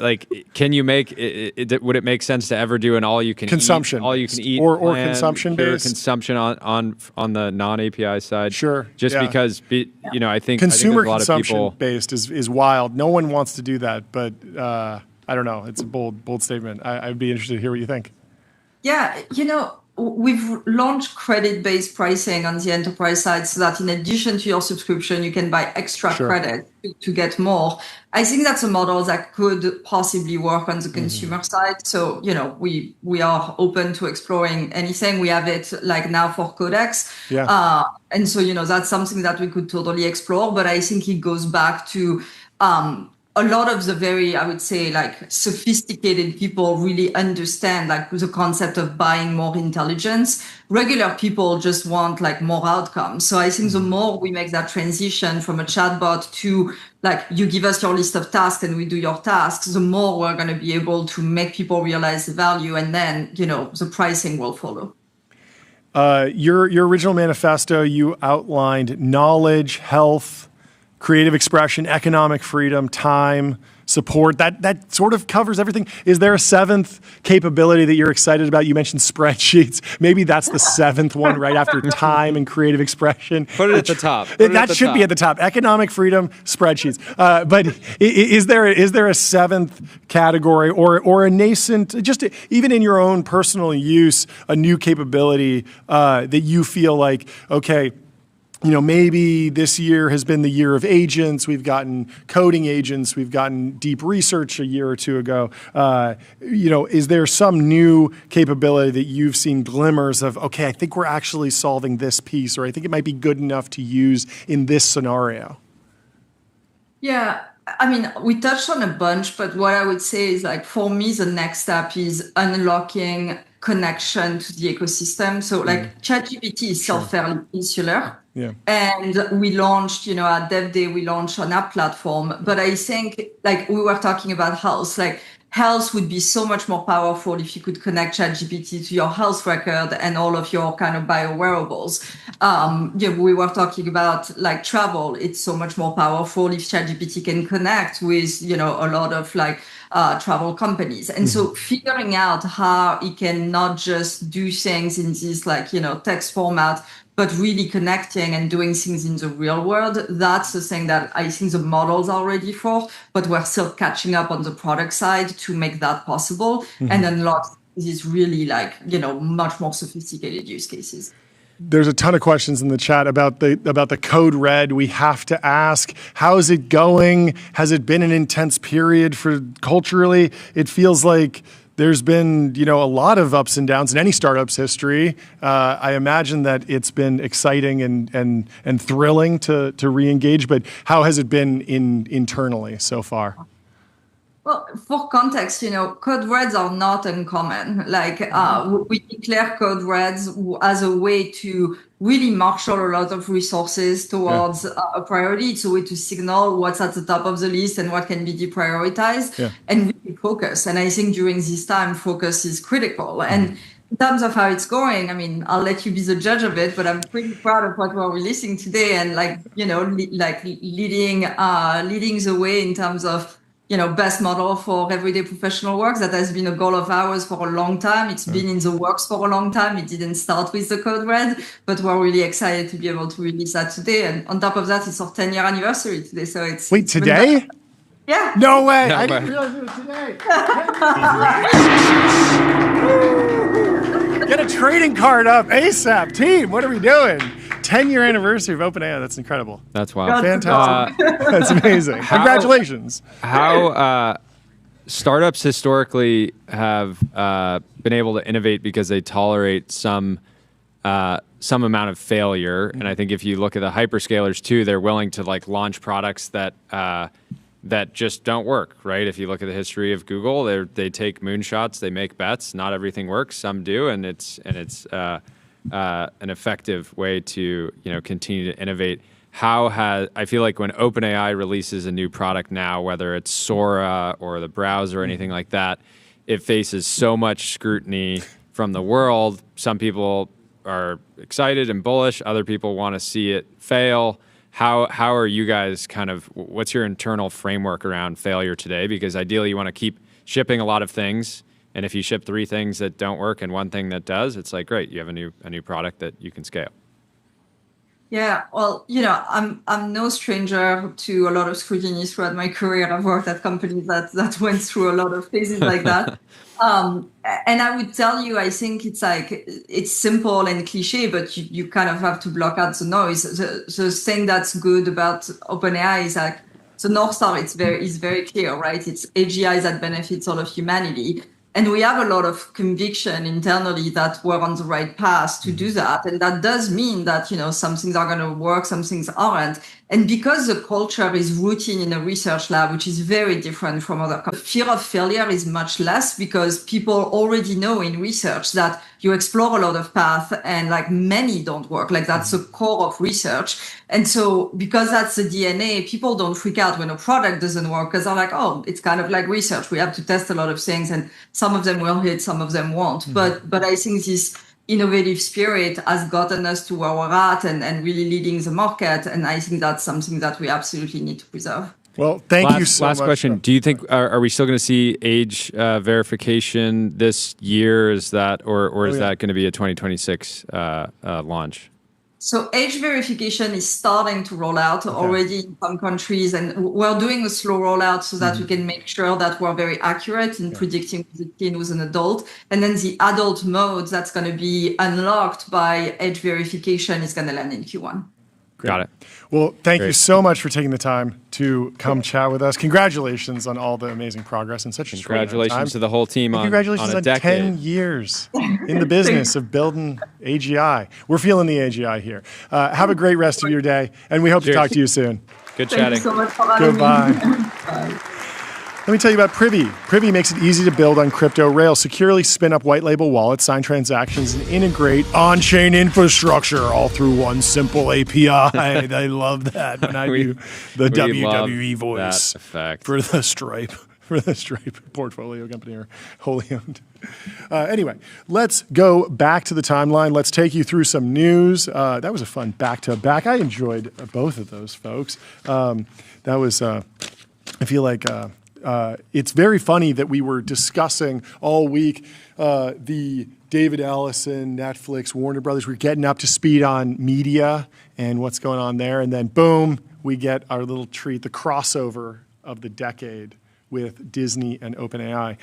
can you make it? Would it make sense to ever do an all you can eat or consumption based consumption on the non API side? Sure, just because I think consumer a lot consumption of people based is wild. No one wants to do that, but I don't know. It's a bold statement. I'd be interested to hear what you think. Yeah, we've launched credit-based pricing on the enterprise side so that in addition to your subscription, you can buy extra credit to get more. I think that's a model that could possibly work on the consumer side. So, we are open to exploring anything. We have it now for Codex. Yeah. And so, that's something that we could totally explore. But I think it goes back to a lot of the very, I would say, sophisticated people really understand the concept of buying more intelligence. Regular people just want more outcomes. So I think the more we make that transition from a chatbot to you give us your list of tasks and we do your tasks, the more we're going to be able to make people realize the value, and then the pricing will follow. Your original manifesto, you outlined knowledge, health, creative expression, economic freedom, time, support. That sort of covers everything. Is there a seventh capability that you're excited about? You mentioned spreadsheets. Maybe that's the seventh one right after time and creative expression. Put it at the top. That should be at the top. Economic freedom, spreadsheets. But is there a seventh category or a nascent, just even in your own personal use, a new capability that you feel like, okay, maybe this year has been the year of agents. We've gotten coding agents. We've gotten deep research a year or two ago. Is there some new capability that you've seen glimmers of, okay, I think we're actually solving this piece, or I think it might be good enough to use in this scenario? Yeah. I mean, we touched on a bunch, but what I would say is for me, the next step is unlocking connection to the ecosystem. So like ChatGPT is still fairly insular. Yeah. And we launched, at Dev Day, we launched an app platform. But I think, like we were talking about health, like health would be so much more powerful if you could connect ChatGPT to your health record and all of your kind of bio wearables. We were talking about like travel. It's so much more powerful if ChatGPT can connect with, a lot of like travel companies. And so figuring out how it can not just do things in this like, text format, but really connecting and doing things in the real world, that's the thing that I think the models are ready for, but we're still catching up on the product side to make that possible and unlock these really like, much more sophisticated use cases. There's a ton of questions in the chat about the code red. We have to ask, how is it going? Has it been an intense period for culturally? It feels like there's been, a lot of ups and downs in any startup's history. I imagine that it's been exciting and thrilling to re-engage, but how has it been internally so far? Well, for context, code reds are not uncommon. Like we declare code reds as a way to really marshal a lot of resources towards a priority. It's a way to signal what's at the top of the list and what can be deprioritized and really focus. And I think during this time, focus is critical. And in terms of how it's going, I mean, I'll let you be the judge of it, but I'm pretty proud of what we're releasing today and leading the way in terms of best model for everyday professional work. That has been a goal of ours for a long time. It's been in the works for a long time. It didn't start with the code red, but we're really excited to be able to release that today. And on top of that, it's our 10-year anniversary today. So it's wait, today? Yeah. No way. No I way. didn't realize it was today. Get a trading card up ASAP. Team, what are we doing? 10-year anniversary of OpenAI. That's incredible. That's wild. Fantastic. That's amazing. Congratulations. How startups historically have been able to innovate because they tolerate some amount of failure. And I think if you look at the hyperscalers too, they're willing to like launch products that just don't work, right? If you look at the history of Google, they take moonshots, they make bets. Not everything works, some do, and it's an effective way to continue to innovate. I feel like when OpenAI releases a new product now, whether it's Sora or the browser or anything like that, it faces so much scrutiny from the world. Some people are excited and bullish. Other people want to see it fail. How are you guys what's your internal framework around failure today? Because ideally you want to keep shipping a lot of things. And if you ship 3 things that don't work and 1 thing that does, it's like, great, you have a new product that you can scale. Yeah, well, I'm no stranger to a lot of scrutiny throughout my career. I've worked at companies that went through a lot of phases like that. And I would tell you, I think it's simple and cliche, but you kind of have to block out the noise. The thing that's good about OpenAI is like, the North Star is very clear, right? It's AGI that benefits all of humanity. And we have a lot of conviction internally that we're on the right path to do that. And that does mean that, some things are going to work, some things aren't. And because the culture is routine in a research lab, which is very different from other companies, fear of failure is much less because people already know in research that you explore a lot of paths and like many don't work. Like that's the core of research. And so because that's the DNA, people don't freak out when a product doesn't work because they're like, oh, it's kind of like research. We have to test a lot of things and some of them will hit, some of them won't. But I think this innovative spirit has gotten us to where we're at and really leading the market. And I think that's something that we absolutely need to preserve. Well, thank you so much. Last question. Do you think, are we still going to see age verification this year? Is that, or is that going to be a 2026 launch? So age verification is starting to roll out already in some countries, and we're doing a slow rollout so that we can make sure that we're very accurate in predicting the teen who's an adult. And then the adult mode that's going to be unlocked by age verification is going to land in Q1. Great. Got it. Well, thank you so much for taking the time to come chat with us. Congratulations on all the amazing progress in such a short time. Congratulations to the whole team on congratulations on a decade. 10 years in the business of building AGI. We're feeling the AGI here. Have a great rest of your day, and we hope to talk to you soon. Good chatting. Thank you so much for having me. Goodbye. Bye. Let me tell you about Privy. Privy makes it easy to build on crypto rails, securely spin up white label wallets, sign transactions, and integrate on-chain infrastructure all through one simple API. I love that when I do the WWE voice for the Stripe. For the Stripe portfolio company or wholly owned. Anyway, let's go back to the timeline. Let's take you through some news. That was a fun back-to-back. I enjoyed both of those, folks. That was, I feel like it's very funny that we were discussing all week the David Ellison, Netflix, Warner Brothers. We're getting up to speed on media and what's going on there. And then, boom, we get our little treat, the crossover of the decade with Disney and OpenAI.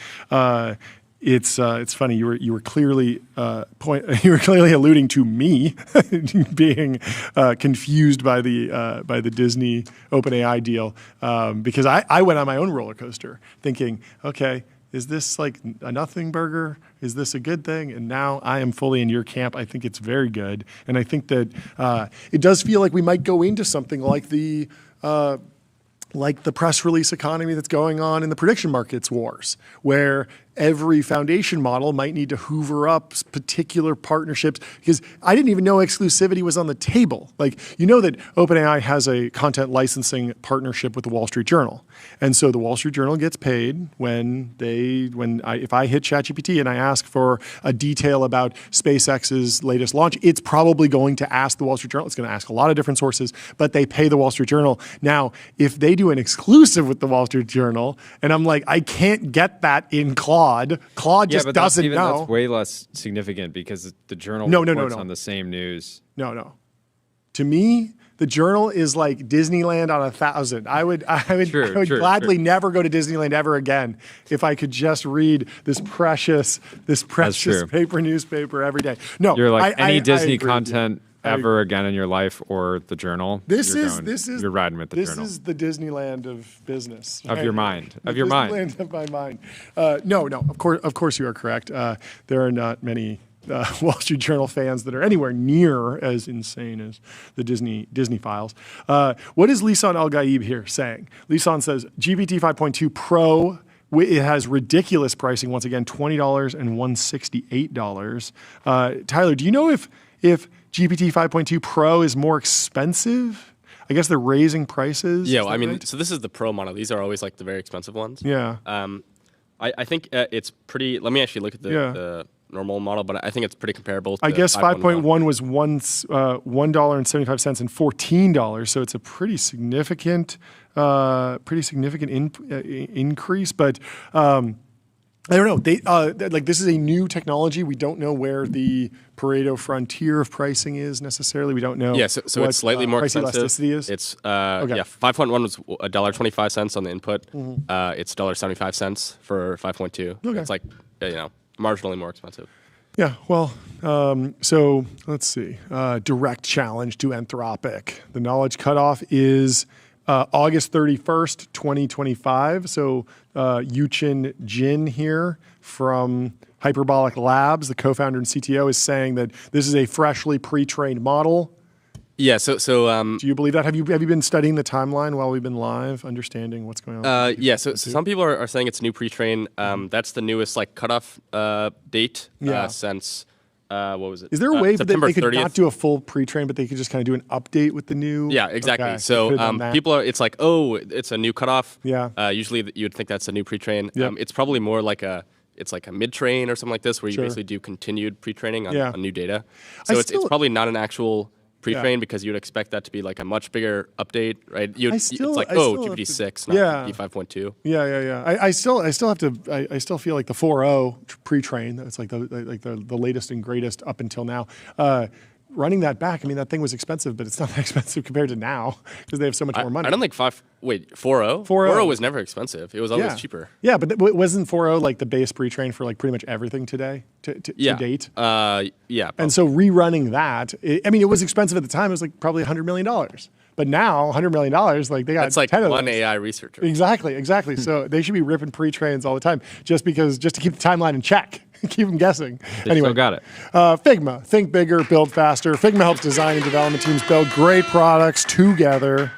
It's funny. You were clearly alluding to me being confused by the Disney OpenAI deal because I went on my own roller coaster thinking, okay, is this like a nothing burger? Is this a good thing? And now I am fully in your camp. I think it's very good, and I think that it does feel like we might go into something like the press release economy that's going on in the prediction markets wars, where every foundation model might need to hoover up particular partnerships, because I didn't even know exclusivity was on the table. Like, you know that OpenAI has a content licensing partnership with the Wall Street Journal. And so the Wall Street Journal gets paid if I hit ChatGPT and I ask for a detail about SpaceX's latest launch, it's probably going to ask the Wall Street Journal. It's going to ask a lot of different sources, but they pay the Wall Street Journal. Now, if they do an exclusive with the Wall Street Journal, and I'm like, I can't get that in Claude just doesn't know. That's way less significant because the Journal reports on the same news. No. To me, the Journal is like Disneyland on 1,000. I would gladly never go to Disneyland ever again if I could just read this precious paper newspaper every day. No, you're like any Disney content ever again in your life or the Journal. You're riding with the Journal. This is the Disneyland of business. Of your mind. Disneyland of my mind. No. Of course you are correct. There are not many Wall Street Journal fans that are anywhere near as insane as the Disney files. What is Lisan Al-Gaib here saying? Lisan says GPT 5.2 Pro. It has ridiculous pricing. Once again, $20 and $168. Tyler, do you know if GPT 5.2 Pro is more expensive? I guess they're raising prices. Yeah, so this is the Pro model. These are always like the very expensive ones. Yeah. I think it's pretty. Let me actually look at the normal model, but I think it's pretty comparable to I guess 5.1 was $1.75 and $14, so it's a pretty significant increase. But I don't know. This is a new technology. We don't know where the Pareto frontier of pricing is necessarily. We don't know. Yeah, so it's slightly more price expensive. Elasticity is. It's 5.1 was $1.25 on the input. Mm-hmm. It's $1.75 for 5.2. Okay. It's like marginally more expensive. Yeah, well, so let's see. Direct challenge to Anthropic. The knowledge cutoff is August 31st, 2025. So Yuchin Jin here from Hyperbolic Labs, the co-founder and CTO, is saying that this is a freshly pre-trained model. Yeah, so do you believe that? Have you been studying the timeline while we've been live, understanding what's going on? So some people are saying it's new pre-train. That's the newest cutoff date since what was it? Is there a way that they could 30th? Not do a full pre-train, but they could just kind of do an update with the new? Yeah, exactly. Okay. So people are. It's like, oh, it's a new cutoff. Yeah. Usually you would think that's a new pre-train. Yep. It's probably more like it's like a mid-train or something like this, where you basically do continued pre-training on new data. So it's probably not an actual pre-train because you'd expect that to be like a much bigger update, right? It's like GPT 6, not GPT 5.2. Yeah. I still feel like the 4.0 pre-train. That's like the latest and greatest up until now. Running that back, I mean, that thing was expensive, but it's not that expensive compared to now because they have so much more money. I don't think 4.0? 4.0 was never expensive. It was always cheaper. Yeah, but wasn't 4.0 like the base pre-train for like pretty much everything today to date? Yeah. And so rerunning that, it was expensive at the time. It was like probably $100 million. But now, $100 million, like they got that's like 10 of one those. AI researcher. Exactly. So they should be ripping pre-trains all the time just to keep the timeline in check. Keep them guessing. They still got it. Figma, think bigger, build faster. Figma helps design and development teams build great products together.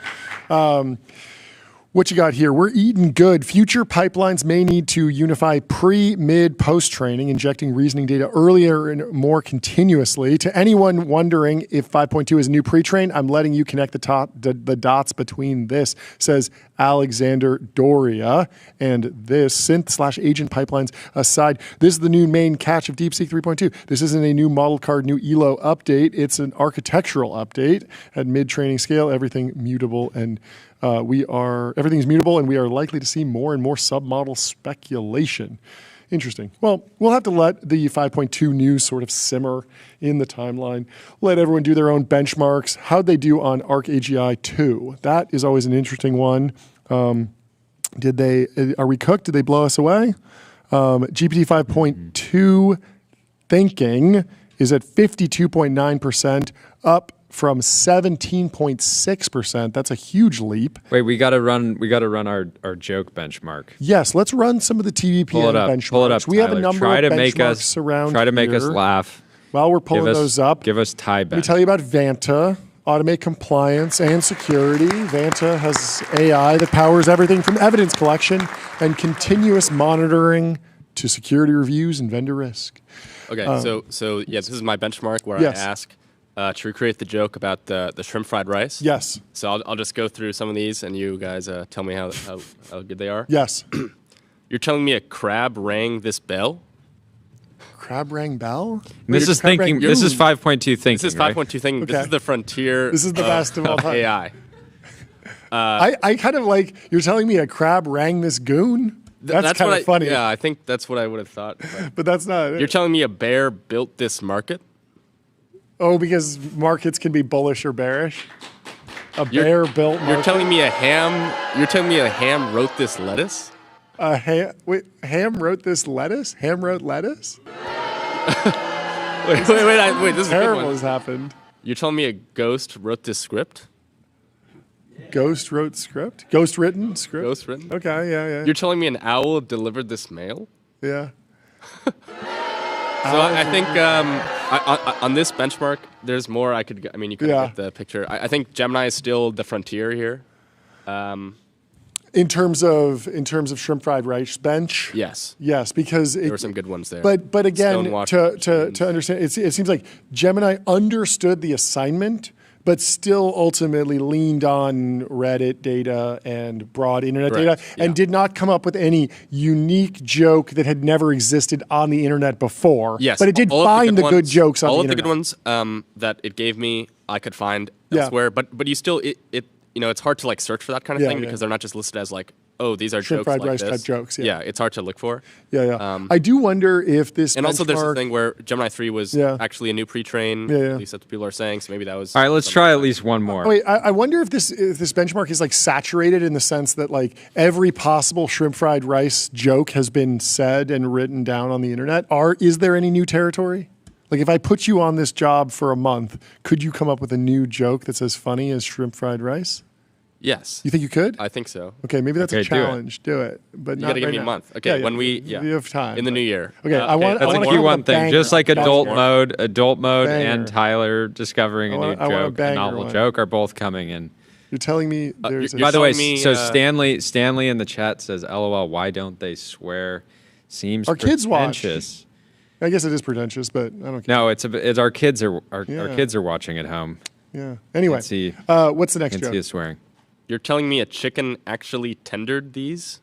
What you got here? We're eating good. Future pipelines may need to unify pre, mid, post training, injecting reasoning data earlier and more continuously. To anyone wondering if 5.2 is a new pre-train, I'm letting you connect the dots between this, says Alexander Doria. And this synth/agent pipelines aside, this is the new main catch of DeepSeek 3.2. This isn't a new model card, new ELO update. It's an architectural update at mid-training scale. Everything mutable and everything's mutable, and we are likely to see more and more submodel speculation. Interesting. Well, we'll have to let the 5.2 news sort of simmer in the timeline. Let everyone do their own benchmarks. How'd they do on ArcAGI 2? That is always an interesting one. Are we cooked? Did they blow us away? GPT 5.2 thinking is at 52.9%, up from 17.6%. That's a huge leap. Wait, we got to run our joke benchmark. Yes, let's run some of the TVPN benchmarks. Pull it up. We Tyler. have a number of benchmarks around Try to make us laugh. While we're pulling those up, give us tie bench. Let me tell you about Vanta, automate compliance and security. Vanta has AI that powers everything from evidence collection and continuous monitoring to security reviews and vendor risk. Okay, so this is my benchmark where I ask to recreate the joke about the shrimp fried rice. Yes. So I'll just go through some of these, and you guys tell me how good they are. Yes. You're telling me a crab rang this bell? Crab rang bell? This is thinking. This is 5.2 thinking. This is 5.2 thinking. Okay. This is the frontier. This is the best of all time. AI. I kind of like. You're telling me a crab rang this goon? That's kind of funny. Yeah, I think that's what I would have thought. But that's not. You're telling me a bear built this market? Oh, because markets can be bullish or bearish. A bear built market. You're telling me a ham wrote this lettuce? Ham wrote this lettuce? Ham wrote lettuce? wait, this is terrible has happened. You're telling me a ghost wrote this script? Ghost wrote script? Ghost written script? Ghost written? Okay, yeah. You're telling me an owl delivered this mail? Yeah. So I think on this benchmark, there's more I could. I mean, you could get the picture. I think Gemini is still the frontier here. In terms of shrimp fried rice bench, yes, because there were some good ones there. But again, to understand, it seems like Gemini understood the assignment, but still ultimately leaned on Reddit data and broad internet data and did not come up with any unique joke that had never existed on the internet before. Yes, but it did find the good jokes on the internet. All of the good ones that it gave me, I could find elsewhere. But you still, it's hard to like search for that kind of thing because they're not just listed as like, oh, these are shrimp jokes fried like rice this. type jokes. Yeah, it's hard to look for. Yeah. I do wonder if this and also there's a thing where Gemini 3 was actually a new pre-train. At least that's what people are saying. So maybe that was. All right, let's try at least one more. Wait, I wonder if this benchmark is like saturated in the sense that like every possible shrimp fried rice joke has been said and written down on the internet. Is there any new territory? Like if I put you on this job for a month, could you come up with a new joke that's as funny as shrimp fried rice? Yes. You think you could? I think so. Okay, maybe that's a challenge. Do it. But you got to give me a month. Okay, when we you have time in the new year. Okay, that's a Q1 thing. Just like adult mode, and Tyler discovering a new joke, a novel joke are both coming in. You're telling me there's. By the way, so Stanley in the chat says, "LOL, why don't they swear?" Seems our kids pretentious. Watch. I guess it is pretentious, but I don't care. No, it's our kids are our kids are watching at home. Yeah. Anyway, what's the next joke? Can see us swearing. You're telling me a chicken actually tendered these?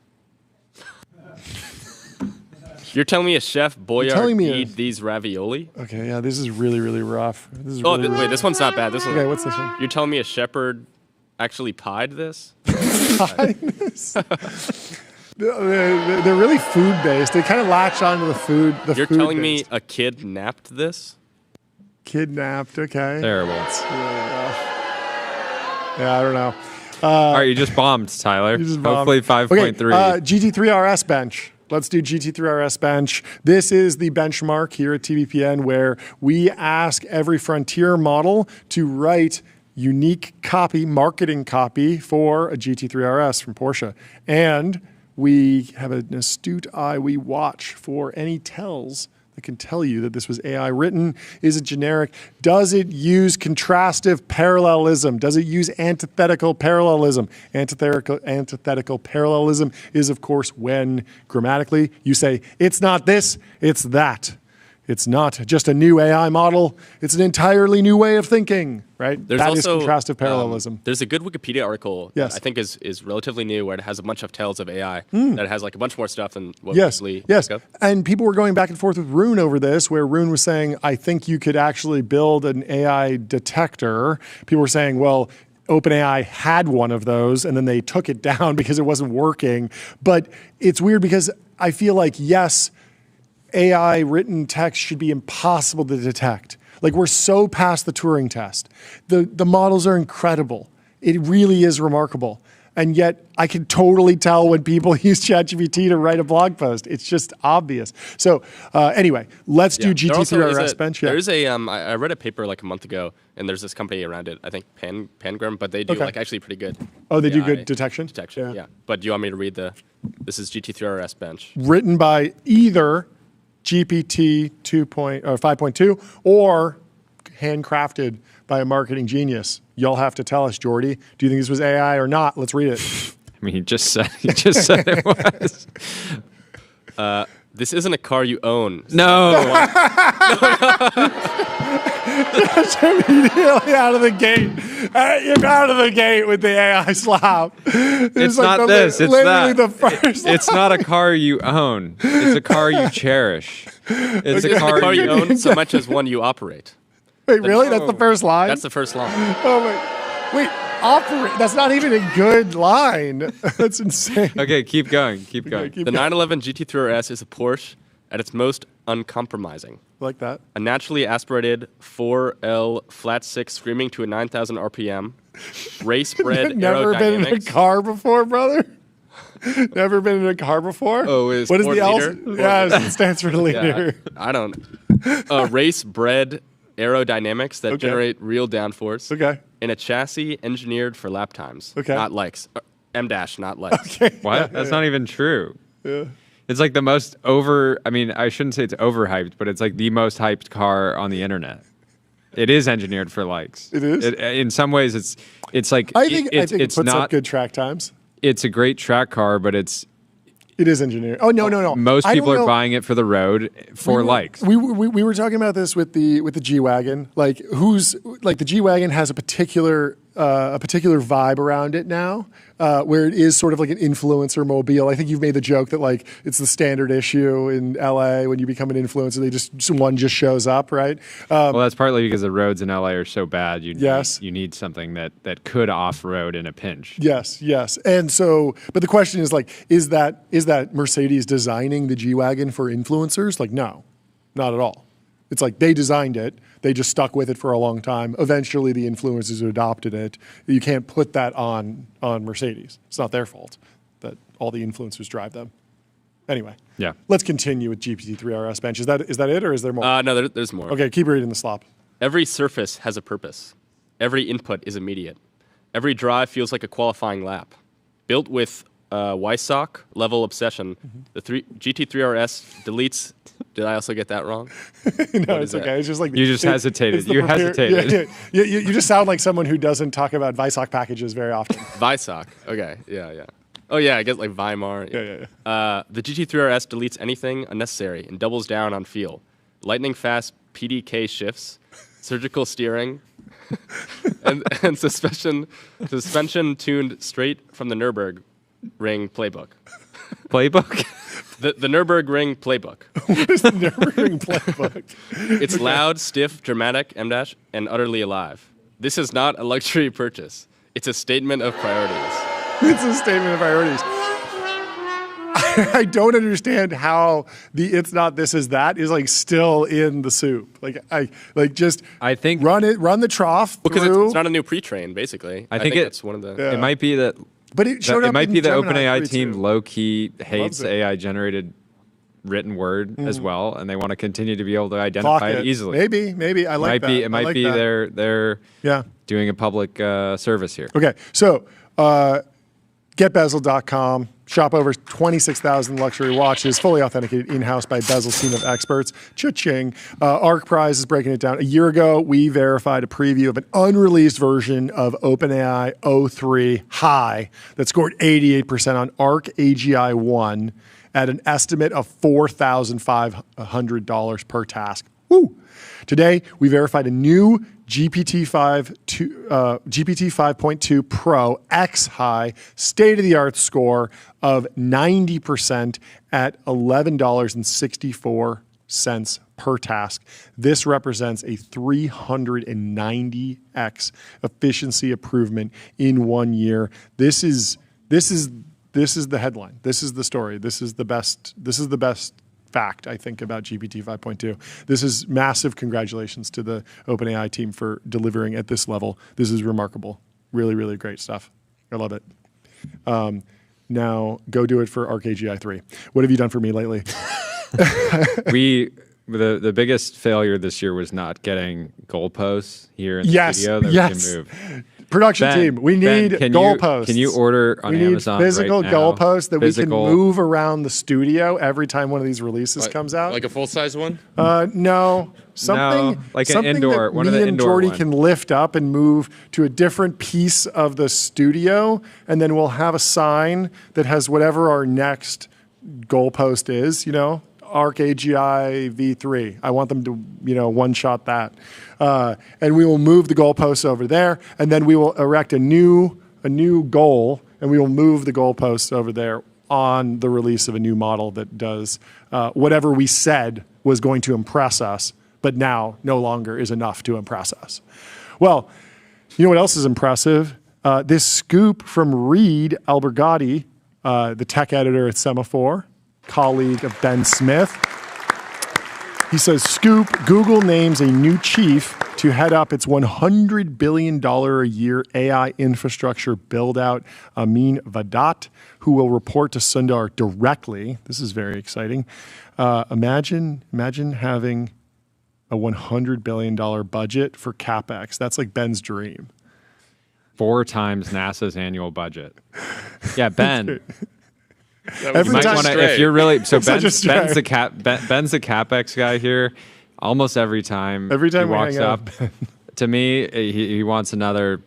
You're telling me a chef Boyardee these ravioli? Okay, yeah, this is really, really rough. Wait, this one's not bad. Okay, what's this one? You're telling me a shepherd actually pied this? Pied this? They're really food-based. They kind of latch onto the food. You're telling me a kid napped this? Kidnapped, okay. Terrible. Yeah, I don't know. All right, you just bombed, Tyler. Hopefully 5.3. GT3RS bench. Let's do GT3RS bench. This is the benchmark here at TVPN where we ask every frontier model to write unique copy, marketing copy for a GT3RS from Porsche. And we have an astute eye. We watch for any tells I can tell you that this was AI written. Is it generic? Does it use contrastive parallelism? Does it use antithetical parallelism? Antithetical parallelism is, of course, when grammatically you say, it's not this, it's that. It's not just a new AI model. It's an entirely new way of thinking, right? There's that also, is contrastive parallelism. There's a good Wikipedia article that I think is relatively new where it has a bunch of tales of AI that has like a bunch more stuff than what we usually Yes, look up. And people were going back and forth with Rune over this, where Rune was saying, I think you could actually build an AI detector. People were saying, well, OpenAI had one of those, and then they took it down because it wasn't working. But it's weird because I feel like, yes, AI written text should be impossible to detect. Like, we're so past the Turing test. The models are incredible. It really is remarkable. And yet I can totally tell when people use ChatGPT to write a blog post. It's just obvious. So anyway, let's do GT3RS bench. There is a, I read a paper like a month ago, and there's this company around it, I think Pangram, but they do like actually pretty good. Oh, they do good detection? Detection, yeah. But do you want me to read this is GT3RS bench. Written by either GPT 5.2 or handcrafted by a marketing genius. Y'all have to tell us, Jordy. Do you think this was AI or not? Let's read it. I mean, he just said it was. This isn't a car you own. No. Just immediately out of the gate. You're out of the gate with the AI slap. It's like not this. It's literally that. The first it's not a car you own. It's a car you cherish. It's a car you own so much as one you operate. Wait, really? That's the first line? That's the first line. Oh, my. Wait, operate? That's not even a good line. That's insane. Okay, keep going. Keep going. The 911 GT3RS is a Porsche at its most uncompromising. Like that. A naturally aspirated 4L flat six screaming to a 9,000 RPM. Race-bred aerodynamics. Never been in a car before, brother? Never been in a car before? Oh, is what is the L? liter? Yeah, it stands for liter. Yeah, I don't. Race-bred aerodynamics that generate real downforce. Okay. In a chassis engineered for lap times. Okay. Not likes. M-dash, not likes. Okay. What? That's not even true. Yeah. It's like the most I mean, I shouldn't say it's overhyped, but it's like the most hyped car on the internet. It is engineered for likes. It is? In some ways, it's like... I think it puts not, up good track times. It's a great track car, but it is engineered. Oh, no. Most people are buying it for the road for likes. We were talking about this with the G-Wagon. Like, the G-Wagon has a particular vibe around it now, where it is sort of like an influencer mobile. I think you've made the joke that like it's the standard issue in LA when you become an influencer, someone just shows up, right? Well, that's partly because the roads in LA are so bad. You need something that could off-road in a pinch. Yes. And so, but the question is like, is that Mercedes designing the G-Wagon for influencers? Like, no, not at all. It's like they designed it. They just stuck with it for a long time. Eventually, the influencers adopted it. You can't put that on Mercedes. It's not their fault that all the influencers drive them. Anyway, let's continue with GPT-3RS bench. Is that it, or is there more? No, there's more. Okay, keep reading the slop. Every surface has a purpose. Every input is immediate. Every drive feels like a qualifying lap. Built with WISOC level obsession, the GT3RS deletes. Did I also get that wrong? No, it's okay. It's just like you just hesitated. You hesitated. Yeah. You just sound like someone who doesn't talk about VISOC packages very often. VISOC. Okay. Yeah. Oh yeah, I guess like Weimar. Yeah. The GT3RS deletes anything unnecessary and doubles down on feel. Lightning fast PDK shifts, surgical steering, and suspension tuned straight from the Nürburgring playbook. Playbook? The Nürburgring playbook. What is the Nürburgring playbook? It's loud, stiff, dramatic, M-dash, and utterly alive. This is not a luxury purchase. It's a statement of priorities. It's a statement of priorities. I don't understand how the "it's not this is that" is like still in the soup. I think run the trough because it's not a new pre-train basically. I think it's one of the. Yeah. It might be that. But it showed up. It might be the Gemini OpenAI team low key hates AI generated written word as well, and they want to continue to be able to identify it easily. Maybe I like that. It might be they're doing a public service here. Okay, so GetBezel.com. Shop over 26,000 luxury watches, fully authenticated in-house by Bezel's team of experts. Cha-ching. Arc Prize is breaking it down. A year ago, we verified a preview of an unreleased version of OpenAI o3 High that scored 88% on Arc AGI 1 at an estimate of $4,500 per task. Woo! Today, we verified a new GPT 5.2 Pro X High state-of-the-art score of 90% at $11.64 per task. This represents a 390x efficiency improvement in 1 year. This is the headline. This is the story. This is the best fact, I think, about GPT 5.2. This is massive congratulations to the OpenAI team for delivering at this level. This is remarkable. Really, really great stuff. I love it. Now go do it for Arc AGI 3. What have you done for me lately? The biggest failure this year was not getting goalposts here in the studio that we can move. Production team, we need goalposts. Can you order on Amazon physical right now? Goalposts that we can move around the studio every time one of these releases comes out? Like a full-size one? No. Something like an indoor, that one of the me and indoor Jordy one. can lift up and move to a different piece of the studio, and then we'll have a sign that has whatever our next goalpost is, Arc AGI V3. I want them to, one-shot that. And we will move the goalposts over there, and then we will erect a new goal, and we will move the goalposts over there on the release of a new model that does whatever we said was going to impress us, but now no longer is enough to impress us. Well, you know what else is impressive? This scoop from Reed Albergati, the tech editor at Semaphore, colleague of Ben Smith. He says, Scoop, Google names a new chief to head up its $100 billion a year AI infrastructure build-out, Amin Vadat, who will report to Sundar directly. This is very exciting. Imagine having a $100 billion budget for CapEx. That's like Ben's dream. 4 times NASA's annual budget. Yeah, Ben. Every time, if you're really Ben's the CapEx guy here. Almost every time he walks up to me, he wants another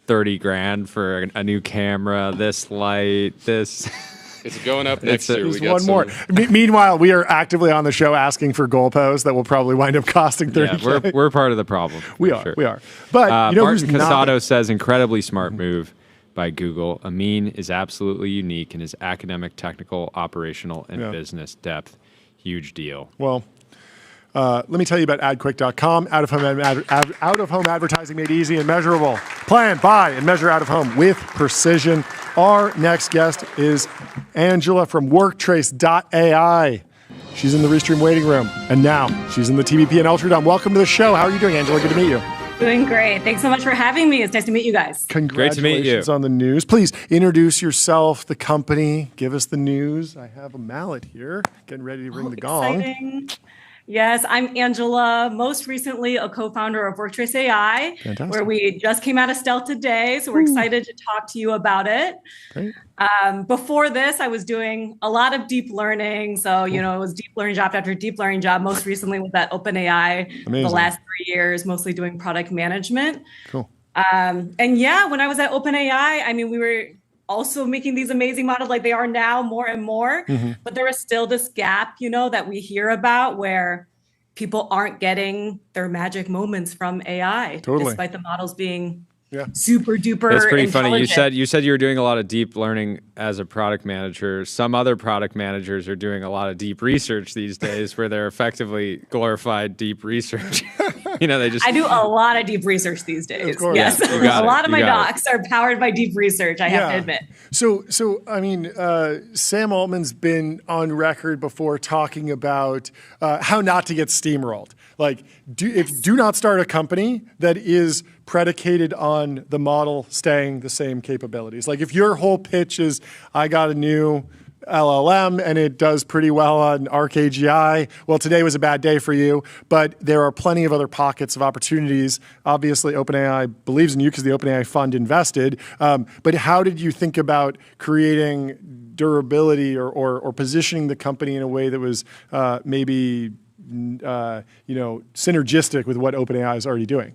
30 grand for a new camera, this light, this. It's going up next year. There's one more. Meanwhile, we are actively on the show asking for goalposts that will probably wind up costing 30. Yeah, we're part of the problem. We are. But Martin Casado says, incredibly smart move by Google. Amin is absolutely unique in his academic, technical, operational, and business depth. Huge deal. Well, let me tell you about AdQuick.com. Out-of-home advertising made easy and measurable. Plan, buy, and measure out-of-home with precision. Our next guest is Angela from Worktrace AI. She's in the Restream waiting room, and now she's in the TBP and Ultradome. Welcome to the show. How are you doing, Angela? Good to meet you. Doing great. Thanks so much for having me. It's nice to meet you guys. Congratulations Great to meet you. on the news. Please introduce yourself, the company, give us the news. I have a mallet here, getting ready to ring the gong. Exciting. Yes, I'm Angela, most recently a co-founder of Worktrace AI, where we just came out of stealth today. So we're excited to talk to you about it. Great. Before this, I was doing a lot of deep learning. So, it was deep learning job after deep learning job, most recently with that OpenAI the last 3 years, mostly doing product management. Cool. And when I was at OpenAI, we were also making these amazing models like they are now more and more, but there is still this gap, that we hear about where people aren't getting their magic moments from AI, despite the models being super duper. It's pretty funny. You said you were doing a lot of deep learning as a product manager. Some other product managers are doing a lot of deep research these days, where they're effectively glorified deep research. I do a lot of deep research these days. Yes, a lot of my docs are powered by deep research. I have to admit. So Sam Altman's been on record before talking about how not to get steamrolled. Like, do not start a company that is predicated on the model staying the same capabilities. Like, if your whole pitch is, I got a new LLM and it does pretty well on ArcAGI. Well, today was a bad day for you, but there are plenty of other pockets of opportunities. Obviously, OpenAI believes in you because the OpenAI Fund invested. But how did you think about creating durability or positioning the company in a way that was maybe synergistic with what OpenAI is already doing?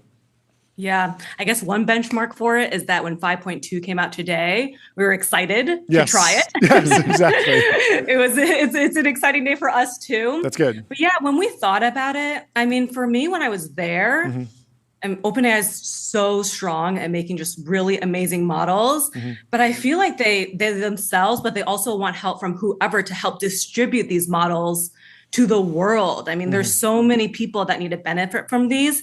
Yeah, I guess one benchmark for it is that when 5.2 came out today, we were excited to try it. Yes, exactly. It's an exciting day for us too. That's good. But yeah, when we thought about it, I mean, for me, when I was there, and OpenAI is so strong at making just really amazing models, but I feel like they themselves, but they also want help from whoever to help distribute these models to the world. I mean, there's so many people that need to benefit from these.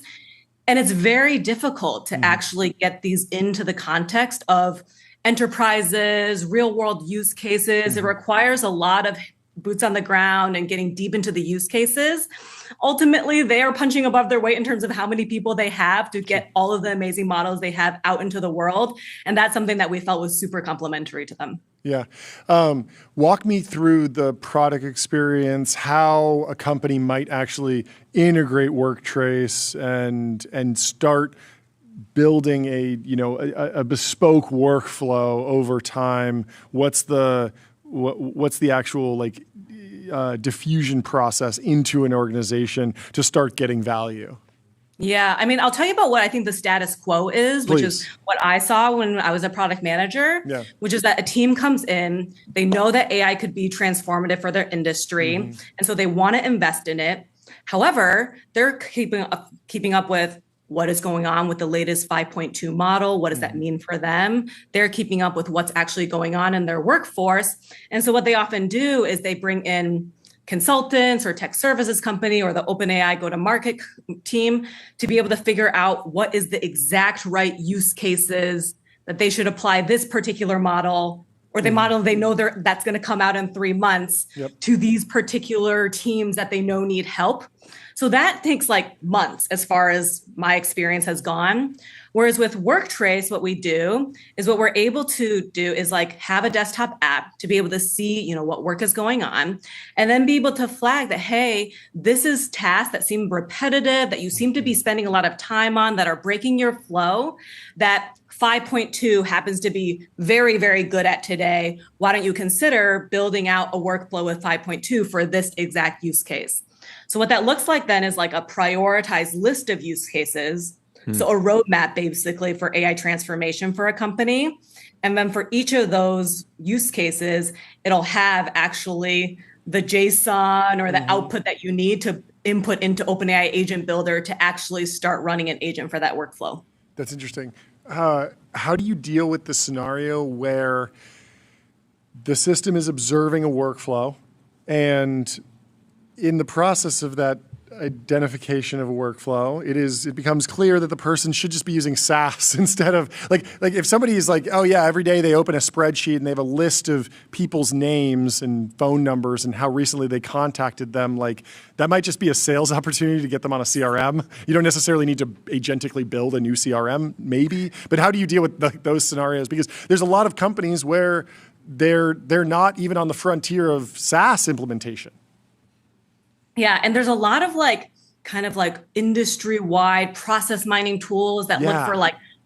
And it's very difficult to actually get these into the context of enterprises, real world use cases. It requires a lot of boots on the ground and getting deep into the use cases. Ultimately, they are punching above their weight in terms of how many people they have to get all of the amazing models they have out into the world. And that's something that we felt was super complementary to them. Yeah. Walk me through the product experience, how a company might actually integrate Worktrace and start building a bespoke workflow over time. What's the actual diffusion process into an organization to start getting value? Yeah, I mean, I'll tell you about what I think the status quo is, which is what I saw when I was a product manager, which is that a team comes in, they know that AI could be transformative for their industry, and so they want to invest in it. However, they're keeping up with what is going on with the latest 5.2 model. What does that mean for them? They're keeping up with what's actually going on in their workforce. And so what they often do is they bring in consultants or tech services company or the OpenAI go-to-market team to be able to figure out what is the exact right use cases that they should apply this particular model or the model they know that's going to come out in 3 months to these particular teams that they know need help. So that takes like months as far as my experience has gone. Whereas with Worktrace, what we do is what we're able to do is like have a desktop app to be able to see, what work is going on and then be able to flag that, hey, this is tasks that seem repetitive, that you seem to be spending a lot of time on, that are breaking your flow, that 5.2 happens to be very, very good at today. Why don't you consider building out a workflow with 5.2 for this exact use case? So what that looks like then is like a prioritized list of use cases. So a roadmap basically for AI transformation for a company. And then for each of those use cases, it'll have actually the JSON or the output that you need to input into OpenAI Agent Builder to actually start running an agent for that workflow. That's interesting. How do you deal with the scenario where the system is observing a workflow and in the process of that identification of a workflow, it becomes clear that the person should just be using SAS instead of like if somebody is like, oh yeah, every day they open a spreadsheet and they have a list of people's names and phone numbers and how recently they contacted them, like that might just be a sales opportunity to get them on a CRM. You don't necessarily need to agentically build a new CRM, maybe, but how do you deal with those scenarios? Because there's a lot of companies where they're not even on the frontier of SaaS implementation. Yeah, and there's a lot of kind of industry-wide process mining tools that look for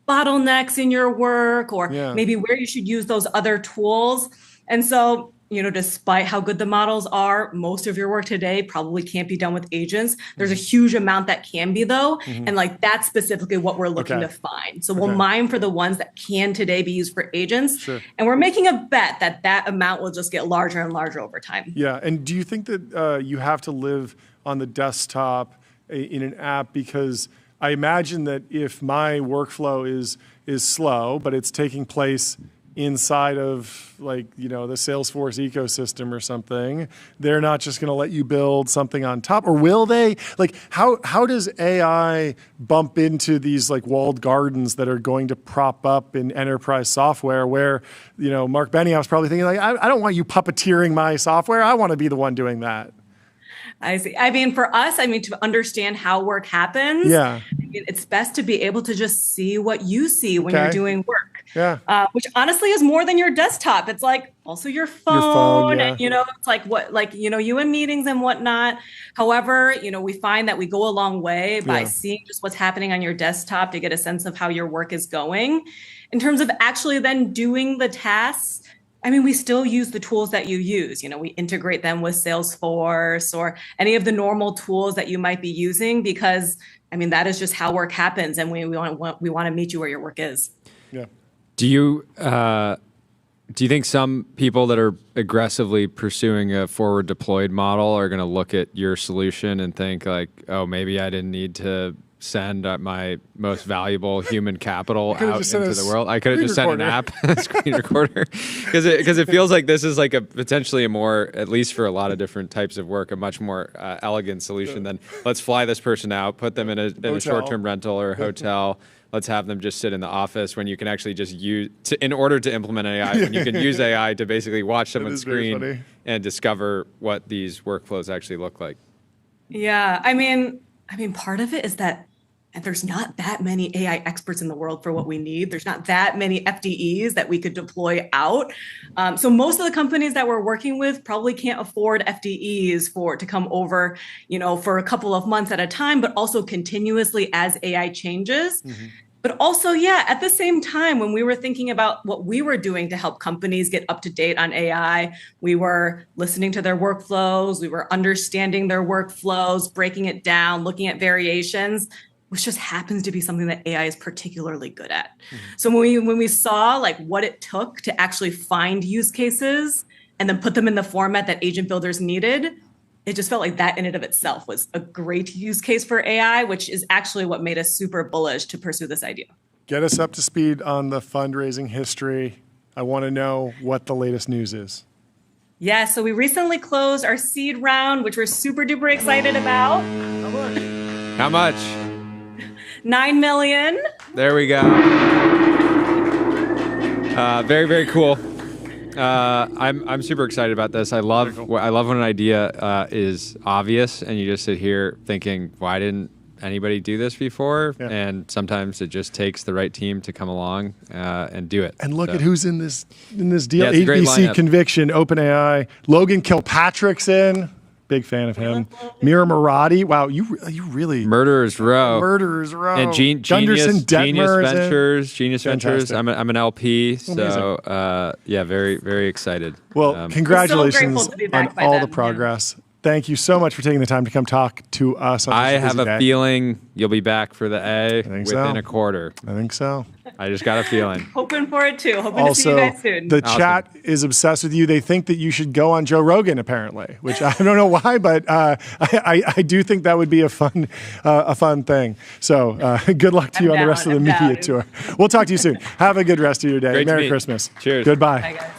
bottlenecks in your work or maybe where you should use those other tools. And so, despite how good the models are, most of your work today probably can't be done with agents. There's a huge amount that can be though. And that's specifically what we're looking to find. So we'll mine for the ones that can today be used for agents. Sure. And we're making a bet that amount will just get larger and larger over time. Yeah. And do you think that you have to live on the desktop in an app? Because I imagine that if my workflow is slow, but it's taking place inside of the Salesforce ecosystem or something, they're not just going to let you build something on top, or will they? How does AI bump into these walled gardens that are going to prop up in enterprise software where, Mark Benioff's probably thinking I don't want you puppeteering my software. I want to be the one doing that. I see. I mean, for us, to understand how work happens, it's best to be able to just see what you see when you're doing work. Yeah. Which honestly is more than your desktop. It's like also your phone, yeah. and it's like you in meetings and whatnot. However, we find that we go a long way by seeing just what's happening on your desktop to get a sense of how your work is going. In terms of actually then doing the tasks, I mean, we still use the tools that you use. We integrate them with Salesforce or any of the normal tools that you might be using, because I mean, that is just how work happens, and we want to meet you where your work is. Yeah. Do you think some people that are aggressively pursuing a forward deployed model are going to look at your solution and think like, oh, maybe I didn't need to send my most valuable human capital out into the world? I could have just sent an app, a screen recorder, because it feels like this is like a potentially a more, at least for a lot of different types of work, a much more elegant solution than let's fly this person out, put them in a short-term rental or a hotel. Let's have them just sit in the office, when you can actually just in order to implement AI, when you can use AI to basically watch someone's screen and discover what these workflows actually look like. Yeah, I mean, part of it is that there's not that many AI experts in the world for what we need. There's not that many FDEs that we could deploy out. So most of the companies that we're working with probably can't afford FDEs to come over, for a couple of months at a time, but also continuously as AI changes. Mm-hmm. But also, at the same time, when we were thinking about what we were doing to help companies get up to date on AI, we were listening to their workflows, we were understanding their workflows, breaking it down, looking at variations, which just happens to be something that AI is particularly good at. Mm-hmm. So when we saw like what it took to actually find use cases and then put them in the format that agent builders needed, it just felt like that in and of itself was a great use case for AI, which is actually what made us super bullish to pursue this idea. Get us up to speed on the fundraising history. I want to know what the latest news is. Yeah, so we recently closed our seed round, which we're super duper excited about. How much? $9 million. There we go. Very, very cool. I'm super excited about this. I love when an idea is obvious and you just sit here thinking, why didn't anybody do this before? Yeah. And sometimes it just takes the right team to come along and do it. And look at who's in this deal. ABC Conviction, OpenAI, Logan Kilpatrick's in. Big fan of him. Mira Murati. Wow, you really Murderers Row. And Genius Ventures. I'm an LP, so very, very excited. Well, congratulations on all the progress. Thank you so much for taking the time to come talk to us. I have a feeling you'll be back for the A within a quarter. I think so. I just got a feeling. Hoping for it too. Hoping to see you guys soon. The chat is obsessed with you. They think that you should go on Joe Rogan, apparently, which I don't know why, but I do think that would be a fun thing. So good luck to you on the rest of the media tour. We'll talk to you soon. Have a good rest of your day. Merry Christmas. Cheers. Goodbye. Bye, guys.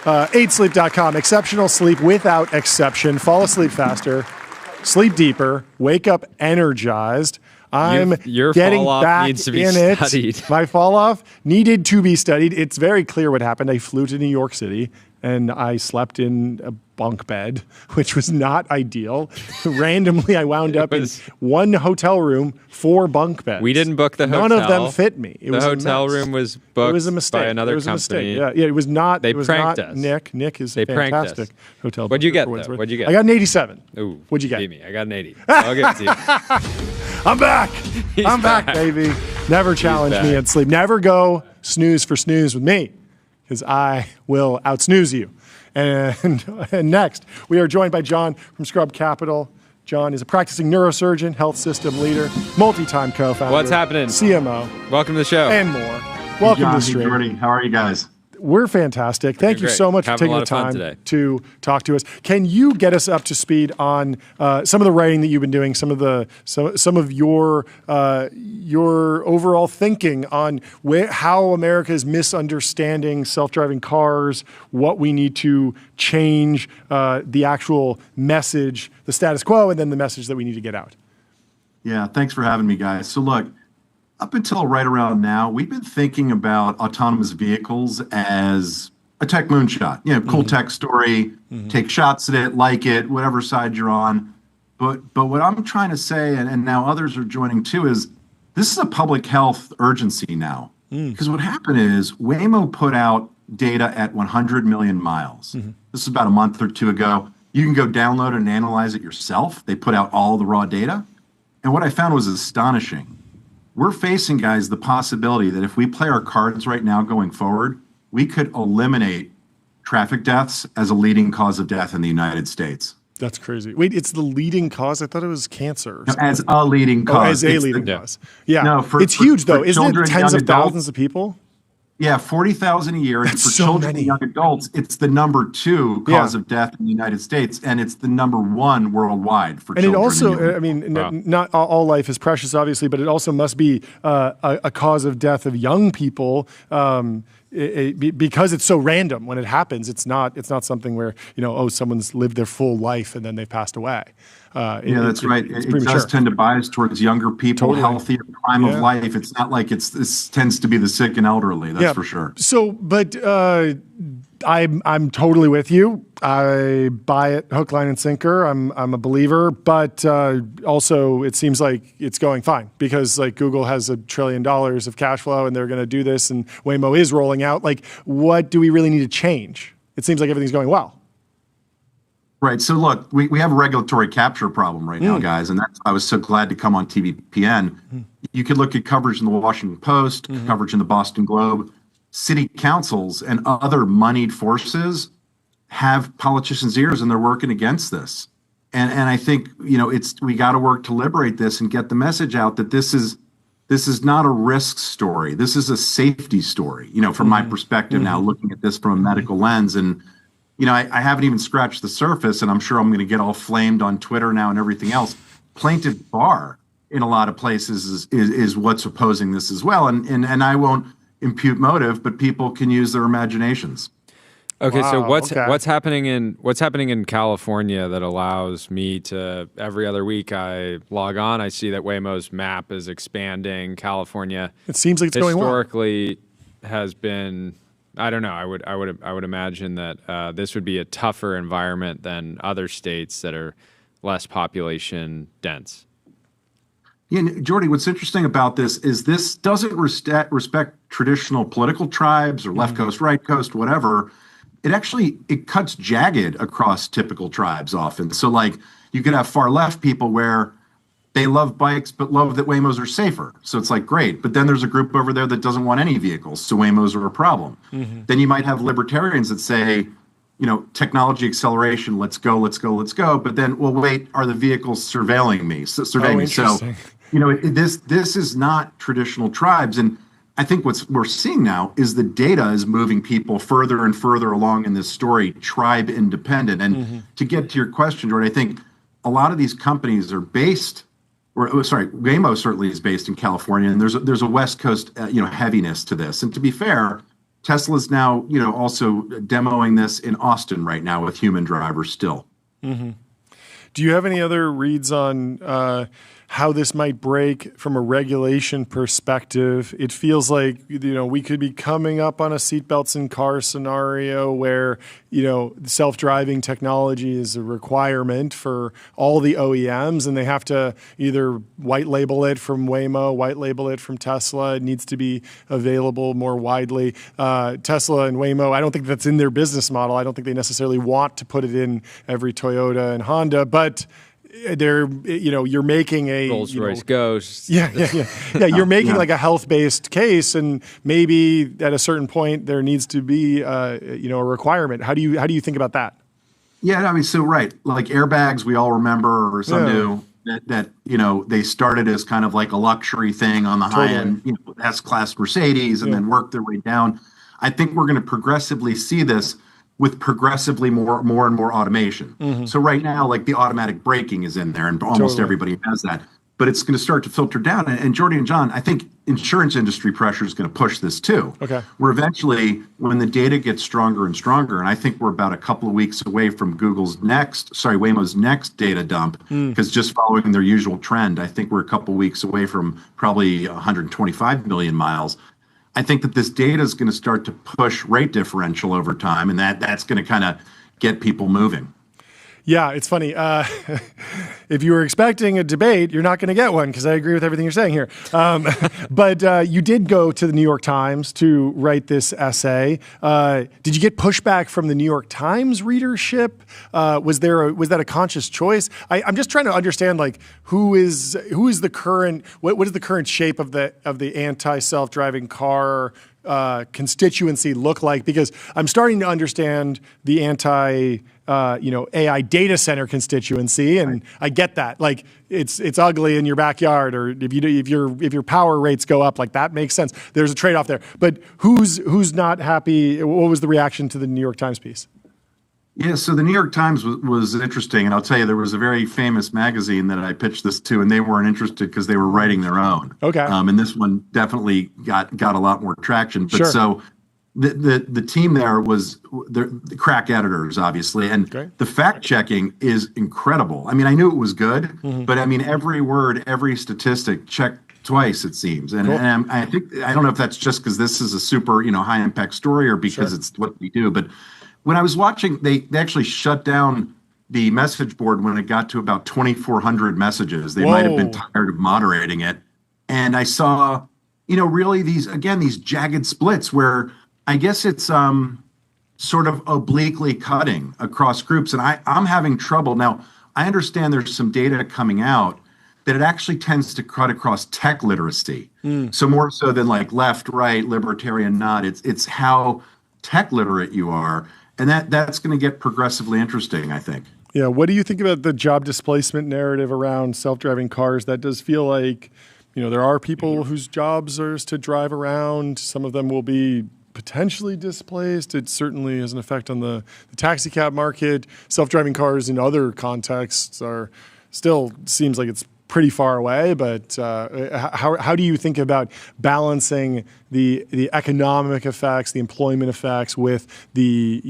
8sleep.com. Exceptional sleep without exception. Fall asleep faster. Sleep deeper. Wake up energized. I'm your getting back needs to be in studied. it. My fall off needed to be studied. It's very clear what happened. I flew to New York City and I slept in a bunk bed, which was not ideal. Randomly, I wound up in one hotel room, 4 bunk beds. We didn't book the hotel. None of them fit me. The hotel room was booked by another company. Yeah, it was not. They pranked us. Nick is a fantastic hotel. What'd you get, though? What'd you get? I got an 87. Ooh, what'd you get? Beat me. I got an 80. I'll give it to you. I'm back. I'm back, baby. Never challenge me at sleep. Never go snooze for snooze with me, because I will outsnooze you. And next, we are joined by John from Scrub Capital. John is a practicing neurosurgeon, health system leader, multi-time co-founder. What's happening? CMO. Welcome to the show. And more. Welcome to the stream. Jordy. How are you guys? We're fantastic. Thank you so much for taking the time to talk to us. Can you get us up to speed on some of the writing that you've been doing, some of your overall thinking on how America is misunderstanding self-driving cars, what we need to change, the actual message, the status quo, and then the message that we need to get out? Yeah, thanks for having me, guys. So look, up until right around now, we've been thinking about autonomous vehicles as a tech moonshot. Cool tech story, take shots at it, like it, whatever side you're on. But what I'm trying to say, and now others are joining too, is this is a public health urgency now. Because what happened is Waymo put out data at 100 million miles. This is about a month or two ago. You can go download it and analyze it yourself. They put out all the raw data. And what I found was astonishing. We're facing, guys, the possibility that if we play our cards right now going forward, we could eliminate traffic deaths as a leading cause of death in the United States. That's crazy. Wait, it's the leading cause? I thought it was cancer. No, as a leading cause. As a leading cause. Yeah. No, it's huge, though. Isn't it tens of thousands of people? Yeah, 40,000 a year. And for so children many. and young adults, it's the number 2 cause of death in the United States, and it's the number 1 worldwide for children. And it also, I mean, not all life is precious, obviously, but it also must be a cause of death of young people. Because it's so random when it happens. It's not something where, someone's lived their full life and then they've passed away. That's right. It does tend to bias towards younger people, healthier, prime of life. It's not like this tends to be the sick and elderly, that's for sure. So, but I'm totally with you. I buy it hook, line, and sinker. I'm a believer, but also it seems like it's going fine because like Google has $1 trillion of cash flow and they're going to do this, and Waymo is rolling out. Like, what do we really need to change? It seems like everything's going well. Right. So look, we have a regulatory capture problem right now, guys, and I was so glad to come on TVPN. You could look at coverage in the Washington Post, coverage in the Boston Globe. City councils and other moneyed forces have politicians' ears, and they're working against this. And I think we got to work to liberate this and get the message out that this is not a risk story. This is a safety story. From my perspective now, looking at this from a medical lens, and I haven't even scratched the surface, and I'm sure I'm going to get all flamed on Twitter now and everything else. Plaintiff bar in a lot of places is what's opposing this as well, and I won't impute motive, but people can use their imaginations. Okay, wow, so what's happening in California that allows me to every other week I log on, I see that Waymo's map is expanding. California, it seems like it's going well. Historically has been, I don't know. I would imagine that this would be a tougher environment than other states that are less population dense. Yeah, Jordy, what's interesting about this is this doesn't respect traditional political tribes or left coast, right coast, whatever. It cuts jagged across typical tribes often. So like you could have far left people where they love bikes but love that Waymos are safer. So it's like, great. But then there's a group over there that doesn't want any vehicles. So Waymos are a problem. Then you might have libertarians that say, technology acceleration, let's go. But then, well, wait, are the vehicles surveilling me? So this is not traditional tribes. And I think what we're seeing now is the data is moving people further and further along in this story, tribe independent. And to get to your question, Jordan, I think a lot of these companies are based, Waymo certainly is based in California, and there's a West Coast heaviness to this. And to be fair, Tesla's now also demoing this in Austin right now with human drivers still. Do you have any other reads on how this might break from a regulation perspective? It feels like, we could be coming up on a seatbelts in car scenario where, self-driving technology is a requirement for all the OEMs, and they have to either white label it from Waymo, white label it from Tesla. It needs to be available more widely. Tesla and Waymo, I don't think that's in their business model. I don't think they necessarily want to put it in every Toyota and Honda, but you're making a Rolls-Royce Ghost. Yeah. You're making like a health-based case, and maybe at a certain point there needs to be a requirement. How do you think about that? Yeah, I mean, so right, like airbags, we all remember, or some do that they started as kind of like a luxury thing on the high end, S-Class Mercedes, and then worked their way down. I think we're going to progressively see this with progressively more and more automation. So right now, like the automatic braking is in there, and almost everybody has that. But it's going to start to filter down. And Jordy and John, I think insurance industry pressure is going to push this too. Okay. Where eventually, when the data gets stronger and stronger, and I think we're about a couple of weeks away from Waymo's next data dump, because just following their usual trend, I think we're a couple of weeks away from probably 125 million miles. I think that this data is going to start to push rate differential over time, and that's going to kind of get people moving. Yeah, it's funny. If you were expecting a debate, you're not going to get one because I agree with everything you're saying here. But you did go to the New York Times to write this essay. Did you get pushback from the New York Times readership? Was that a conscious choice? I'm just trying to understand, like, who is the current, what is the current shape of the anti-self-driving car constituency look like? Because I'm starting to understand the AI data center constituency, and I get that. Like, it's ugly in your backyard, or if your power rates go up, like, that makes sense. There's a trade-off there. But who's not happy? What was the reaction to the New York Times piece? Yeah, so the New York Times was interesting, and I'll tell you, there was a very famous magazine that I pitched this to, and they weren't interested because they were writing their own. Okay. And this one definitely got a lot more traction. But sure. So the team there was the crack editors, obviously, and the fact checking is incredible. I mean, I knew it was good, but I mean, every word, every statistic checked twice, it seems. And, cool. and I don't know if that's just because this is a super high impact story or because it's what we do, but when I was watching, they actually shut down the message board when it got to about 2,400 messages. They might have been tired of moderating it. And I saw, really these jagged splits where I guess it's sort of obliquely cutting across groups. And I'm having trouble. Now, I understand there's some data coming out that it actually tends to cut across tech literacy. So more so than like left, right, libertarian, not. It's how tech literate you are. And that's going to get progressively interesting, I think. Yeah. What do you think about the job displacement narrative around self-driving cars? That does feel like, there are people whose jobs are to drive around. Some of them will be potentially displaced. It certainly has an effect on the taxi cab market. Self-driving cars in other contexts still seems like it's pretty far away, but how do you think about balancing the economic effects, the employment effects with the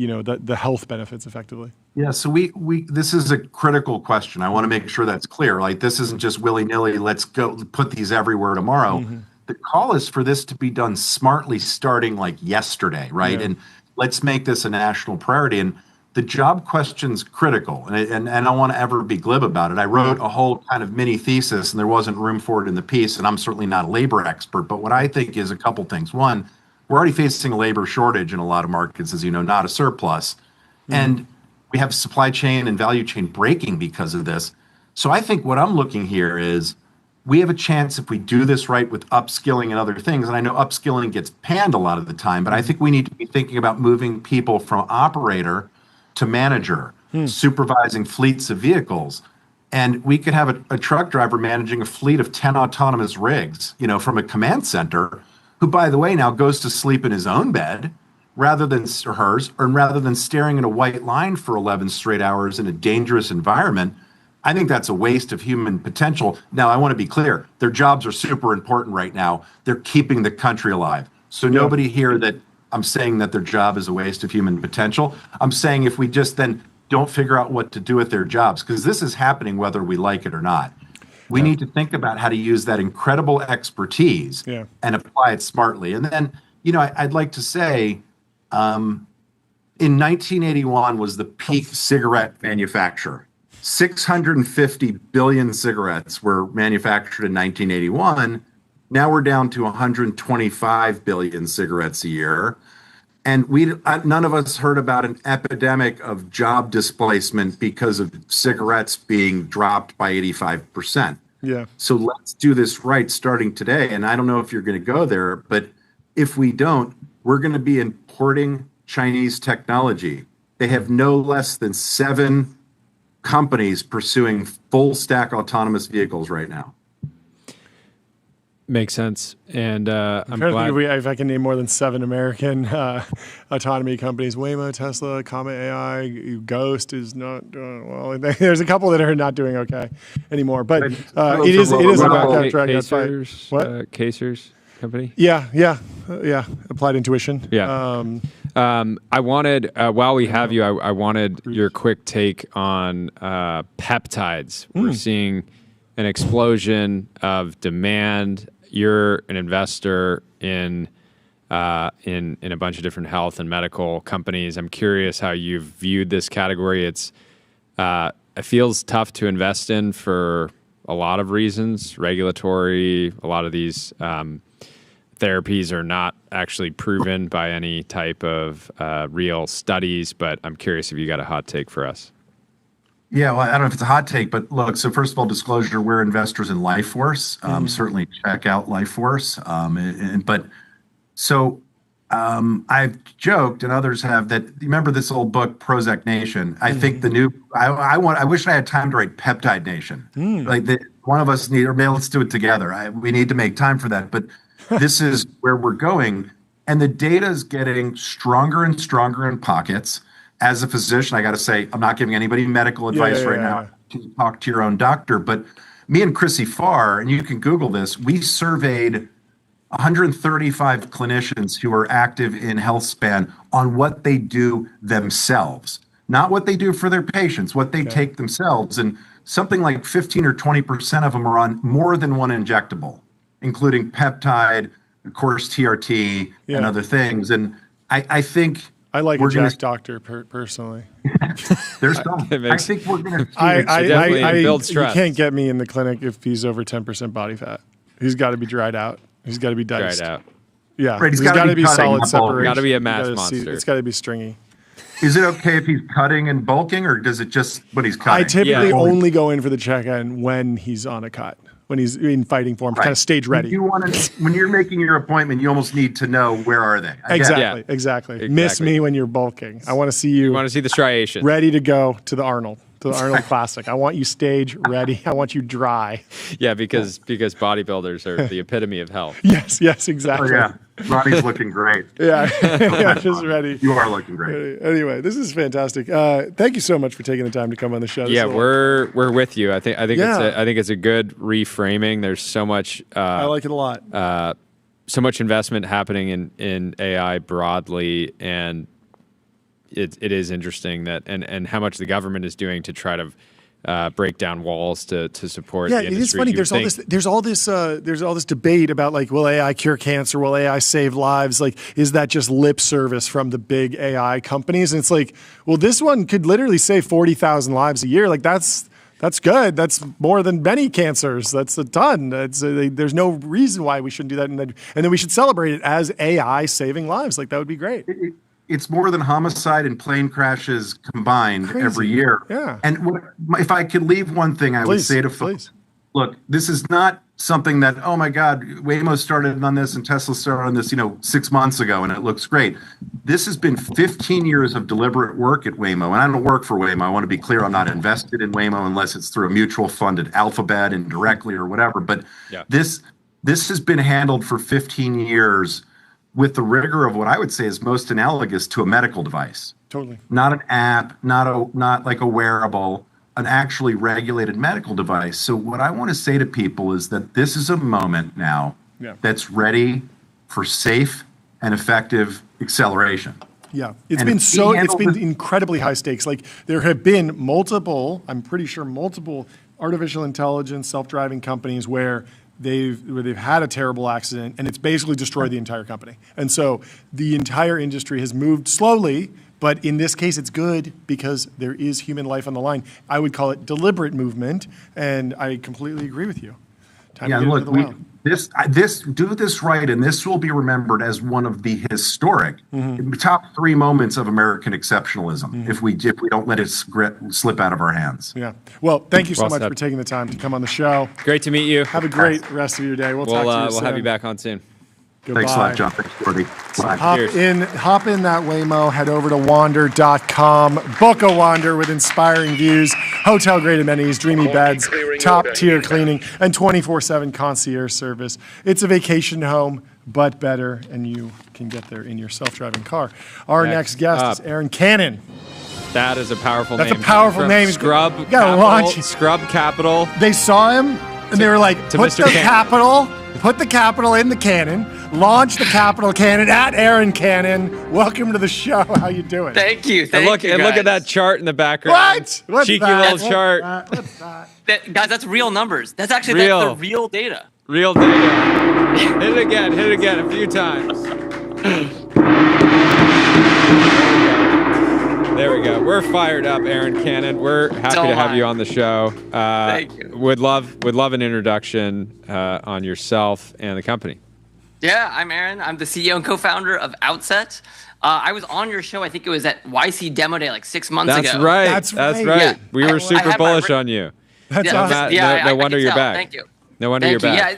health benefits effectively? Yeah, so we this is a critical question. I want to make sure that's clear. Like, this isn't just willy-nilly, let's go put these everywhere tomorrow. The call is for this to be done smartly starting like yesterday, right? Yeah. And let's make this a national priority. And the job question's critical, and I don't want to ever be glib about it. I wrote a whole kind of mini thesis, and there wasn't room for it in the piece, and I'm certainly not a labor expert, but what I think is a couple things. One, we're already facing a labor shortage in a lot of markets, as you know, not a surplus. And we have supply chain and value chain breaking because of this. So I think what I'm looking here is we have a chance if we do this right with upskilling and other things, and I know upskilling gets panned a lot of the time, but I think we need to be thinking about moving people from operator to manager, supervising fleets of vehicles. And we could have a truck driver managing a fleet of 10 autonomous rigs, from a command center, who, by the way, now goes to sleep in his own bed rather than staring at a white line for 11 straight hours in a dangerous environment. I think that's a waste of human potential. Now, I want to be clear. Their jobs are super important right now. They're keeping the country alive. So nobody here that I'm saying that their job is a waste of human potential. I'm saying if we just then don't figure out what to do with their jobs, because this is happening whether we like it or not. We need to think about how to use that incredible expertise and apply it smartly. And then, I'd like to say in 1981 was the peak cigarette manufacture. 650 billion cigarettes were manufactured in 1981. Now we're down to 125 billion cigarettes a year. And none of us heard about an epidemic of job displacement because of cigarettes being dropped by 85%. Yeah. So let's do this right starting today. And I don't know if you're going to go there, but if we don't, we're going to be importing Chinese technology. They have no less than 7 companies pursuing full stack autonomous vehicles right now. Makes sense. And I'm glad. Think if I can name more than 7 American autonomy companies: Waymo, Tesla, Comet AI, Ghost is not doing well. There's a couple that are not doing okay anymore. But it is a knockout drag fight. What? Casers company? Yeah. Applied Intuition. Yeah. I wanted, while we have you, I wanted your quick take on peptides. We're seeing an explosion of demand. You're an investor in a bunch of different health and medical companies. I'm curious how you've viewed this category. It's it feels tough to invest in for a lot of reasons. Regulatory, a lot of these therapies are not actually proven by any type of real studies, but I'm curious if you got a hot take for us. Yeah, well, I don't know if it's a hot take, but look, so first of all, disclosure, we're investors in LifeForce. Certainly check out LifeForce. I've joked, and others have, that, remember this old book, Prozac Nation? I think the new, I wish I had time to write Peptide Nation. One of us need, or maybe let's do it together. We need to make time for that. But this is where we're going. And the data is getting stronger and stronger in pockets. As a physician, I got to say, I'm not giving anybody medical advice right now. You can talk to your own doctor. But me and Chrissy Farr, and you can Google this, we surveyed 135 clinicians who are active in HealthSpan on what they do themselves, not what they do for their patients, what they take themselves. And something like 15 or 20% of them are on more than one injectable, including peptide, of course, TRT, and other things. And I think I like a Jack doctor personally. There's some. I think we're going to build trust. You can't get me in the clinic if he's over 10% body fat. He's got to be dried out. He's got to be diced. Dried out. Yeah, right, he's got to be solid separation. Got to be a mass monster. It's got to be stringy. Is it okay if he's cutting and bulking, or does it just when he's cutting? I typically only go in for the check-in when he's on a cut, when he's in fighting form, kind of stage ready. When you're making your appointment, you almost need to know, where are they? Exactly. Miss me when you're bulking. I want to see you. You want to see the striation. Ready to go to the Arnold Classic. I want you stage ready. I want you dry. Yeah, because bodybuilders are the epitome of health. Yes, exactly. Oh, yeah. Ronnie's looking great. Yeah, just ready. You are looking great. Anyway, this is fantastic. Thank you so much for taking the time to come on the show. Yeah, we're with you. I think it's a good reframing. There's so much. I like it a lot. So much investment happening in AI broadly, and it is interesting that and how much the government is doing to try to break down walls to support. Yeah, the industry. It is funny. There's all this debate about, like, will AI cure cancer? Will AI save lives? Like, is that just lip service from the big AI companies? And it's like, well, this one could literally save 40,000 lives a year. Like, that's good. That's more than many cancers. That's a ton. There's no reason why we shouldn't do that. And then we should celebrate it as AI saving lives. Like, that would be great. It's more than homicide and plane crashes combined every year. Yeah. And if I could leave one thing, I would say to folks, look, this is not something that, oh my God, Waymo started on this and Tesla started on this, 6 months ago, and it looks great. This has been 15 years of deliberate work at Waymo, and I don't work for Waymo. I want to be clear, I'm not invested in Waymo unless it's through a mutual fund at Alphabet indirectly or whatever. But this has been handled for 15 years with the rigor of what I would say is most analogous to a medical device. Totally. Not an app, not like a wearable, an actually regulated medical device. So what I want to say to people is that this is a moment now that's ready for safe and effective acceleration. Yeah, it's been incredibly high stakes. Like, there have been multiple artificial intelligence, self-driving companies where they've had a terrible accident and it's basically destroyed the entire company. And so the entire industry has moved slowly, but in this case it's good because there is human life on the line. I would call it deliberate movement, and I completely agree with you. Time to get into the wild. Do this right, and this will be remembered as one of the historic top 3 moments of American exceptionalism if we don't let it slip out of our hands. Yeah. Well, thank you so much for taking the time to come on the show. Great to meet you. Have a great rest of your day. We'll talk to you soon. We'll have you back on soon. Goodbye. Thanks a lot, John. Thanks, Jordy. Bye. Hop in that Waymo, head over to wander.com, book a wander with inspiring views, hotel-grade amenities, dreamy beds, top-tier cleaning, and 24/7 concierge service. It's a vacation home, but better, and you can get there in your self-driving car. Our next guest is Aaron Cannon. That is a powerful name. That's a powerful name. Scrub Capital. They saw him, and they were like, put the capital in the cannon. Launch the capital cannon at Aaron Cannon. Welcome to the show. How you doing? Thank you. Look at that chart in the background. What's cheeky that? little chart. What's that? Guys, that's real numbers. That's actually the real data. Real data. Hit it again a few times. There we go. We're fired up, Aaron Cannon. We're happy to have you on the show. Thank you. Would love an introduction on yourself and the company. Yeah, I'm Aaron. I'm the CEO and co-founder of Outset. I was on your show. I think it was at YC Demo Day like 6 months ago. That's right. Yeah. We were super bullish on you. That's awesome. No wonder you're back. Thank you. No wonder you're back. Yeah,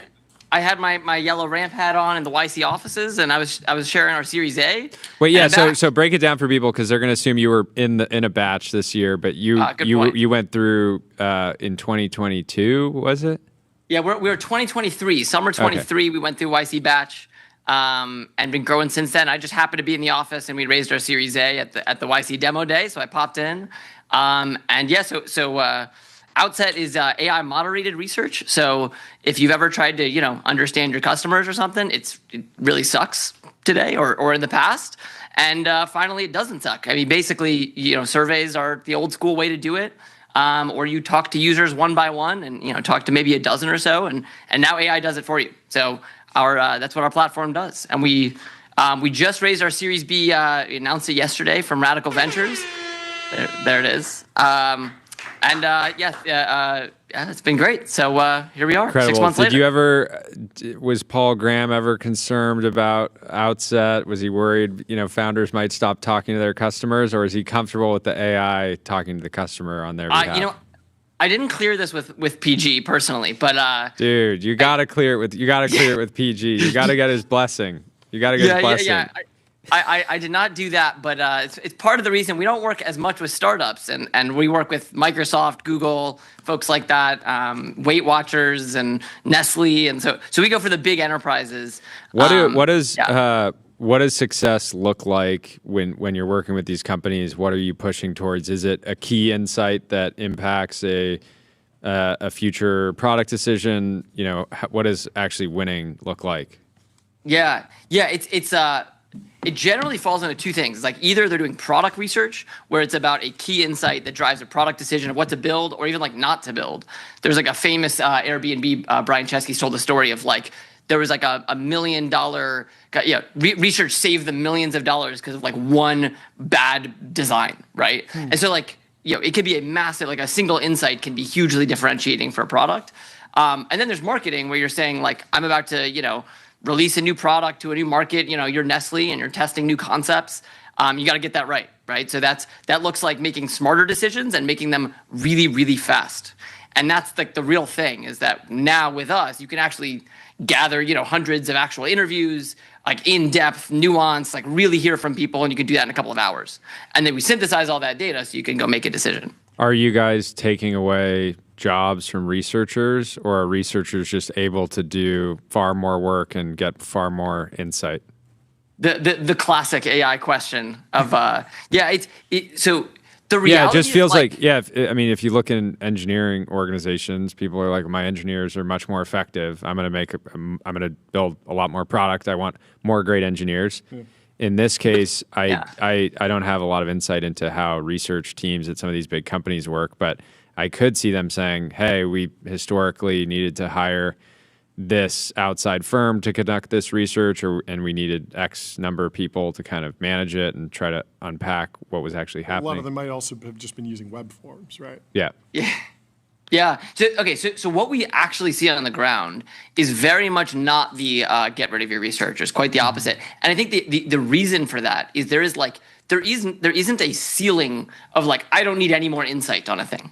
I had my yellow ramp hat on in the YC offices, and I was sharing our Series A. Wait, yeah. So break it down for people because they're going to assume you were in a batch this year, but you went through in 2022, was it? Yeah, we were 2023, summer 23. Okay. We went through YC batch, and been growing since then. I just happened to be in the office, and we raised our Series A at the YC Demo Day, so I popped in. And yeah, so Outset is AI moderated research. So if you've ever tried to, understand your customers or something, it really sucks today or in the past. And finally, it doesn't suck. I mean, basically, surveys are the old school way to do it. Or you talk to users one by one and, talk to maybe a dozen or so. And now AI does it for you. So that's what our platform does. And we just raised our Series B, announced it yesterday from Radical Ventures. There it is. It's been great. So here we are, Incredible. 6 months later. Was Paul Graham ever concerned about Outset? Was he worried, founders might stop talking to their customers, or is he comfortable with the AI talking to the customer on their behalf? I didn't clear this with PG personally, but dude, you gotta clear it with PG. You gotta get his blessing. You gotta get his blessing. Yeah. I did not do that, but it's part of the reason we don't work as much with startups, and we work with Microsoft, Google, folks like that, Weight Watchers, and Nestle, and so we go for the big enterprises. What does success look like when you're working with these companies? What are you pushing towards? Is it a key insight that impacts a future product decision? What does actually winning look like? Yeah, it generally falls into two things. It's like either they're doing product research, where it's about a key insight that drives a product decision of what to build, or even like not to build. There's like a famous Airbnb, Brian Chesky told the story of like, there was like a $1 million, research saved them millions of dollars because of like one bad design, right? And so like, it could be a massive, like a single insight can be hugely differentiating for a product. And then there's marketing where you're saying like, I'm about to, release a new product to a new market, you're Nestle and you're testing new concepts. You got to get that right? So that looks like making smarter decisions and making them really, really fast. And that's like the real thing is that now with us, you can actually gather, hundreds of actual interviews, like in-depth, nuance, like really hear from people, and you can do that in a couple of hours. And then we synthesize all that data so you can go make a decision. Are you guys taking away jobs from researchers, or are researchers just able to do far more work and get far more insight? The classic AI question of so the reality it just feels if you look in engineering organizations, people are like, my engineers are much more effective. I'm gonna build a lot more product. I want more great engineers. In this case, I don't have a lot of insight into how research teams at some of these big companies work, but I could see them saying, hey, we historically needed to hire this outside firm to conduct this research, and we needed X number of people to kind of manage it and try to unpack what was actually happening. A lot of them might also have just been using web forms, right? Yeah. Yeah. So what we actually see on the ground is very much not the get rid of your researchers, quite the opposite. And I think the reason for that is there isn't a ceiling of like, I don't need any more insight on a thing.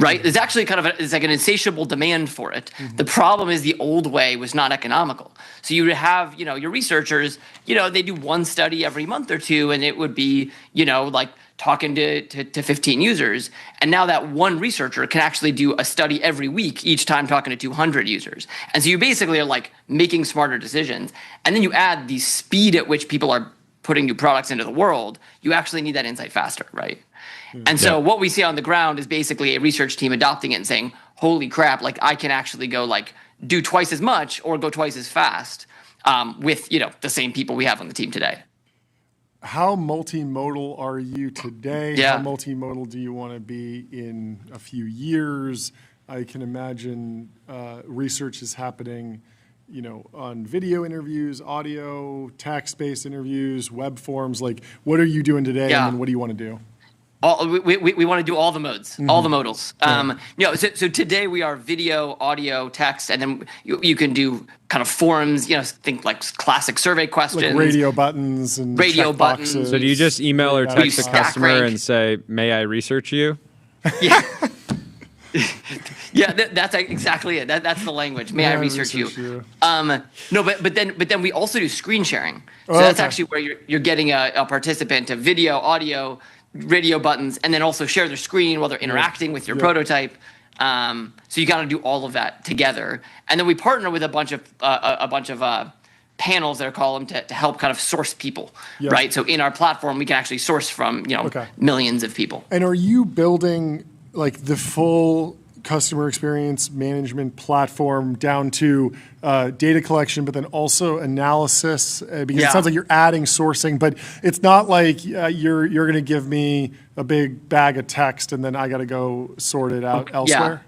Right? There's actually it's like an insatiable demand for it. The problem is the old way was not economical. So you would have, your researchers, they do one study every month or two, and it would be, like talking to 15 users. And now that one researcher can actually do a study every week, each time talking to 200 users. And so you basically are like making smarter decisions. And then you add the speed at which people are putting new products into the world, you actually need that insight faster, right? And so what we see on the ground is basically a research team adopting it and saying, holy crap, like I can actually go like do twice as much or go twice as fast with, the same people we have on the team today. How multimodal are you today? Yeah. How multimodal do you want to be in a few years? I can imagine research is happening, on video interviews, audio, text-based interviews, web forms. Like, what are you doing today, and then what do you want to do? We want to do all the modes, all the modals. So today we are video, audio, text, and then you can do kind of forums. Think like classic survey questions, like radio buttons and radio buttons. boxes. So do you just email or text a customer and say, "May I research you"? Yeah. Yeah, that's exactly it. That's the language. May I research you? No, but then we also do screen sharing. So that's actually where you're getting a participant to video, audio, radio buttons, and then also share their screen while they're interacting with your prototype. So you got to do all of that together, and then we partner with a bunch of panels, they're called them, to help kind of source people, right? So in our platform, we can actually source from millions of people. And are you building like the full customer experience management platform down to data collection, but then also analysis? Because it sounds like you're adding sourcing, but it's not like you're going to give me a big bag of text and then I got to go sort it out elsewhere.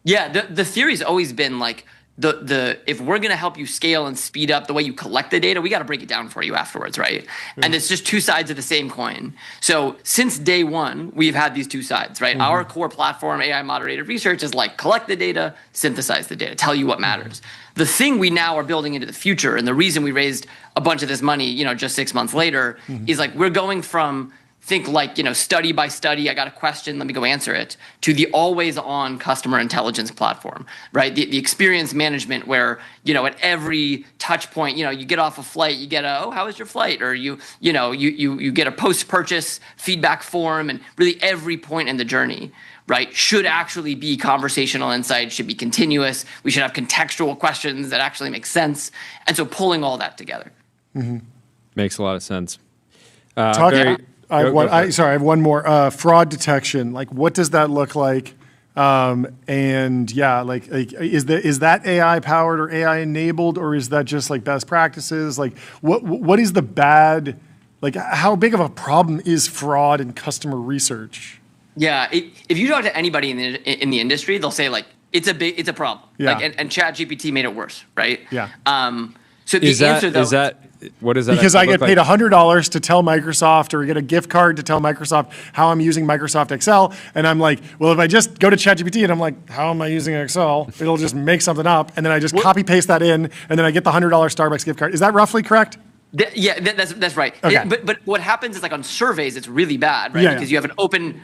Yeah, the theory's always been like if we're going to help you scale and speed up the way you collect the data, we got to break it down for you afterwards, right? And it's just two sides of the same coin. So since day one, we've had these two sides, right? Our core platform, AI moderated research, is like collect the data, synthesize the data, tell you what matters. The thing we now are building into the future, and the reason we raised a bunch of this money, just 6 months later, is like we're going from think like, study by study, I got a question, let me go answer it, to the always on customer intelligence platform, right? The experience management where, at every touch point, you get off a flight, you get how was your flight? Or you get a post-purchase feedback form, and really every point in the journey, right, should actually be conversational insight, should be continuous. We should have contextual questions that actually make sense. And so pulling all that together. Makes a lot of sense. I have one more. Fraud detection. Like, what does that look like? Is that AI powered or AI enabled, or is that just like best practices? Like, what is the bad? Like, how big of a problem is fraud in customer research? Yeah, if you talk to anybody in the industry, they'll say like it's a problem. Yeah. Like, and ChatGPT made it worse, right? Yeah. So the answer though. What is that? Because I get paid $100 to tell Microsoft, or get a gift card to tell Microsoft how I'm using Microsoft Excel, and I'm like, well, if I just go to ChatGPT and I'm like, how am I using Excel? It'll just make something up, and then I just copy paste that in, and then I get the $100 Starbucks gift card. Is that roughly correct? That's right. Okay. But what happens is like on surveys, it's really bad, right? Because you have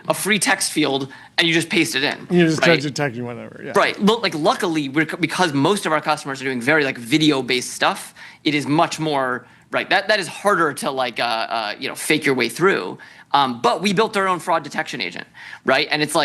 a free text field and you just paste it in. You just text you whatever. Yeah. Right. Like luckily, because most of our customers are doing very like video-based stuff, it is much more right. That is harder to fake your way through. But we built our own fraud detection agent, right? And it's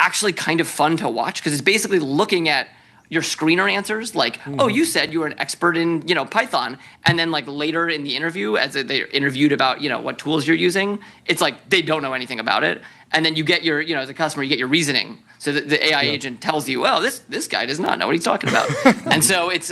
actually kind of fun to watch because it's basically looking at your screener answers, like, oh, you said you were an expert in, Python. And then like later in the interview, as they interviewed about, what tools you're using, it's like they don't know anything about it. And then you get your, as a customer, you get your reasoning. So the AI agent tells you, well, this guy does not know what he's talking about. And so it's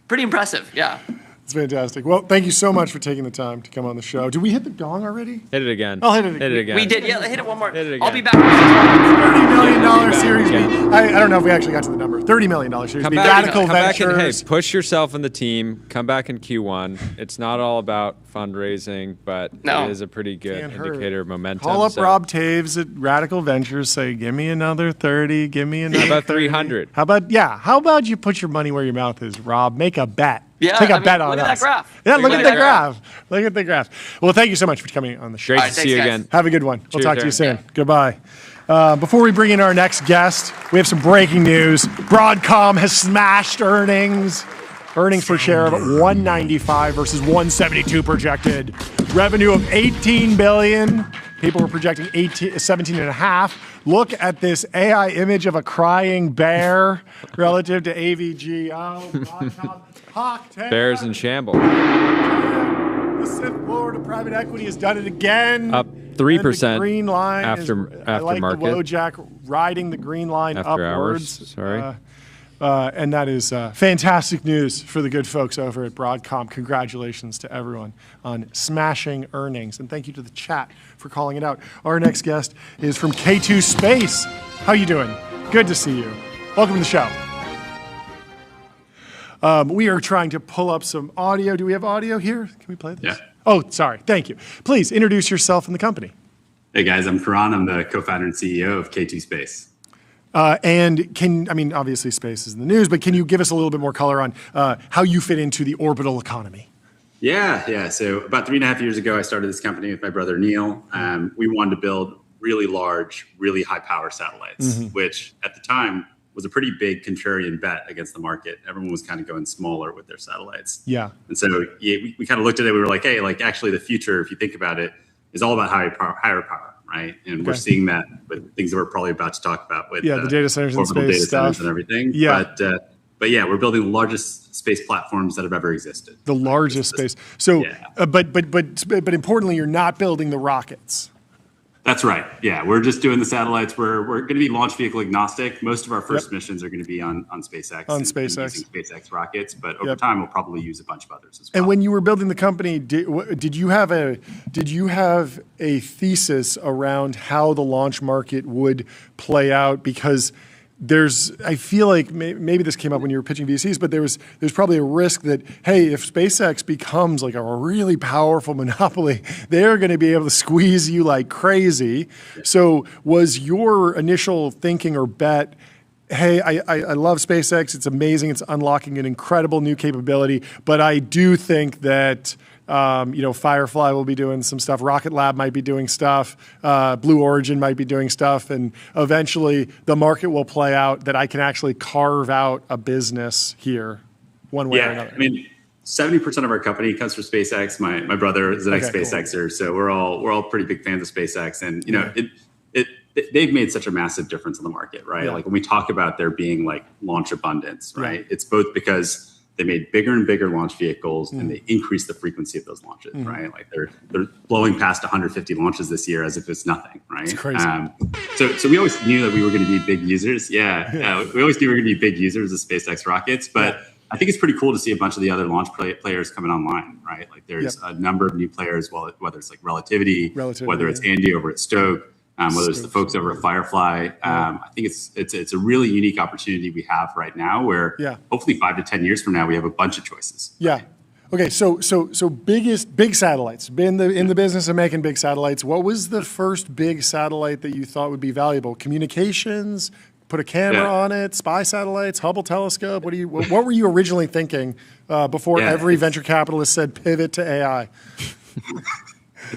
pretty impressive. Yeah. It's fantastic. Well, thank you so much for taking the time to come on the show. Did we hit the gong already? Hit it again. I'll hit it again. Hit it again. We did. Yeah, hit it one more. Hit it again. I'll be back. $30 million Series B. I don't know if we actually got to the number. $30 million Series B. Radical Ventures. Push yourself in the team. Come back in Q1. It's not all about fundraising, but it is a pretty good indicator of momentum. Call up Rob Taves at Radical Ventures. Say, give me another 30. Give me another. How about 30. 300? How about you put your money where your mouth is, Rob? Make a bet. Yeah, Take a bet on us. Look at that graph. Yeah, look at the graph. Look at the graph. Well, thank you so much for coming on the show. Great to see you again. Have a good one. We'll talk to you soon. Yeah. Goodbye. Before we bring in our next guest, we have some breaking news. Broadcom has smashed earnings. Earnings per share of $195 versus $172 projected. Revenue of $18 billion. People were projecting 17.5. Look at this AI image of a crying bear relative to AVG. Oh, Broadcom. Bears in shambles. The Sith Lord of private equity has done it again. Up 3% green line after I like market. the LoJack riding the green line after upwards. Hours. Sorry. And that is fantastic news for the good folks over at Broadcom. Congratulations to everyone on smashing earnings. And thank you to the chat for calling it out. Our next guest is from K2 Space. How you doing? Good to see you. Welcome to the show. We are trying to pull up some audio. Do we have audio here? Can we play this? Yeah. Oh, sorry. Thank you. Please introduce yourself and the company. Hey guys, I'm Karan. I'm the co-founder and CEO of K2 Space. Obviously space is in the news, but can you give us a little bit more color on how you fit into the orbital economy? Yeah. So about 3.5 years ago, I started this company with my brother Neil. We wanted to build really large, really high power satellites, which at the time was a pretty big contrarian bet against the market. Everyone was kind of going smaller with their satellites. Yeah. And so we kind of looked at it. We were like, hey, actually the future, if you think about it, is all about higher power, right? And we're seeing that with things that we're probably about to talk about with the data centers and space data stuff centers and everything. Yeah. But yeah, we're building the largest space platforms that have ever existed. The largest space. So, but importantly, you're not building the rockets. That's right. Yeah, we're just doing the satellites. We're going to be launch vehicle agnostic. Most of our first missions are going to be on SpaceX. On using SpaceX rockets, but over time we'll probably use a bunch of others as well. And when you were building the company, did you have a thesis around how the launch market would play out? Because I feel like maybe this came up when you were pitching VCs, but there's probably a risk that, hey, if SpaceX becomes like a really powerful monopoly, they're going to be able to squeeze you like crazy. Yeah. So was your initial thinking or bet, hey, I love SpaceX, it's amazing, it's unlocking an incredible new capability, but I do think that Firefly will be doing some stuff. Rocket Lab might be doing stuff. Blue Origin might be doing stuff. And eventually the market will play out that I can actually carve out a business here one way or another. I mean, 70% of our company comes from SpaceX. My brother is an ex-SpaceXer. So we're all pretty big fans of SpaceX. And, they've made such a massive difference in the market, right? Yeah. Like when we talk about there being like launch abundance, right? It's both because they made bigger and bigger launch vehicles, and they increased the frequency of those launches, right? Like they're blowing past 150 launches this year as if it's nothing, right? It's crazy. So we always knew that we were going to be big users. We always knew we were going to be big users of SpaceX rockets, but I think it's pretty cool to see a bunch of the other launch players coming online, right? Like there's a number of new players, whether it's like Relativity, whether it's Andy over at Stoke, whether it's the folks over at Firefly. I think it's a really unique opportunity we have right now where hopefully 5 to 10 years from now, we have a bunch of choices. Yeah. Okay. So big satellites, been in the business of making big satellites. What was the first big satellite that you thought would be valuable? Communications, put a camera on it, spy satellites, Hubble telescope. What were you originally thinking before every venture capitalist said pivot to AI?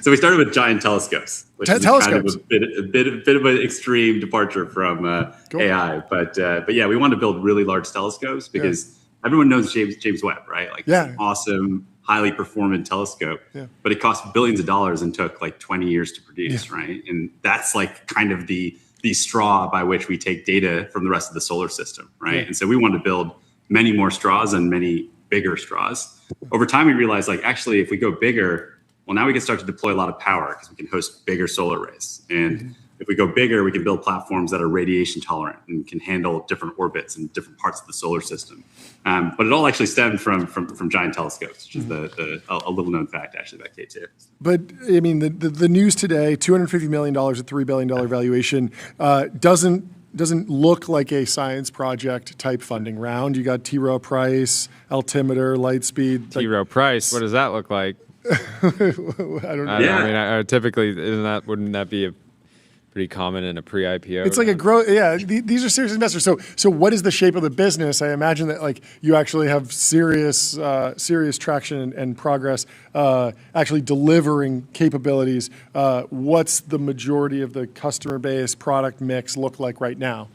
So we started with giant telescopes, which is kind of a bit of an extreme departure from AI. But yeah, we wanted to build really large telescopes because everyone knows James Webb, right? Like it's an awesome, highly performant telescope, but it cost billions of dollars and took like 20 years to produce, right? And that's like kind of the straw by which we take data from the rest of the solar system, right? And so we wanted to build many more straws and many bigger straws. Over time, we realized like actually if we go bigger, well, now we can start to deploy a lot of power because we can host bigger solar arrays. And if we go bigger, we can build platforms that are radiation tolerant and can handle different orbits and different parts of the solar system. But it all actually stemmed from giant telescopes, which is a little known fact actually about K2. But I mean, the news today, $250 million at $3 billion valuation, doesn't look like a science project type funding round. You got T. Rowe Price, Altimeter, Lightspeed. T. Rowe Price, what does that look like? I don't know. I mean, typically, wouldn't that be a pretty common in a pre-IPO? It's like a growth. Yeah, these are serious investors. So what is the shape of the business? I imagine that like you actually have serious traction and progress, actually delivering capabilities. What's the majority of the customer base product mix look like right now?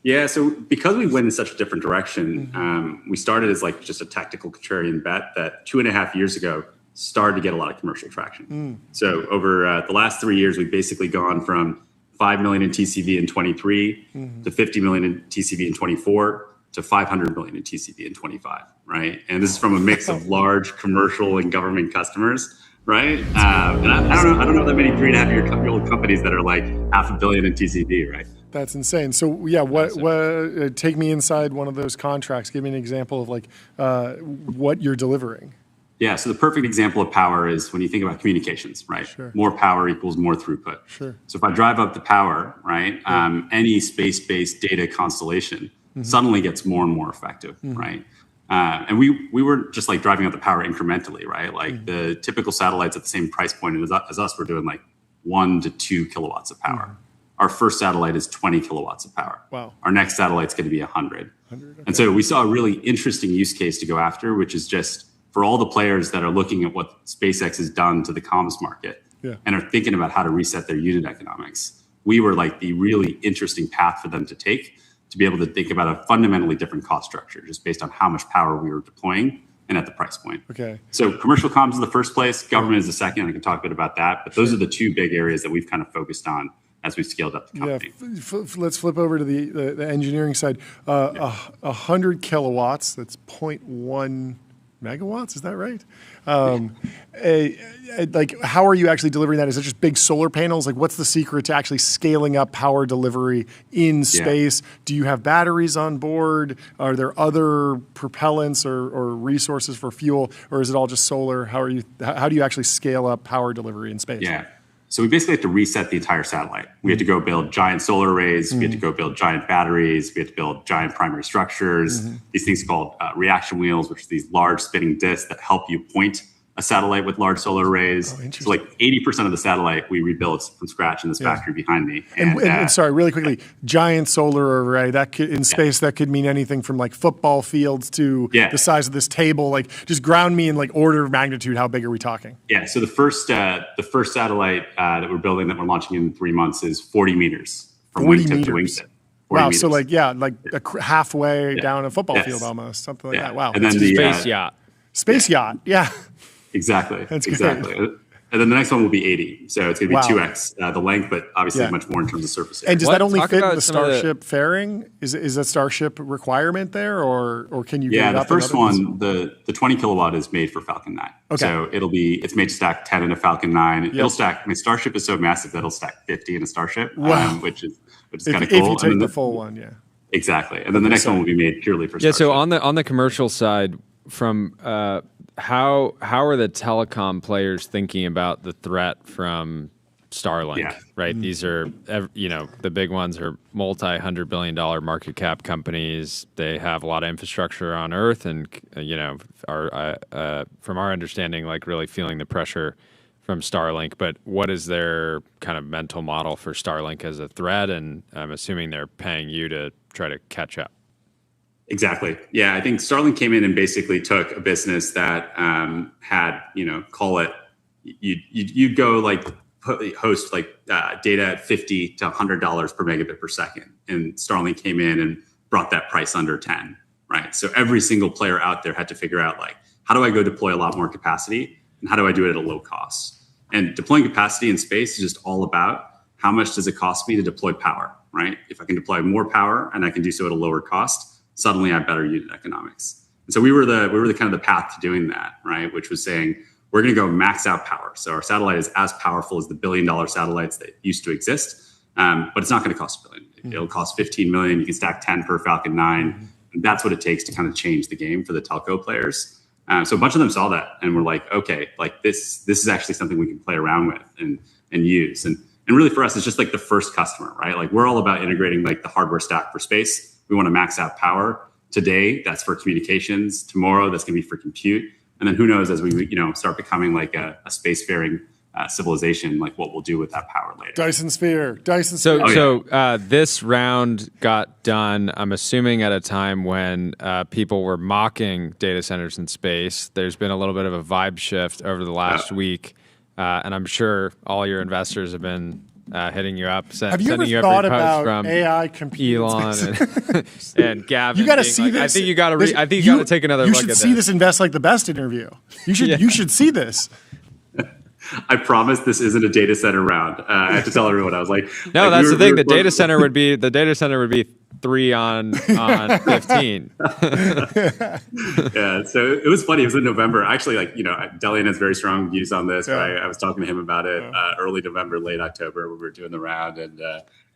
Yeah, so because we went in such a different direction, we started as like just a tactical contrarian bet that 2.5 years ago started to get a lot of commercial traction. So over the last 3 years, we've basically gone from 5 million in TCV in 23 to 50 million in TCV in 24 to 500 million in TCV in 25, right? And this is from a mix of large commercial and government customers, right? And I don't know that many 3.5-year-old companies that are like $500 million in TCV, right? That's insane. So yeah, what take me inside one of those contracts. Give me an example of like what you're delivering. Yeah, so the perfect example of power is when you think about communications, right? Sure. More power equals more throughput. Sure. So if I drive up the power, right, any space-based data constellation suddenly gets more and more effective, right? And we were just like driving up the power incrementally, right? Like the typical satellites at the same price point as us were doing like 1 to 2 kilowatts of power. Our first satellite is 20 kilowatts of power. Wow. Our next satellite's going to be 100. Okay. And so we saw a really interesting use case to go after, which is just for all the players that are looking at what SpaceX has done to the comms market and are thinking about how to reset their unit economics. We were like the really interesting path for them to take to be able to think about a fundamentally different cost structure just based on how much power we were deploying and at the price point. Okay. So commercial comms is the first place, government is the second. I can talk a bit about that, but those are the two big areas that we've kind of focused on as we've scaled up the company. Yeah, let's flip over to the engineering side. 100 kilowatts, that's 0.1 megawatts, is that right? Like, how are you actually delivering that? Is it just big solar panels? Like, what's the secret to actually scaling up power delivery in space? Do you have batteries on board? Are there other propellants or resources for fuel? Or is it all just solar? How do you actually scale up power delivery in space? Yeah. So we basically have to reset the entire satellite. We had to go build giant solar arrays. We had to go build giant batteries. We had to build giant primary structures. These things called reaction wheels, which are these large spinning discs that help you point a satellite with large solar arrays. So like 80% of the satellite we rebuilt from scratch in this factory behind me. And sorry, really quickly, giant solar array, that could, in space, that could mean anything from like football fields to the size of this table. Like, just ground me in like order of magnitude. How big are we talking? Yeah, so the first satellite that we're building that we're launching in 3 months is 40 meters from wingtip to wingtip. Wow, meters. So like, halfway down a football field almost, something like that. Wow. And then the space yacht. Space yacht, Exactly. That's exactly. Great. And then the next one will be 80. So it's going to be 2x the length, but obviously much more in terms of surface area. And does that only fit the Starship fairing? Is a Starship requirement there, or can you get it up? The first one, the 20 kilowatt is made for Falcon 9. Okay. So it's made to stack 10 in a Falcon 9. It'll stack, Starship is so massive that it'll stack 50 in a Starship, which is kind of cool. If you take the full one, Exactly. And then the next one will be made purely for Starship. So on the commercial side, from how are the telecom players thinking about the threat from Starlink? Right, these are the big ones are multi-$100 billion market cap companies. They have a lot of infrastructure on Earth, and are from our understanding, like really feeling the pressure from Starlink. But what is their kind of mental model for Starlink as a threat? And I'm assuming they're paying you to try to catch up. Exactly. Yeah, I think Starlink came in and basically took a business that had, call it, you'd go like host like data at $50 to $100 per megabit per second, and Starlink came in and brought that price under 10. Right. So every single player out there had to figure out like, how do I go deploy a lot more capacity, and how do I do it at a low cost? And deploying capacity in space is just all about how much does it cost me to deploy power. Right. If I can deploy more power and I can do so at a lower cost, suddenly I have better unit economics. And so we were the kind of the path to doing that, right? Which was saying we're going to go max out power. So our satellite is as powerful as the $1 billion satellites that used to exist, but it's not going to cost $1 billion. It'll cost $15 million. You can stack 10 per Falcon 9, and that's what it takes to kind of change the game for the telco players. So a bunch of them saw that and were like, okay, like this is actually something we can play around with and use. And really for us, it's just like the first customer, right? Like we're all about integrating like the hardware stack for space. We want to max out power. Today, that's for communications. Tomorrow, that's going to be for compute. And then who knows, as we start becoming like a spacefaring civilization, like what we'll do with that power later. Dyson Sphere. So this round got done, I'm assuming, at a time when people were mocking data centers in space. There's been a little bit of a vibe shift over the last week. And I'm sure all your investors have been hitting you up, sending you every post about from AI compute Elon and Gavin. You got to see this. I think you got to take another look at this. You should see this Invest Like the Best interview. You should see this. I promise this isn't a data center round. I have to tell everyone. I was like, no, that's the thing. The data center would be 3 on 15. Yeah, so it was funny. It was in November. Actually, Delian has very strong views on this. Right? I was talking to him about it early November, late October when we were doing the round, and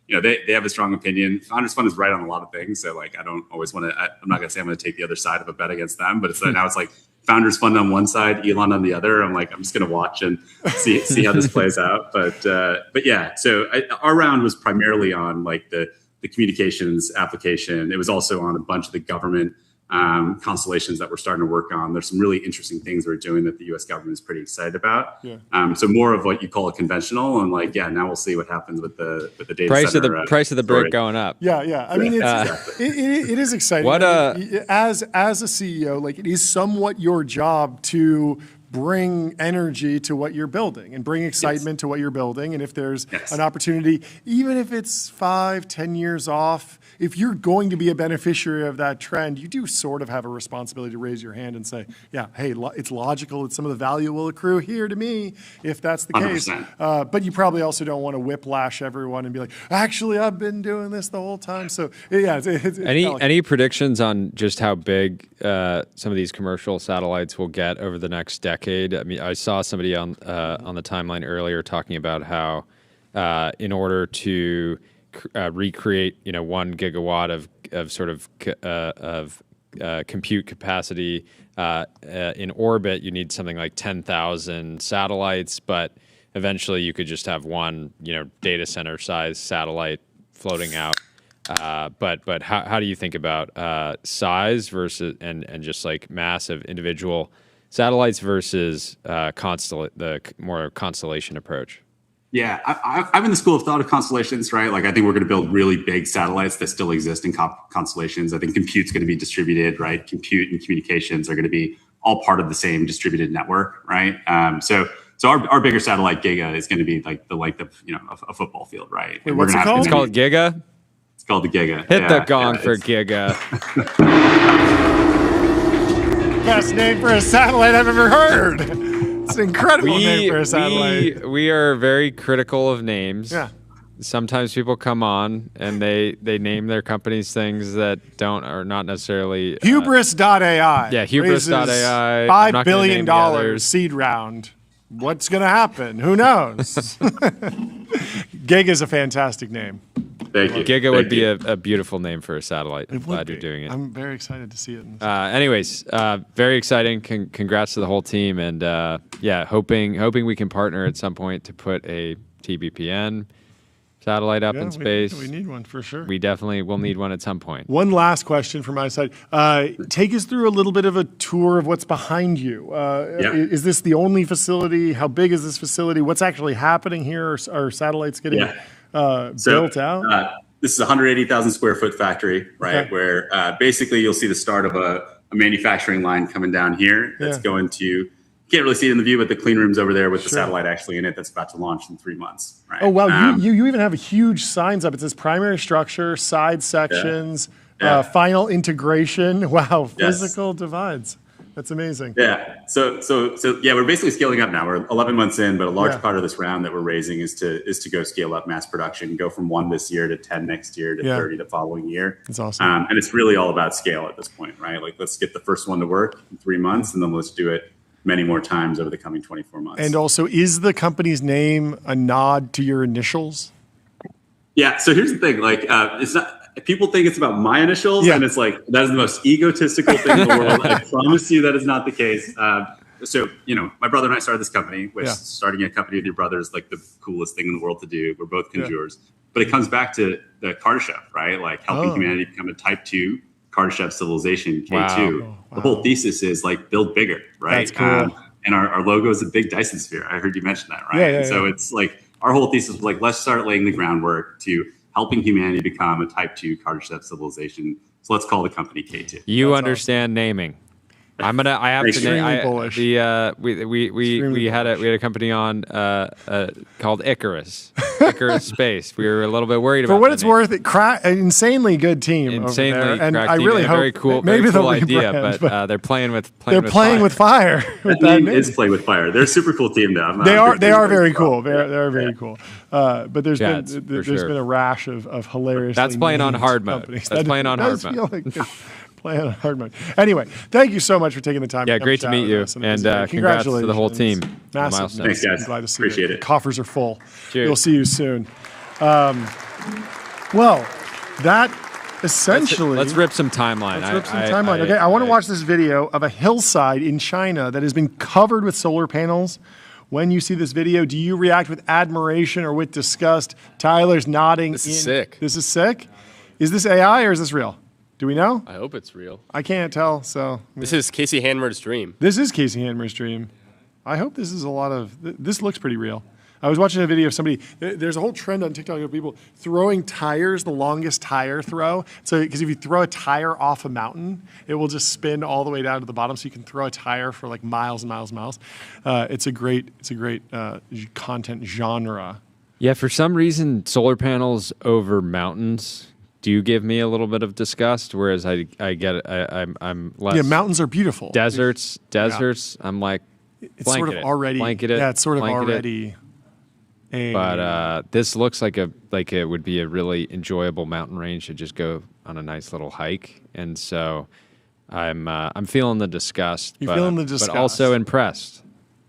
they have a strong opinion. Founders Fund is right on a lot of things. So I don't always want to. I'm not going to say I'm going to take the other side of a bet against them, but now it's like Founders Fund on one side, Elon on the other. I'm just going to watch and see how this plays out. But yeah, so our round was primarily on like the communications application. It was also on a bunch of the government constellations that we're starting to work on. There's some really interesting things we're doing that the U.S. government is pretty excited about. So more of what you call a conventional, and now we'll see what happens with the data center. Price of the brick going up. I mean, it is exciting. As a CEO, like, it is somewhat your job to bring energy to what you're building and bring excitement to what you're building. And if there's an opportunity, even if it's 5-10 years off, if you're going to be a beneficiary of that trend, you do sort of have a responsibility to raise your hand and say, hey, it's logical that some of the value will accrue here to me if that's the 100%. Case. But you probably also don't want to whiplash everyone and be like, actually, I've been doing this the whole time. So it's any predictions on just how big some of these commercial satellites will get over the next decade? I mean, I saw somebody on the timeline earlier talking about how in order to recreate 1 gigawatt of sort of compute capacity in orbit, you need something like 10,000 satellites, but eventually you could just have one data center size satellite floating out. But how do you think about size versus and just like massive individual satellites versus the more constellation approach? Yeah, I'm in the school of thought of constellations, right? Like, I think we're going to build really big satellites that still exist in constellations. I think compute's going to be distributed, right? Compute and communications are going to be all part of the same distributed network, right? So our bigger satellite, Giga, is going to be like the length of a football field, right? Wait, what's it called? It's called Giga? It's called the Giga. Hit the gong for Giga. Best name for a satellite I've ever heard. It's an incredible name for a satellite. We are very critical of names. Yeah. Sometimes people come on and they name their companies things that are not necessarily Hubris.ai. Yeah, Hubris.ai. $5 billion seed round. What's going to happen? Who knows? Giga is a fantastic name. Thank you. Giga would be a beautiful name for a satellite. I'm glad you're doing it. I'm very excited to see it. Anyways, very exciting. Congrats to the whole team, and hoping we can partner at some point to put a TBPN satellite up in space. We need one for sure. We definitely will need one at some point. One last question from my side. Take us through a little bit of a tour of what's behind you. Is this the only facility? How big is this facility? What's actually happening here? Are satellites getting built out? This is a 180,000 square foot factory, right? Okay. Where basically you'll see the start of a manufacturing line coming down here that's going to, can't really see it in the view, but the clean room's over there with the satellite actually in it that's about to launch in 3 months, right? Oh, wow. You even have huge signs up. It says primary structure, side sections, final integration. Wow, physical divides. That's amazing. Yeah. So we're basically scaling up now. We're 11 months in, but a large part of this round that we're raising is to go scale up mass production, go from 1 this year to 10 next year to 30 the following year. That's awesome. And it's really all about scale at this point, right? Like, let's get the first one to work in 3 months, and then let's do it many more times over the coming 24 months. And also, is the company's name a nod to your initials? Yeah. So here's the thing. Like, it's not. People think it's about my initials, and it's like, that is the most egotistical thing in the world. I promise you that is not the case. So, my brother and I started this company, which starting a company with your brother is like the coolest thing in the world to do. We're both Kunjurs. But it comes back to the Kardashev, right? Like, helping humanity become a type 2 Kardashev civilization, K2. Wow. The whole thesis is like, build bigger, right? That's cool. And our logo is a big Dyson sphere. I heard you mention that, right? So it's like, our whole thesis was like, let's start laying the groundwork to helping humanity become a type 2 Kardashev civilization. So let's call the company K2. You understand naming. I have to name. We had a company on called Icarus Space. We were a little bit worried about. For what it's worth, insanely good team. Insanely over there. And crack I team, really hope very cool idea, but they're playing with fire. That name is playing with fire. They're a super cool team, though. They are very cool. They're very cool. But there's been a rash of hilarious. That's playing on hard mode. That's playing on hard mode. Playing on hard mode. Anyway, thank you so much for taking the time. Yeah, great to meet you. And congrats to the whole team. Massive. Thanks, guys. I'm glad to see Appreciate it. Coffers are full. Cheers. We'll see you soon. Well, that essentially... Let's rip some timeline. Okay, I want to watch this video of a hillside in China that has been covered with solar panels. When you see this video, do you react with admiration or with disgust? Tyler's nodding. This is sick. This is sick? Is this AI or is this real? Do we know? I hope it's real. I can't tell. So this is Casey Hanmer's dream. This is Casey Hanmer's dream. I hope this is a lot of. This looks pretty real. I was watching a video of somebody. There's a whole trend on TikTok of people throwing tires, the longest tire throw. So, because if you throw a tire off a mountain, it will just spin all the way down to the bottom. So you can throw a tire for like miles and miles and miles. It's a great content genre. Yeah, for some reason, solar panels over mountains do give me a little bit of disgust. Whereas I'm less. Yeah, mountains are beautiful. Deserts. Yeah. I'm like, it's sort of already. Blanket it. Yeah, it's sort of already. But this looks like it would be a really enjoyable mountain range to just go on a nice little hike, and so I'm feeling the disgust. Feeling the disgust, but also impressed.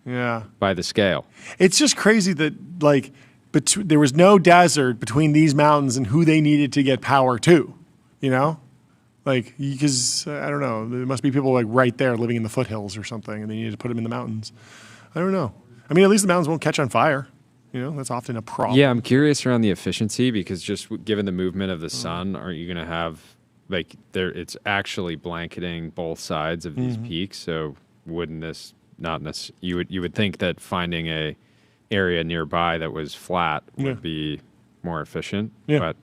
Yeah, by the scale. It's just crazy that there was no desert between these mountains and who they needed to get power to, you know, because I don't know, there must be people like right there living in the foothills or something, and they needed to put them in the mountains. I don't know. I mean, at least the mountains won't catch on fire. You know, that's often a problem. Yeah, I'm curious around the efficiency because just given the movement of the sun, aren't you going to have it's actually blanketing both sides of these peaks? So wouldn't this not necessarily? You would think that finding a area nearby that was flat would be more efficient. Yeah. But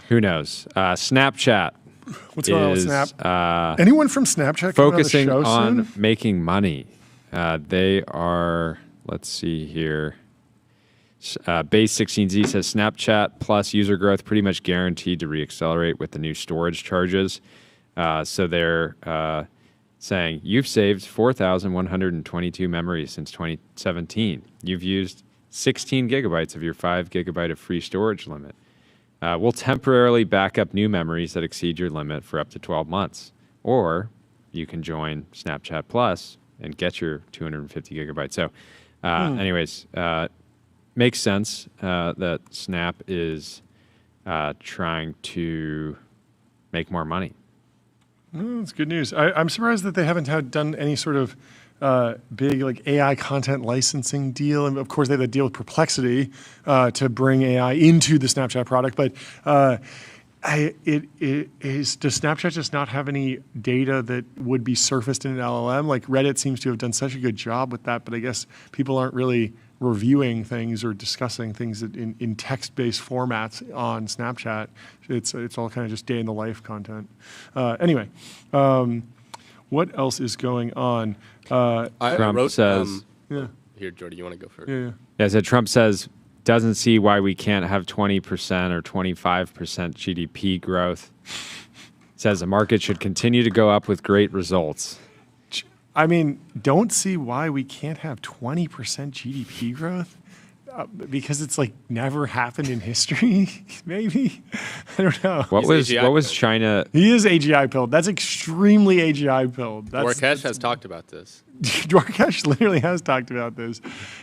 who knows? Snapchat. What's going on with Snap? Anyone from Snapchat focusing on soon? Making money? They are. Let's see here. Base 16Z says Snapchat plus user growth pretty much guaranteed to reaccelerate with the new storage charges. So they're saying you've saved 4,122 memories since 2017. You've used 16 gigabytes of your 5 gigabyte of free storage limit. We'll temporarily back up new memories that exceed your limit for up to 12 months. Or you can join Snapchat Plus and get your 250 gigabytes. So anyways, makes sense that Snap is trying to make more money. That's good news. I'm surprised that they haven't done any sort of big AI content licensing deal. And of course, they have a deal with Perplexity to bring AI into the Snapchat product. But does Snapchat just not have any data that would be surfaced in an LLM? Like Reddit seems to have done such a good job with that, but I guess people aren't really reviewing things or discussing things in text-based formats on Snapchat. It's all kind of just day in the life content. Anyway, what else is going on? Trump says, Here, Jordy, you want to go first? Yeah, so Trump says, doesn't see why we can't have 20% or 25% GDP growth. Says the market should continue to go up with great results. I mean, don't see why we can't have 20% GDP growth because it's never happened in history. Maybe I don't know. What was China? He is AGI pilled. That's extremely AGI pilled. Dwarkesh has talked about this. Dwarkesh literally has talked about this.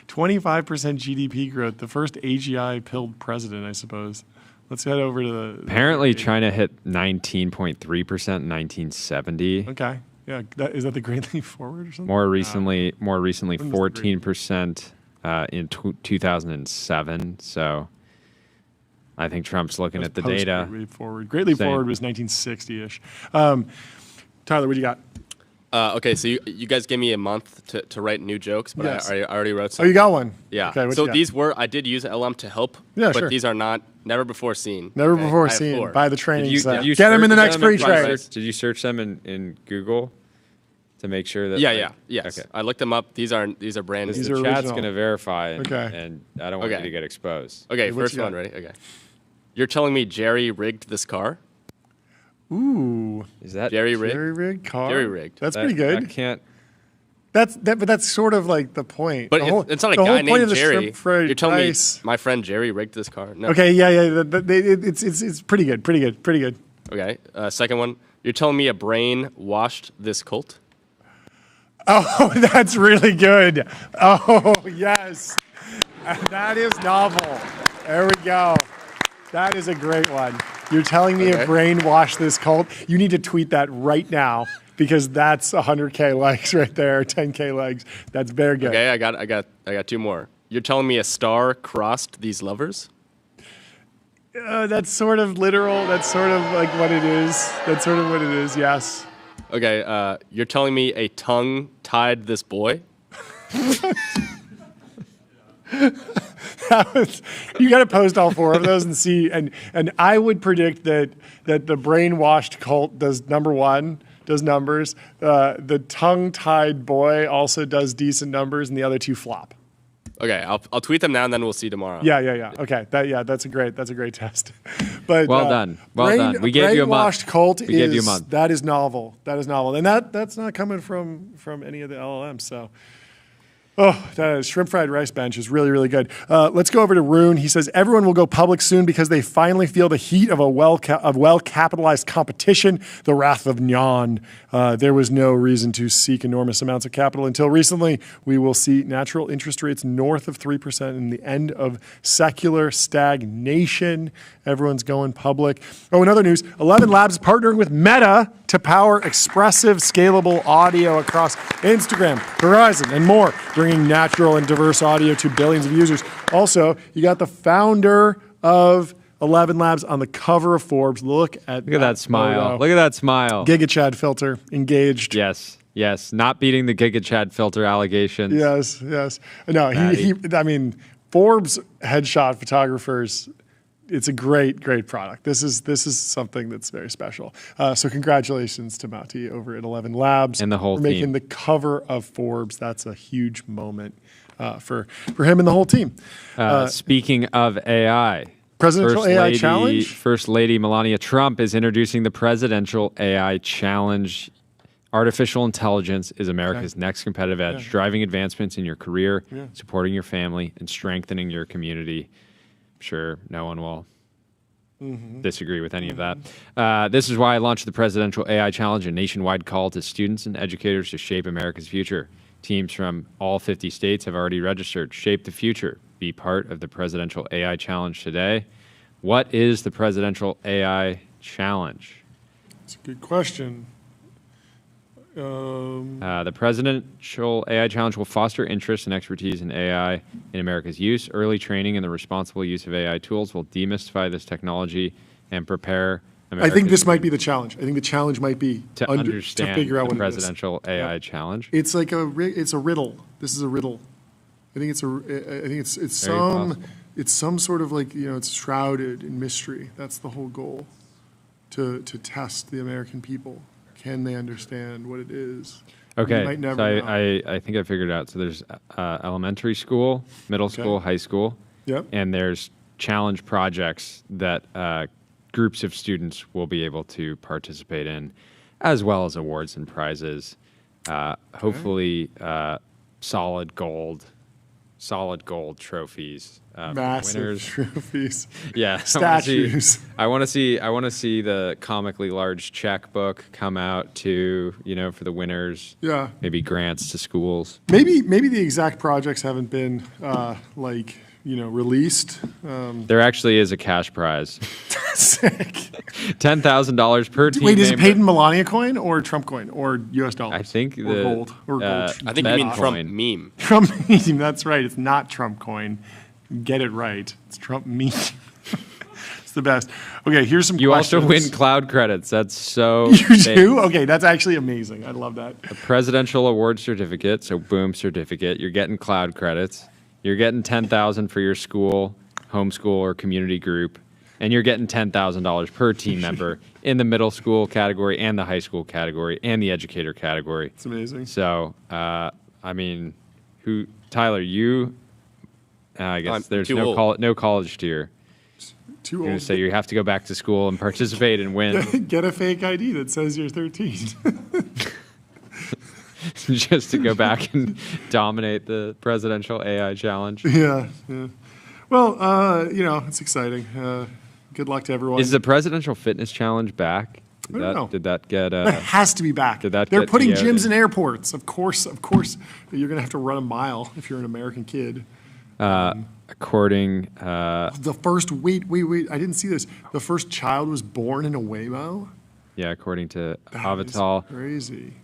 25% GDP growth. The first AGI pilled president, I suppose. Let's head over to the. Apparently, China hit 19.3% in 1970. Okay. Yeah, is that the Great Leap Forward or something? More recently, 14% in 2007. So I think Trump's looking at the data. Great Leap Forward. Great Leap Forward was 1960-ish. Tyler, what do you got? Okay, so you guys gave me a month to write new jokes, but yes. I already wrote some. Oh, you got one? Yeah. Okay, so I did use LM to help, but these are never before seen. Never before seen by the training set. Get them in the next pre-train. Did you search them in Google to make sure that? Yes. Okay. I looked them up. These are brand new. The chat's going to verify, and I don't want you to get exposed. Okay, first one, ready? Okay. You're telling me Jerry rigged this car? Ooh, is that Jerry rigged? Jerry rigged car. Jerry rigged. That's pretty good. I can't. But that's sort of like the point. But it's not a guy named Jerry. You're telling me my friend Jerry rigged this car? No. Okay, yeah. It's pretty good. Pretty good. Okay. Second one. You're telling me a brain washed this cult? Oh, that's really good. Oh, yes. That is novel. There we go. That is a great one. You're telling me a brain washed this cult? You need to tweet that right now because that's 100K likes right there, 10K likes. That's very good. Okay, I got two more. You're telling me a star crossed these lovers? That's sort of literal. That's sort of like what it is. That's sort of what it is. Yes. Okay. You're telling me a tongue tied this boy? You got to post all 4 of those and see. And I would predict that the brainwashed cult does number 1. Does numbers. The tongue-tied boy also does decent numbers, and the other 2 flop. Okay, I'll tweet them now, and then we'll see tomorrow. Yeah. Okay, that's a great test. But well done. We gave you a month. Brainwashed cult we gave you a month. That is novel. And that's not coming from any of the LLMs. So. Oh, that shrimp fried rice bench is really, really good. Let's go over to Rune. He says, everyone will go public soon because they finally feel the heat of a well-capitalized competition, the wrath of Nyan. There was no reason to seek enormous amounts of capital until recently. We will see natural interest rates north of 3% and the end of secular stagnation. Everyone's going public. Oh, in other news, 11 Labs partnering with Meta to power expressive, scalable audio across Instagram, Verizon, and more, bringing natural and diverse audio to billions of users. Also, you got the founder of 11 Labs on the cover of Forbes. Look at that smile. Photo. Look at that smile. GigaChad filter, engaged. Yes. Not beating the GigaChad filter allegations. Yes. No, I mean, Forbes headshot photographers. It's a great product. This is something that's very special. So congratulations to Mati over at 11 Labs and the whole for team. Making the cover of Forbes. That's a huge moment for him and the whole team. Speaking of AI, Presidential AI Challenge. First Lady Melania Trump is introducing the Presidential AI Challenge. Artificial intelligence is America's next competitive edge, driving advancements in your career, supporting your family, and strengthening your community. Sure, no one will disagree with any of that. This is why I launched the Presidential AI Challenge, a nationwide call to students and educators to shape America's future. Teams from all 50 states have already registered. Shape the future. Be part of the Presidential AI Challenge today. What is the Presidential AI Challenge? That's a good question. The Presidential AI Challenge will foster interest and expertise in AI in America's use. Early training and the responsible use of AI tools will demystify this technology and prepare America's I think this might be the challenge. I think the challenge might be to understand to figure out the what Presidential AI Challenge. It's like it's a riddle. This is a riddle. I think it's some sort of like, it's shrouded in mystery. That's the whole goal, to test the American people. Can they understand what it is? Okay, I think I figured it out. So there's elementary school, middle school, high school, and there's challenge projects that groups of students will be able to participate in, as well as awards and prizes. Hopefully, solid gold trophies. Massive winners. trophies. Yeah, statues. I want to see the comically large checkbook come out too. For the winners. Yeah. Maybe grants to schools. Maybe the exact projects haven't been released. There actually is a cash prize. Sick. $10,000 per team. Wait, is it paid in Melania coin or Trump coin or U.S. dollars? I think or gold. I think you mean Trump meme. Trump meme. That's right. It's not Trump coin. Get it right. It's Trump meme. It's the best. Okay, here's some questions. You also win cloud credits. That's so You do? Okay, that's actually amazing. I love that. A presidential award certificate, so boom certificate. You're getting cloud credits. You're getting $10,000 for your school, homeschool, or community group. And you're getting $10,000 per team member in the middle school category and the high school category and the educator category. It's amazing. So, Tyler, you, I guess there's no college tier. Too You're old. say you have to go back to school and participate and win. Get a fake ID that says you're 13. Just to go back and dominate the Presidential AI Challenge. Yeah. Well, it's exciting. Good luck to everyone. Is the Presidential Fitness Challenge back? I don't know. Did that get? That has to be back. They're putting gyms in airports. Of course, you're gonna have to run a mile if you're an American kid. According the first wait, I didn't see this. The first child was born in a Waymo. Yeah, according to Avatal. Crazy.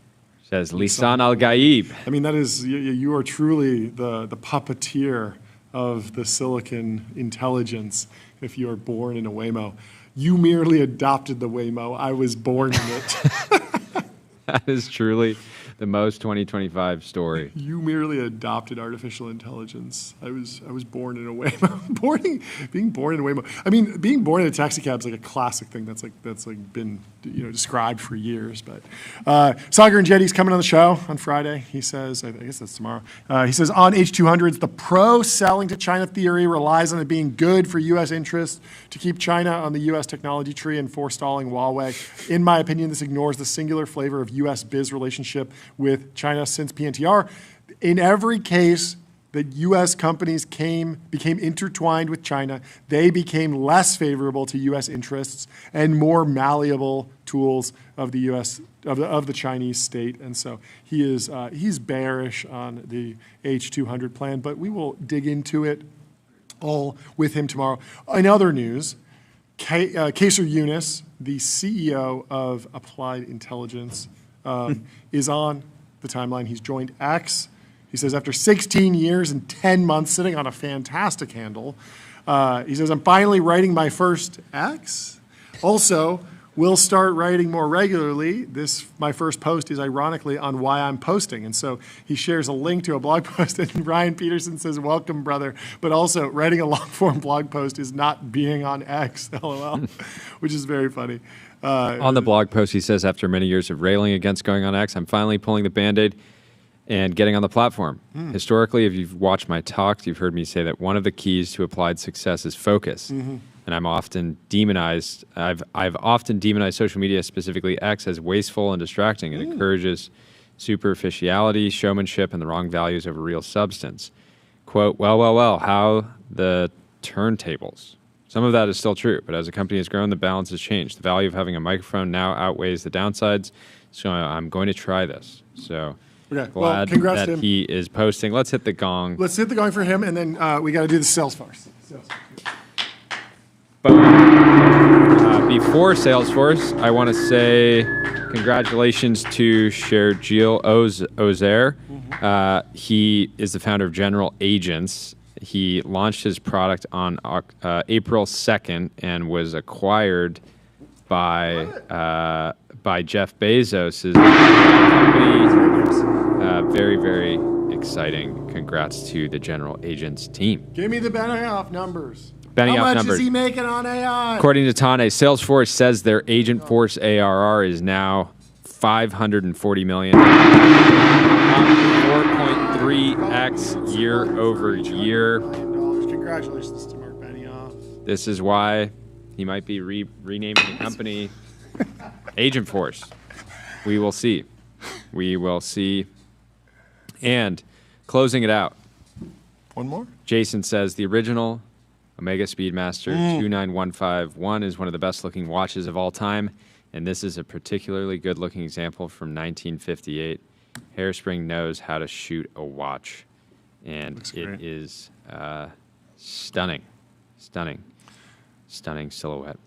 Says Lisan Al Gaib. I mean, that is you are truly the puppeteer of the silicon intelligence if you are born in a Waymo. You merely adopted the Waymo. I was born in it. That is truly the most 2025 story. You merely adopted artificial intelligence. I was born in a Waymo. Being born in a Waymo. I mean, being born in a taxi cab is like a classic thing that's been described for years. But Sagar and Jetty's coming on the show on Friday. He says, I guess that's tomorrow. He says on H200s, the pro-selling to China theory relies on it being good for U.S. interests to keep China on the U.S. technology tree and forestalling Huawei. In my opinion, this ignores the singular flavor of U.S. biz relationship with China since PNTR. In every case that U.S. companies became intertwined with China, they became less favorable to U.S. interests and more malleable tools of the U.S. of the Chinese state. And so he's bearish on the H200 plan, but we will dig into it all with him tomorrow. In other news, Kaser Yunus, the CEO of Applied Intelligence, is on the timeline. He's joined X. He says, after 16 years and 10 months sitting on a fantastic handle, he says, I'm finally writing my first X. Also, we'll start writing more regularly. My first post is ironically on why I'm posting. And so he shares a link to a blog post, and Ryan Peterson says, welcome, brother. But also, writing a long-form blog post is not being on X, LOL, which is very funny. On the blog post, he says, after many years of railing against going on X, I'm finally pulling the Band-Aid and getting on the platform. Historically, if you've watched my talks, you've heard me say that one of the keys to applied success is focus. And I'm often demonized. I've often demonized social media, specifically X, as wasteful and distracting. It encourages superficiality, showmanship, and the wrong values over real substance. Quote, well, how the turntables. Some of that is still true, but as a company has grown, the balance has changed. The value of having a microphone now outweighs the downsides, so I'm going to try this. So glad congrats that to him. He is posting. Let's hit the gong. Let's hit the gong for him, and then we got to do the Salesforce. Before Salesforce, I want to say congratulations to Sergio Ozer. He is the founder of General Agents. He launched his product on April 2nd and was acquired by Jeff Bezos' company. Very, very exciting. Congrats to the General Agents team. Give me the Benioff numbers. How much is he making on AI? According to Tane, Salesforce says their Agentforce ARR is now $540 million. 4.3x year over year. Congratulations to Mark Benioff. This is why he might be renaming the company Agentforce. We will see. We will see. And closing it out. One more? Jason says the original Omega Speedmaster 29151 is one of the best looking watches of all time. And this is a particularly good looking example from 1958. Hairspring knows how to shoot a watch. And it is stunning silhouette.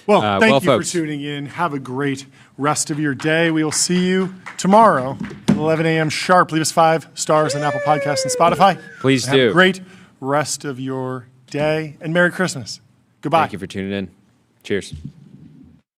Well, thank you folks for tuning in. Have a great rest of your day. We will see you tomorrow at 11 a.m. sharp. Leave us 5 stars on Apple Podcasts and Spotify. Please do. Have a great rest of your day, and Merry Christmas. Goodbye. Thank you for tuning in. Cheers.